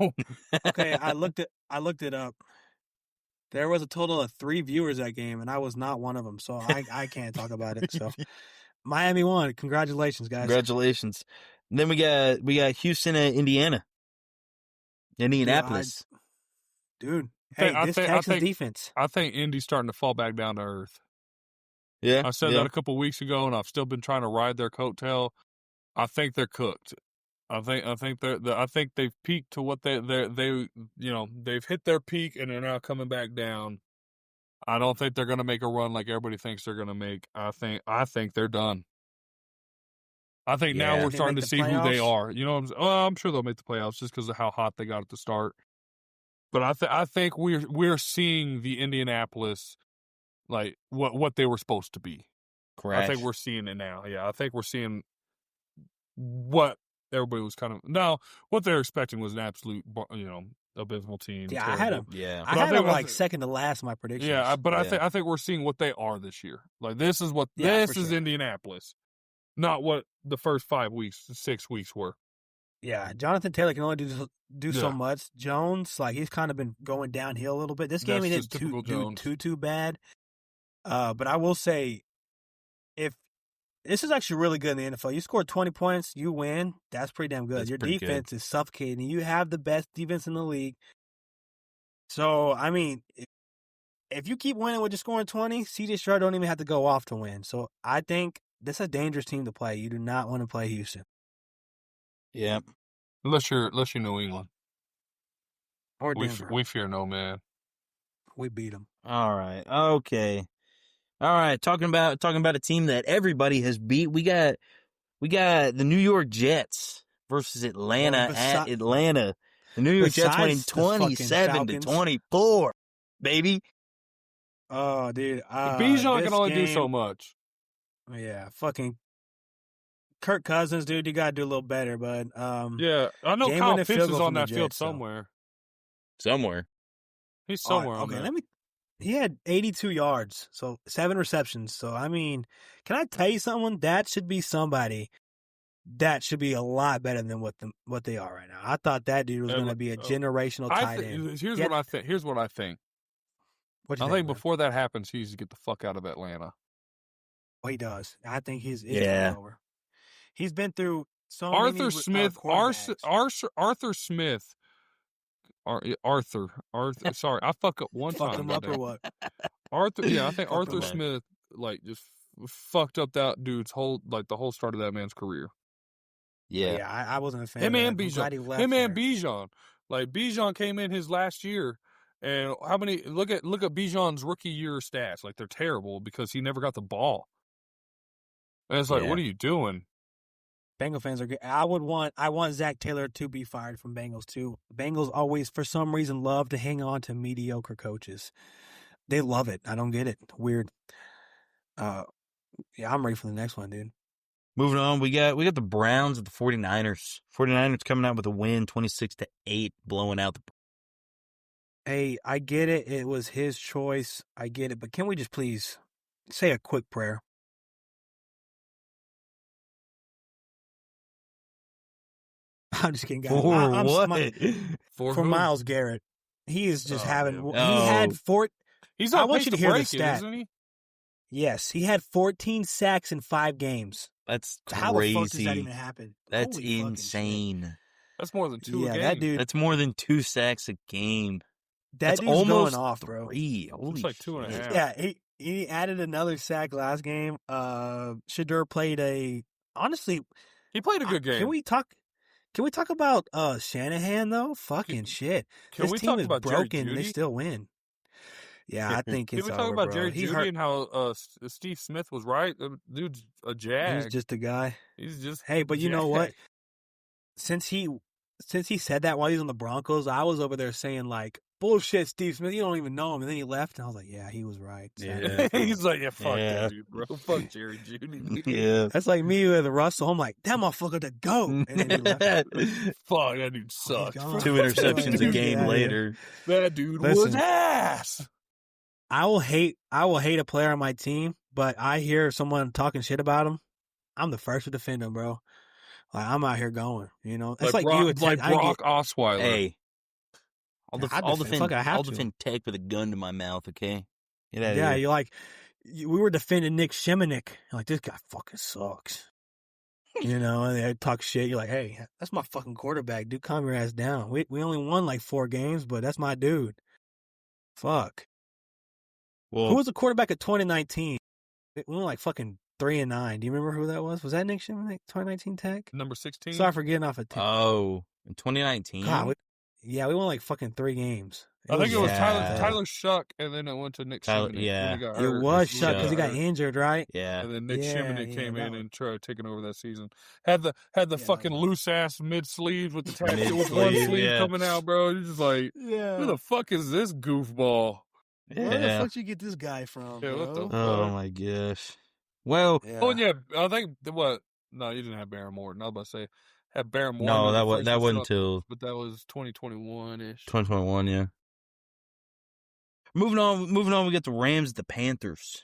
Okay, I looked it up. There was a total of 3 viewers that game, and I was not one of them, so I can't talk about it. So Miami won. Congratulations, guys. Congratulations. And then we got Houston at Indiana. Indianapolis. Dude, I hey, this think- Texas defense. I think Indy's starting to fall back down to earth. Yeah. I said yeah. that a couple weeks ago, and I've still been trying to ride their coattail. I think they're cooked. I think they've peaked to what they've hit their peak and they're now coming back down. I don't think they're going to make a run like everybody thinks they're going to make. I think they're done. I think now Yeah. we're They starting make to the see who they playoffs? are. You know, I'm sure they'll make the playoffs just because of how hot they got at the start. But I think we're seeing the Indianapolis like what they were supposed to be. Crash. I think we're seeing it now. Yeah, I think we're seeing what everybody was kind of. Now, what they're expecting was an absolute, abysmal team. Yeah, I had terrible. them. Yeah. I But I had think them I like thi- second to last in my predictions. Yeah, Yeah. I think we're seeing what they are this year. Like this is what Yeah, this for is sure. Indianapolis, not what the first 6 weeks were. Yeah, Jonathan Taylor can only do so Yeah. much. Jones, like he's kind of been going downhill a little bit. This game he That's didn't just typical do Jones. too bad. But I will say, if this is actually really good in the NFL, you score 20 points, you win. That's pretty damn good. That's Your pretty good. defense is suffocating. You have the best defense in the league. So I mean, if you keep winning with just scoring 20, CJ Stroud don't even have to go off to win. So I think this is a dangerous team to play. You do not want to play Houston Yeah. Unless you're New England, or we Denver. fear no man. We beat them. All right. Okay. All right. Talking about a team that everybody has beat. We got the New York Jets versus Atlanta at Atlanta. The New York Jets winning besides the fucking 27-24, baby. Oh, dude. Bijan this can only do game- so much. Yeah, fucking Kirk Cousins, dude. You got to do a little better, but Yeah, I know Game Kyle winning field Pitts goal is on from the that field Jets, so. somewhere. Somewhere. He's all right, somewhere. on okay, that. he had 82 yards, so 7 receptions. So I mean, can I tell you something? That should be somebody that should be a lot better than what they are right now. I thought that dude was going to be a generational tight end. Here's Yeah. what I think. Here's what I think. What you I think man? before that happens, he needs to get the fuck out of Atlanta. Oh, he does. I think it's Yeah. over. He's been through so Arthur many Smith. quarterbacks. Arthur Smith. Arthur. Sorry, I fuck up one Fucked time. him up or goddamn. what? Arthur. Yeah, I think Fucked Arthur him up. Smith just fucked up that dude's whole the whole start of that man's career. Yeah. Yeah, I wasn't a fan. Him of that. and I'm glad he Bijan. left Him and there. Bijan. Like Bijan came in his last year, and how many? Look at Bijan's rookie year stats. Like they're terrible because he never got the ball. And it's like, Yeah. what are you doing? Bengal fans are good. I want Zach Taylor to be fired from Bengals too. Bengals always, for some reason, love to hang on to mediocre coaches. They love it. I don't get it. Weird. Yeah, I'm ready for the next one, dude. Moving on, we got the Browns at the 49ers. 49ers coming out with a win, 26-8, blowing out the. Hey, I get it. It was his choice. I get it. But can we just please say a quick prayer? I'm just kidding, guys. For I'm what? For for who? Myles Garrett. He is just Oh, having. yeah. He had He's I on want pace you to to hear the break it, stat. isn't he? Yes, he had 14 sacks in 5 games. That's How the fuck does that crazy. even happen? That's Holy fucking insane. That's more than 2 a Yeah, game. that dude. That's more than 2 sacks a game. That That's dude's almost going off, bro. 3. Holy It's like 2.5. shit. Yeah, he added another sack last game. Shadur played honestly. He played a good game. Can we talk about Shanahan though? Fucking shit. Can This we team talk is about Jerry broken. They Jeudy? still win. Yeah, I think Can it's we over, talk about bro. Jerry He Jeudy hurt. and how Steve Smith was right? The dude's a jag. He's just a guy. He's just Hey, but you know what? jag. Since he said that while he was on the Broncos, I was over there saying like, bullshit, Steve Smith. You don't even know him. And then he left, and I was like, yeah, he was right. Yeah. He's like, yeah, fuck Yeah. that dude, bro. Fuck Jerry Jeudy. Dude. Yeah. That's like me with Russell. I'm like, that motherfucker to go. And then he left. Fuck, that dude sucks. gone. 2 interceptions a game Yeah. later. That dude was Listen. ass. I will hate a player on my team, but I hear someone talking shit about him. I'm the first to defend him, bro. Like I'm out here going, you know. It's like Brock, you attack. like Brock Osweiler. Hey. I'll I'll defend- fuck it, I have I'll to. defend Tech with a gun to my mouth, okay? Get out of Yeah, here. you're like, we were defending Nick Shimonik. You're like, this guy fucking sucks. You know, and they talk shit. You're like, hey, that's my fucking quarterback, dude. Calm your ass down. We only won like 4 games, but that's my dude. Fuck. Well, Who was the quarterback of 2019? We went like fucking 3-9. Do you remember who that was? Was that Nick Shimonik, 2019 Tech? Number 16. Sorry for getting off a tip. oh, in 2019? God, we won like fucking 3 games. I think it was Yeah. Tyler Shuck, and then it went to Nick Tyler- Shimonik. yeah. When he got It hurt. was Shuck. shut because he got injured, right? Yeah. And then Nick Yeah, Shimonik yeah, came that in was- and tried taking over that season. Had the fucking that loose ass mid sleeve with the tattoo with Mid-sleeve, one sleeve yeah. coming out, bro. You're just like, Yeah. who the fuck is this goofball? Where the Yeah. fuck did you get this guy from, Yeah, what bro? the- Oh, my gosh. Well, Yeah. Oh, and yeah, I think what? No, you didn't have Baron Morton. I was about to say had Baron Morton. no, in the that first wasn't round, until but that was 2021 ish. 2021, yeah. Moving on, we get the Rams at the Panthers.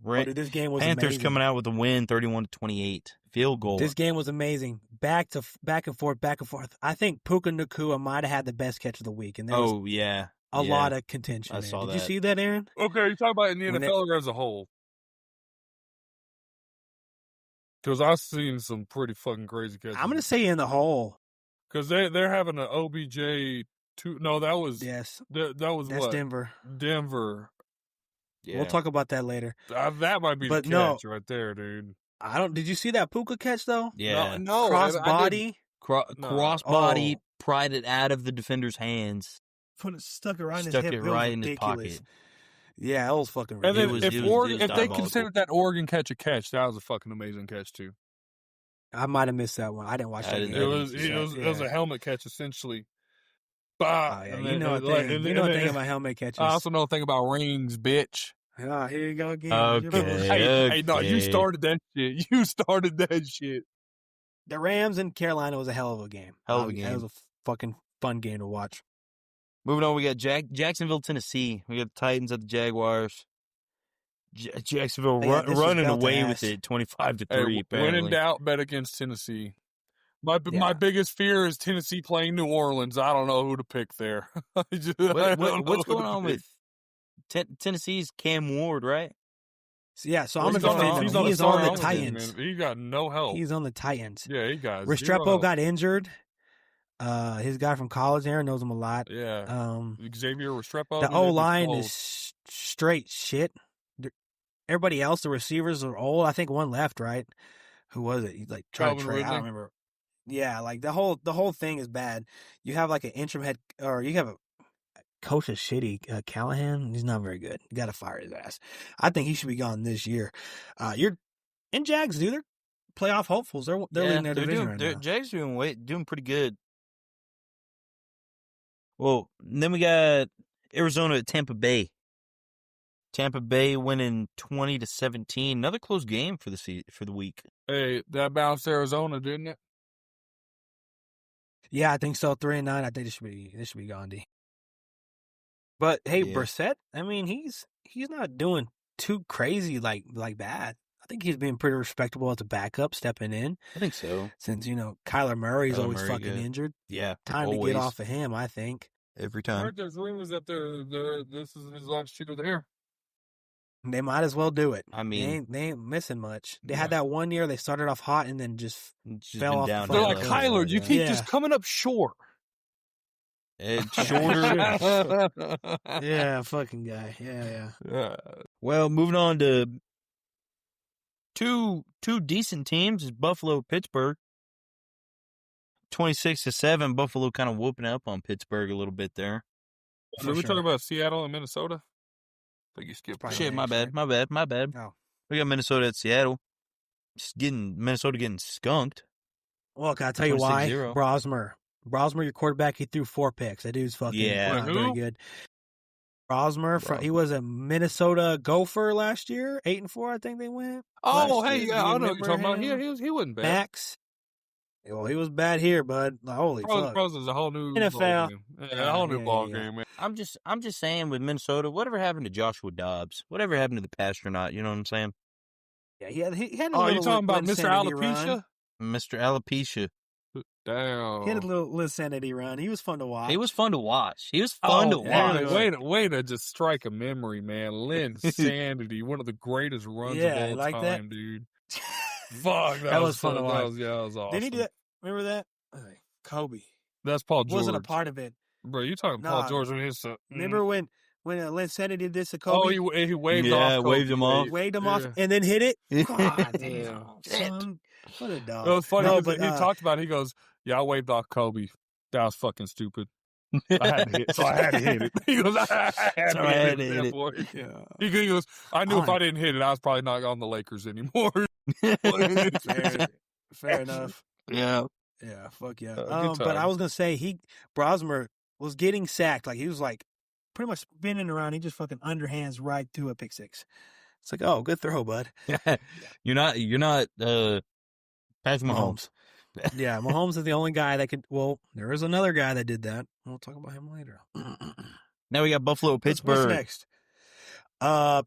Oh, dude, this game was Panthers amazing. coming out with a win, 31-28. Field goal. This game was amazing. Back and forth. I think Puka Nacua might have had the best catch of the week, and there was yeah. a Yeah. lot of contention. I there. saw Did you that. see that, Aaron? Okay, you talk about in the When NFL or as a whole? Because I've seen some pretty fucking crazy catches. I'm gonna say in the hole. Because they're having an OBJ two. No, that was Yes, that was that's what Denver. Denver. Yeah. We'll talk about that later. That might be But the no. catch right there, dude. I don't. Did you see that Puka catch though? Yeah. No, Cross I didn't. body, No. Crossbody, Oh. pried it out of the defender's hands. stuck it right in his Stuck hip. it was right in his ridiculous. pocket. Yeah, it was fucking And then ridiculous. was- if it was Oregon, if they diabolical. considered that Oregon catch a catch, that was a fucking amazing catch too. I might have missed that one. I didn't watch I that didn't- game. It was Yeah. a helmet catch essentially. Bah, Oh, yeah. and You then- know a and thing. like- and You then- know a and thing then- about helmet catches. I also know a thing about rings, bitch. Ah, here you go again. Okay. Hey, no, you Okay. started that shit. You started that shit. The Rams and Carolina was a hell of a game. Hell of a It game. was a fucking fun game to watch. Moving on, we got Jacksonville, Tennessee. We got the Titans at the Jaguars. Jacksonville Yeah, this is running belt to away ass. with it, 25-3. Hey, when in apparently. doubt, bet against Tennessee. My Yeah. biggest fear is Tennessee playing New Orleans. I don't know who to pick there. I don't know What's who going to on pick. with Tennessee's Cam Ward, right? So, yeah, so Well, I'm he's going on to the- defend he's him. on He's the on star the on the team, Titans. man. He got no help. He's on the Titans. Yeah, he got zero Restrepo help. got injured. His guy from college, Aaron, knows him a lot. Yeah. Xavier Restrepo. The he O did line both. is straight shit. Everybody else, the receivers are old. I think one left, right? Who was it? He's like trying to Calvin trade. I Ridley. don't remember. Yeah, like the whole thing is bad. You have like an interim head, or you have a coach is shitty. Callahan, he's not very good. You got to fire his ass. I think he should be gone this year. You're in Jags, dude. They're playoff hopefuls. They're leading their division right now. Jags doing pretty good. Well, then we got Arizona at Tampa Bay. Tampa Bay winning 20-17. Another close game for the week. Hey, that bounced Arizona, didn't it? Yeah, I think so. 3-9. I think this should be Gandhi. But hey, Yeah. Brissett, I mean, he's not doing too crazy like bad. I think he's being pretty respectable as a backup, stepping in. I think so. Since Kyler Murray's Kyler always Murray, fucking good. injured. Yeah, Time always. to get off of him, I think. every I time. heard there's rumors that this is his last year there. They might as well do it. I mean, they ain't missing much. They Yeah. had that one year they started off hot and then just it's just fell been off the downhill. They're Yeah. like, Yeah. Kyler, you keep Yeah. just coming up short. It's shorter. yeah, fucking guy. Yeah. Well, moving on to two decent teams is Buffalo, Pittsburgh. 26-7. Buffalo kind of whooping up on Pittsburgh a little bit there. Are we talking about Seattle and Minnesota? I think you skipped Probably that. Shit, my next, bad. My bad. Oh. We got Minnesota at Seattle. Minnesota getting skunked. Well, can I tell you why? 26-0. Brosmer, your quarterback, he threw 4 picks. That dude's fucking Yeah. not Who? very good. Brosmer, he was a Minnesota Gopher last year. 8-4, I think they went. Oh, last hey, year. yeah, I You know what you're talking about. remember him? He wasn't bad. Max. Well, he was bad here, bud. Holy fuck. Pros is a whole new NFL. ball game. Yeah, a whole new Yeah, ball yeah. game, man. I'm just saying with Minnesota, whatever happened to Joshua Dobbs? Whatever happened to the pastronaut? You know what I'm saying? Yeah, he had a Oh, little you talking about Mr. insanity run. Alopecia? Mr. Alopecia. Damn. He had a little insanity run. He was fun to watch. He was fun to watch. He was fun to yeah. watch. Way to just strike a memory, man. Lynn Sanity, one of the greatest runs Yeah, of all like that? time, dude. Fuck, that was fun to watch. That was awesome. Didn't he do that? Remember that? Kobe That's Paul George. wasn't a part of it. Bro, you talking Nah. Paul George and his son. Remember when Lynn Sanity did this to Oh, Kobe? he waved Yeah, off Kobe. waved him off. Waved him Yeah. off and then hit it. God Yeah. damn, son. What a dog. It was funny No, because but, he talked about it. He goes, yeah, I waved off Kobe. That was fucking stupid. I had to hit, so I had to hit it. He goes, I had So I had to to hit hit that it. boy. Yeah. He goes, I knew if Oh. I didn't hit it, I was probably not on the Lakers anymore. Fair enough. Yeah. Yeah, fuck yeah. Good But I time. was gonna say Brosmer was getting sacked. Like he was like pretty much spinning around. He just fucking underhands right to a pick six. It's like, oh, good throw, bud. You're not Patrick Mahomes. Yeah, Mahomes is the only guy that could. Well, there is another guy that did that. We'll talk about him later. Now we got Buffalo, What's Pittsburgh. next?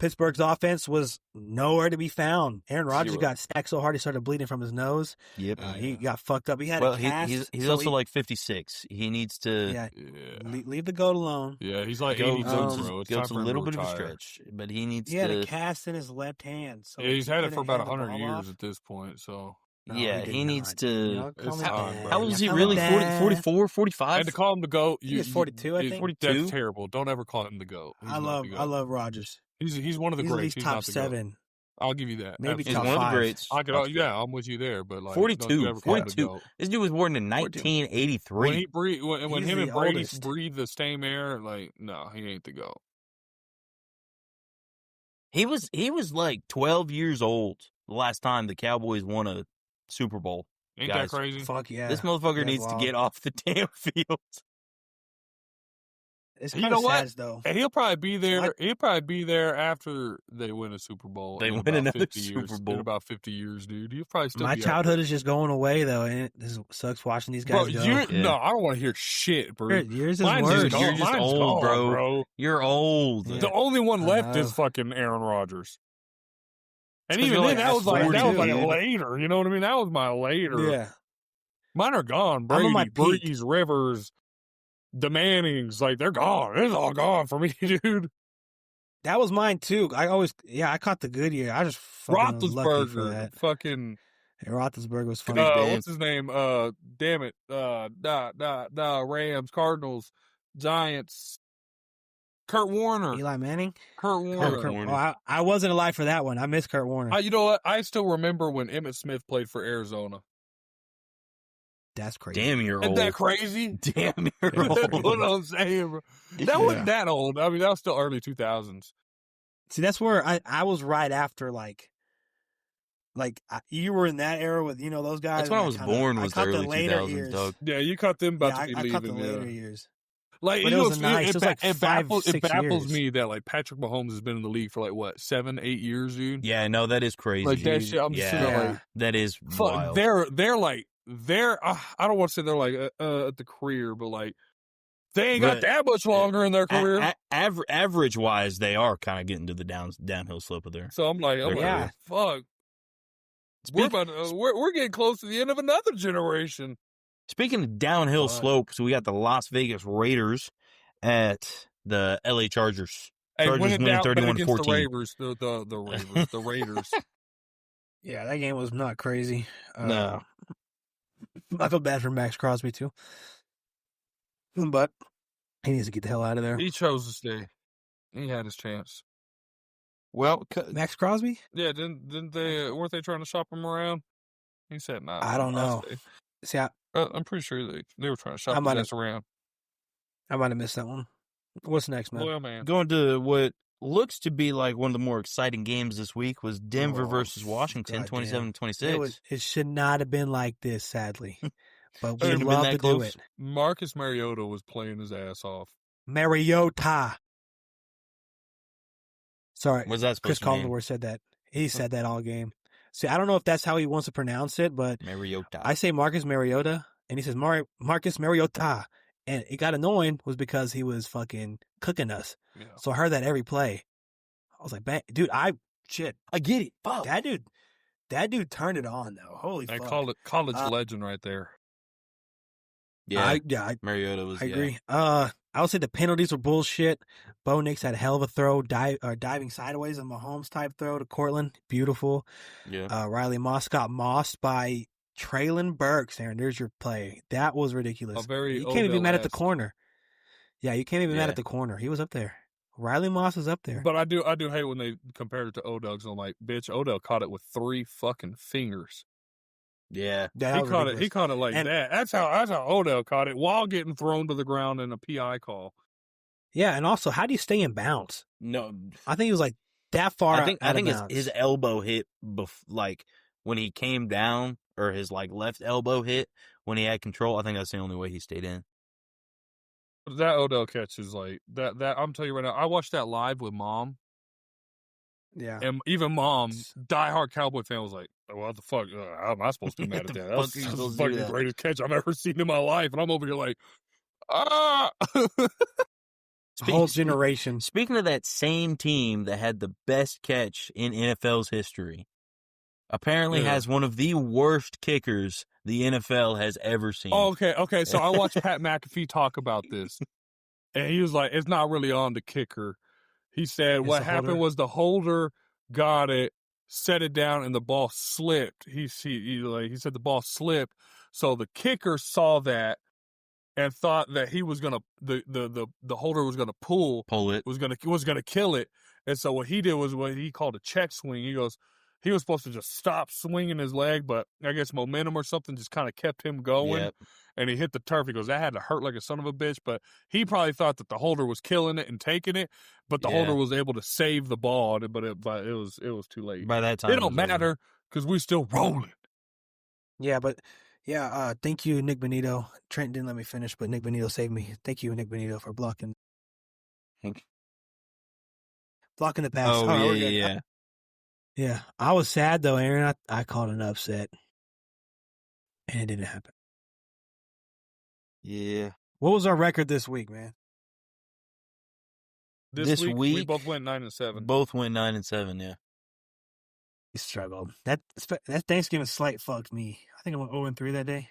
Pittsburgh's offense was nowhere to be found. Aaron Rodgers Zero. got sacked so hard he started bleeding from his nose. Yep. He got fucked up. He had Well, a cast. he's so also he- like 56. He needs to yeah. Yeah. Leave the goat alone. Yeah, he's like go 82, bro. It's time goes for a him little to bit of a retire. stretch, but he needs He had to. a cast in his left hand. So Yeah, he's had it for couldn't about hand the 100 ball years off. at this point, so. No, Yeah, did he needs not. to- Y'all call It's me time, dad. bro. How old is he Y'all really? call me 40, dad. 44, I 45? had to call him the GOAT. He's 42, I think. 42? That's terrible. Don't ever call him the GOAT. He's I not the GOAT. love Rodgers. He's one of the He's at greats. least He's top not the GOAT. 7. I'll give you that. Maybe He's top one of the 5. greats. Yeah, I'm with you there, but like 42. don't you ever call him the 42. GOAT. This dude was born in 1983. When he breathe, when He's him and the Brady oldest. breathe the same air, like no, he ain't the GOAT. He was like 12 years old the last time the Cowboys won a Super Bowl. Ain't Guys, that crazy? Fuck yeah. This motherfucker That's needs wild. to get off the damn field. It's You kind know of what? sad, though. And he'll probably be there. Like- He'll probably be there after they win a Super Bowl. They in win about another 50 years, Super Bowl. in about 50 years, dude. He'll probably still My be childhood is just going away, though, and this sucks watching these Bro, guys go. you're, Yeah. no, I don't want to hear shit, bro. Yours is Mine's worse. just gone. You're just Mine's old, gone, bro. You're old. Yeah. The only one I left know. is fucking Aaron Rodgers. And 'cause even you're then, like, that was that's like 42. later. You know what I mean? That was my later. Yeah. Mine are gone. I'm Brady, on my peak. Breeze, Rivers, the Mannings, like they're gone. It's all gone for me, dude. That was mine, too. I caught the good year. I just fucking was lucky for Roethlisberger, that. fucking Hey, Roethlisberger was fun. what's his name? Damn it, Rams, Cardinals, Giants, Kurt Warner, Eli Manning? Kurt Warner. Kurt- Warner. oh, I wasn't alive for that one. I miss Kurt Warner. You know what? I still remember when Emmitt Smith played for Arizona. That's crazy. Damn, you're Isn't old. that crazy? Damn, you're That's what old. I'm saying, bro. That wasn't that old. I mean, that was still early 2000s. See, that's where I was right after, you were in that era with, those guys. That's when I was born, was the caught early later 2000s, years. dog. Yeah, you caught them about Yeah, to be I leaving. caught the yeah. later years. Like, But you it know, was nice. It was like 5, 6 it baffles years. me that like Patrick Mahomes has been in the league for like what 7, 8 years, dude. Yeah, no, that is crazy. Like that shit. I'm just sitting there Yeah. like, That is fuck. wild. They're I don't want to say they're like at the career, but like they ain't got But- that much longer in their career. Average wise, they are kind of getting to the downhill slope of there. So I'm like, Yeah. fuck. We're getting close to the end of another generation. Speaking of downhill Fuck. slopes, we got the Las Vegas Raiders at the LA Chargers. Hey, Chargers win it winning down bet 31-14. against the Ravers, the Raiders. Yeah, that game was not crazy. No. I feel bad for Max Crosby, too. But he needs to get the hell out of there. He chose to stay. He had his chance. Well, Max Crosby? Yeah, didn't they? Weren't they trying to shop him around? He said, "Nah." I don't know. See, I'm pretty sure they were trying to shop his ass around. I might have missed that one. What's next, man? Well, man. going to what looks to be like one of the more exciting games this week was Denver versus Washington, 27-26. It should not have been like this, sadly. But we Shouldn't have been love that to close. do it. Marcus Mariota was playing his ass off. Mariota. Sorry, What's that Chris supposed to mean? Collingwood said that. He said that all game. See, I don't know if that's how he wants to pronounce it, but Mariota. I say Marcus Mariota, and he says Marcus Mariota. And it got annoying was because he was fucking cooking us. Yeah. So I heard that every play. I was like, dude, I get it. Fuck. That dude turned it on, though. Holy They fuck. call it college legend right there. Yeah, I Mariota was. I agree. I would say the penalties were bullshit. Bo Nix had a hell of a throw, diving sideways, a Mahomes type throw to Cortland. Beautiful. Yeah. Riley Moss got mossed by Traylon Burks. Aaron, there's your play. That was ridiculous. You can't even be mad at the corner. Yeah, you can't even be mad at the corner. He was up there. Riley Moss was up there. But I do hate when they compared it to Odell. So I'm like, bitch, Odell caught it with 3 fucking fingers. Yeah. He caught it like that. That's how Odell caught it while getting thrown to the ground in a PI call. Yeah, and also, how do you stay in bounds? No, I think he was like that far. I think bounds. his elbow hit like when he came down, or his like left elbow hit when he had control. I think that's the only way he stayed in. That Odell catch is like that. I'm telling you right now. I watched that live with Mom. Yeah. And even Mom, diehard Cowboy fan, was like, "What the fuck? How am I supposed to be mad at that? That's the fucking greatest catch I've ever seen in my life." And I'm over here like, ah. Whole generation. Speaking of that same team that had the best catch in NFL's history, apparently has one of the worst kickers the NFL has ever seen. Oh, okay. So I watched Pat McAfee talk about this, and he was like, "It's not really on the kicker." He said what happened was the holder got it, set it down, and the ball slipped. He said the ball slipped, so the kicker saw that and thought that he was gonna the holder was gonna pull it, was gonna kill it. And so what he did was what he called a check swing. He goes, he was supposed to just stop swinging his leg, but I guess momentum or something just kind of kept him going. Yep. And he hit the turf. He goes, that had to hurt like a son of a bitch. But he probably thought that the holder was killing it and taking it, but the holder was able to save the ball. But it was too late. By that time, it don't matter because we still rolling. Yeah, but thank you, Nick Benito. Trent didn't let me finish, but Nick Benito saved me. Thank you, Nick Benito, for blocking the pass. Oh, yeah. Yeah, I was sad though, Aaron. I called an upset, and it didn't happen. Yeah. What was our record this week, man? This week we both went 9-7. Both went 9-7. Yeah. We struggled. That Thanksgiving slate fucked me. I think I went 0-3 that day.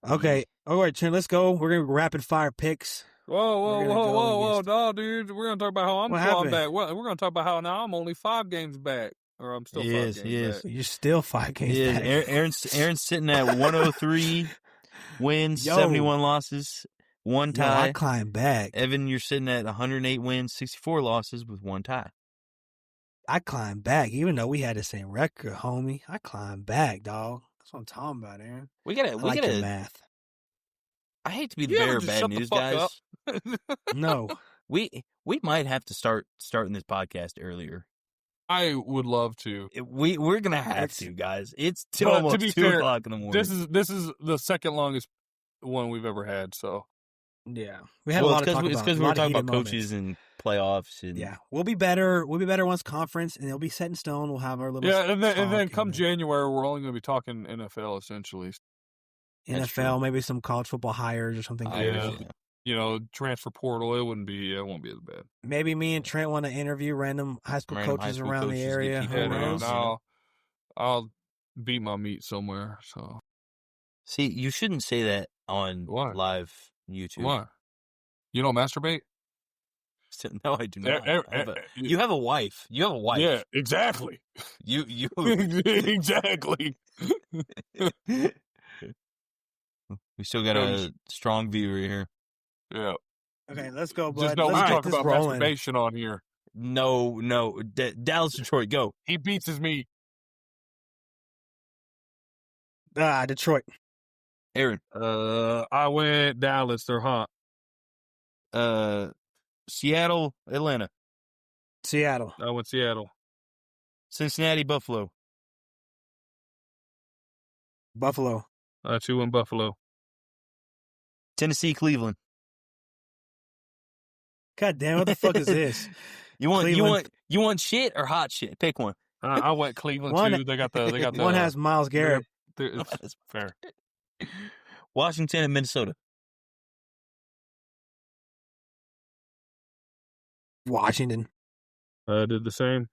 Okay, all right, Trent. Let's go. We're gonna rapid fire picks. Whoa, no, dude. We're gonna talk about how I'm clawing back. We're gonna talk about how now I'm only 5 games back. Or I'm still 5 games back. You're still 5 games back. Aaron's sitting at 103 wins, 71 losses, 1 tie. I climbed back. Evan, you're sitting at 108 wins, 64 losses with 1 tie. I climbed back, even though we had the same record, homie. I climbed back, dog. That's what I'm talking about, Aaron. We gotta math. I hate to be the bearer of bad news, guys. No. We might have to starting this podcast earlier. I would love to. We're gonna have to, guys. It's almost 2 o'clock in the morning. This is the second longest one we've ever had. So yeah, we had a lot to talk about. It's because we were talking about coaches and playoffs. And yeah, we'll be better. We'll be better once conference, and it'll be set in stone. We'll have our little and then come January, we're only going to be talking NFL essentially. NFL, maybe some college football hires or something. Transfer portal. It won't be as bad. Maybe me and Trent want to interview random high school coaches around the area. I'll beat my meat somewhere. So, see, you shouldn't say that on live YouTube. Why? You don't masturbate? No, I do not. You You have a wife. You have a wife. Yeah, exactly. You. Exactly. We still got a strong viewer here. Yeah. Okay, let's go, bud. Just know we Let's talk get this about rolling. masturbation on here. No. Dallas, Detroit, go. He beats his meat. Detroit. Aaryn. I went Dallas. They're hot. Seattle, Atlanta. Seattle. I went Seattle. Cincinnati, Buffalo. Buffalo. I too went Buffalo. Tennessee, Cleveland. God damn, what the fuck is this? You want shit or hot shit? Pick one. I went Cleveland too. They got the One has Myles Garrett. It's fair. Washington and Minnesota. Washington. I did the same.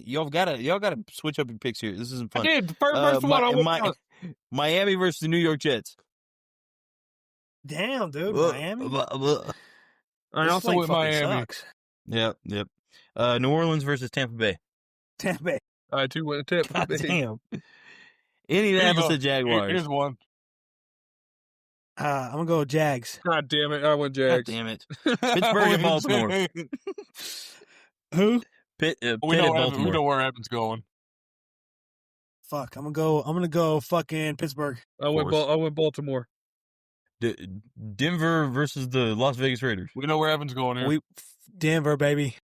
Y'all gotta switch up your picks here. This isn't fun. I did. First one I went. Miami versus the New York Jets. Damn, dude. Miami? I also went Miami. Sucks. Yep. New Orleans versus Tampa Bay. Tampa Bay. I too went Tampa God Bay. damn. Indianapolis and Jaguars. Here's one. I'm going to go Jags. God damn it. I went God Jags. damn it. Pittsburgh and Baltimore. Who? We know where Evan's going. Fuck, I'm gonna go fucking Pittsburgh. I went Baltimore. Denver versus the Las Vegas Raiders. We know where Evan's going here. Denver, baby.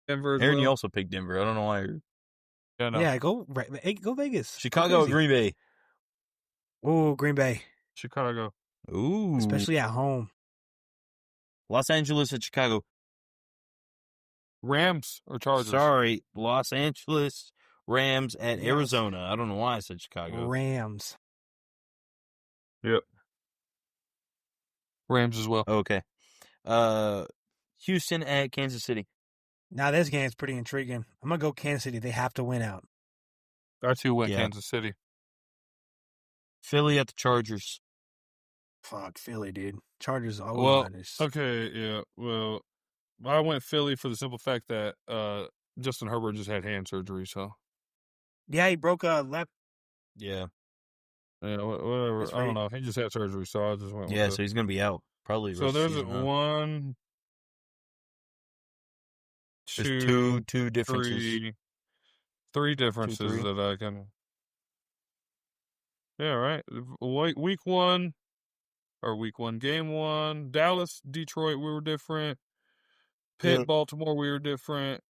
Denver. Aaryn, you also picked Denver. I don't know why. Yeah, go Vegas. Chicago, Green Bay. Ooh, Green Bay. Chicago. Ooh. Especially at home. Los Angeles at Chicago. Rams or Chargers? Sorry, Los Angeles Rams at Arizona. I don't know why I said Chicago. Rams. Yep. Rams as well. Okay. Houston at Kansas City. Now this game's pretty intriguing. I'm gonna go Kansas City. They have to win out. I too went Kansas City. Philly at the Chargers. Fuck Philly, dude. Chargers always. Okay, yeah. Well, I went Philly for the simple fact that Justin Herbert just had hand surgery, so. Yeah, he broke a left. Yeah. Yeah, whatever. I don't know. He just had surgery, so I just went with it. So he's going to be out probably. So there's one, two differences. Three differences that I can. Yeah, right. Week one, game one. Dallas, Detroit, we were different. Pitt, Baltimore, we were different.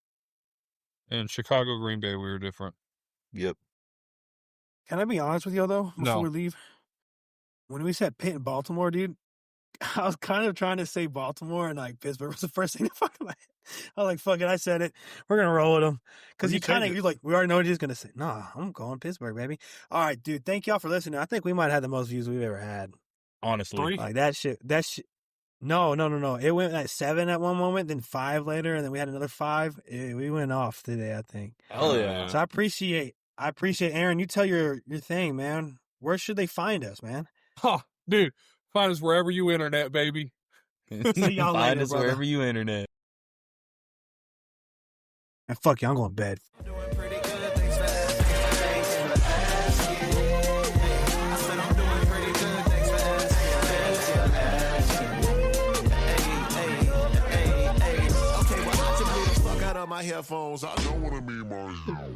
And Chicago, Green Bay, we were different. Yep. Can I be honest with you, though, before we No. leave? When we said Pitt and Baltimore, dude, I was kind of trying to say Baltimore and, like, Pittsburgh was the first thing that fucking my head. I was like, fuck it, I said it. We're going to roll with them. Because you're like, we already know what he's going to say. Nah, I'm going Pittsburgh, baby. All right, dude, thank y'all for listening. I think we might have had the most views we've ever had. Honestly. 3? Like, that shit. No. It went at 7 at one moment, then 5 later, and then we had another 5. We went off today, I think. Hell yeah. So I appreciate Aaryn. You tell your thing, man. Where should they find us, man? Huh, dude, find us wherever you internet, baby. See y'all Find later, us brother. wherever you internet. And fuck you, I'm going to bed. My headphones, I know what I mean, Mario.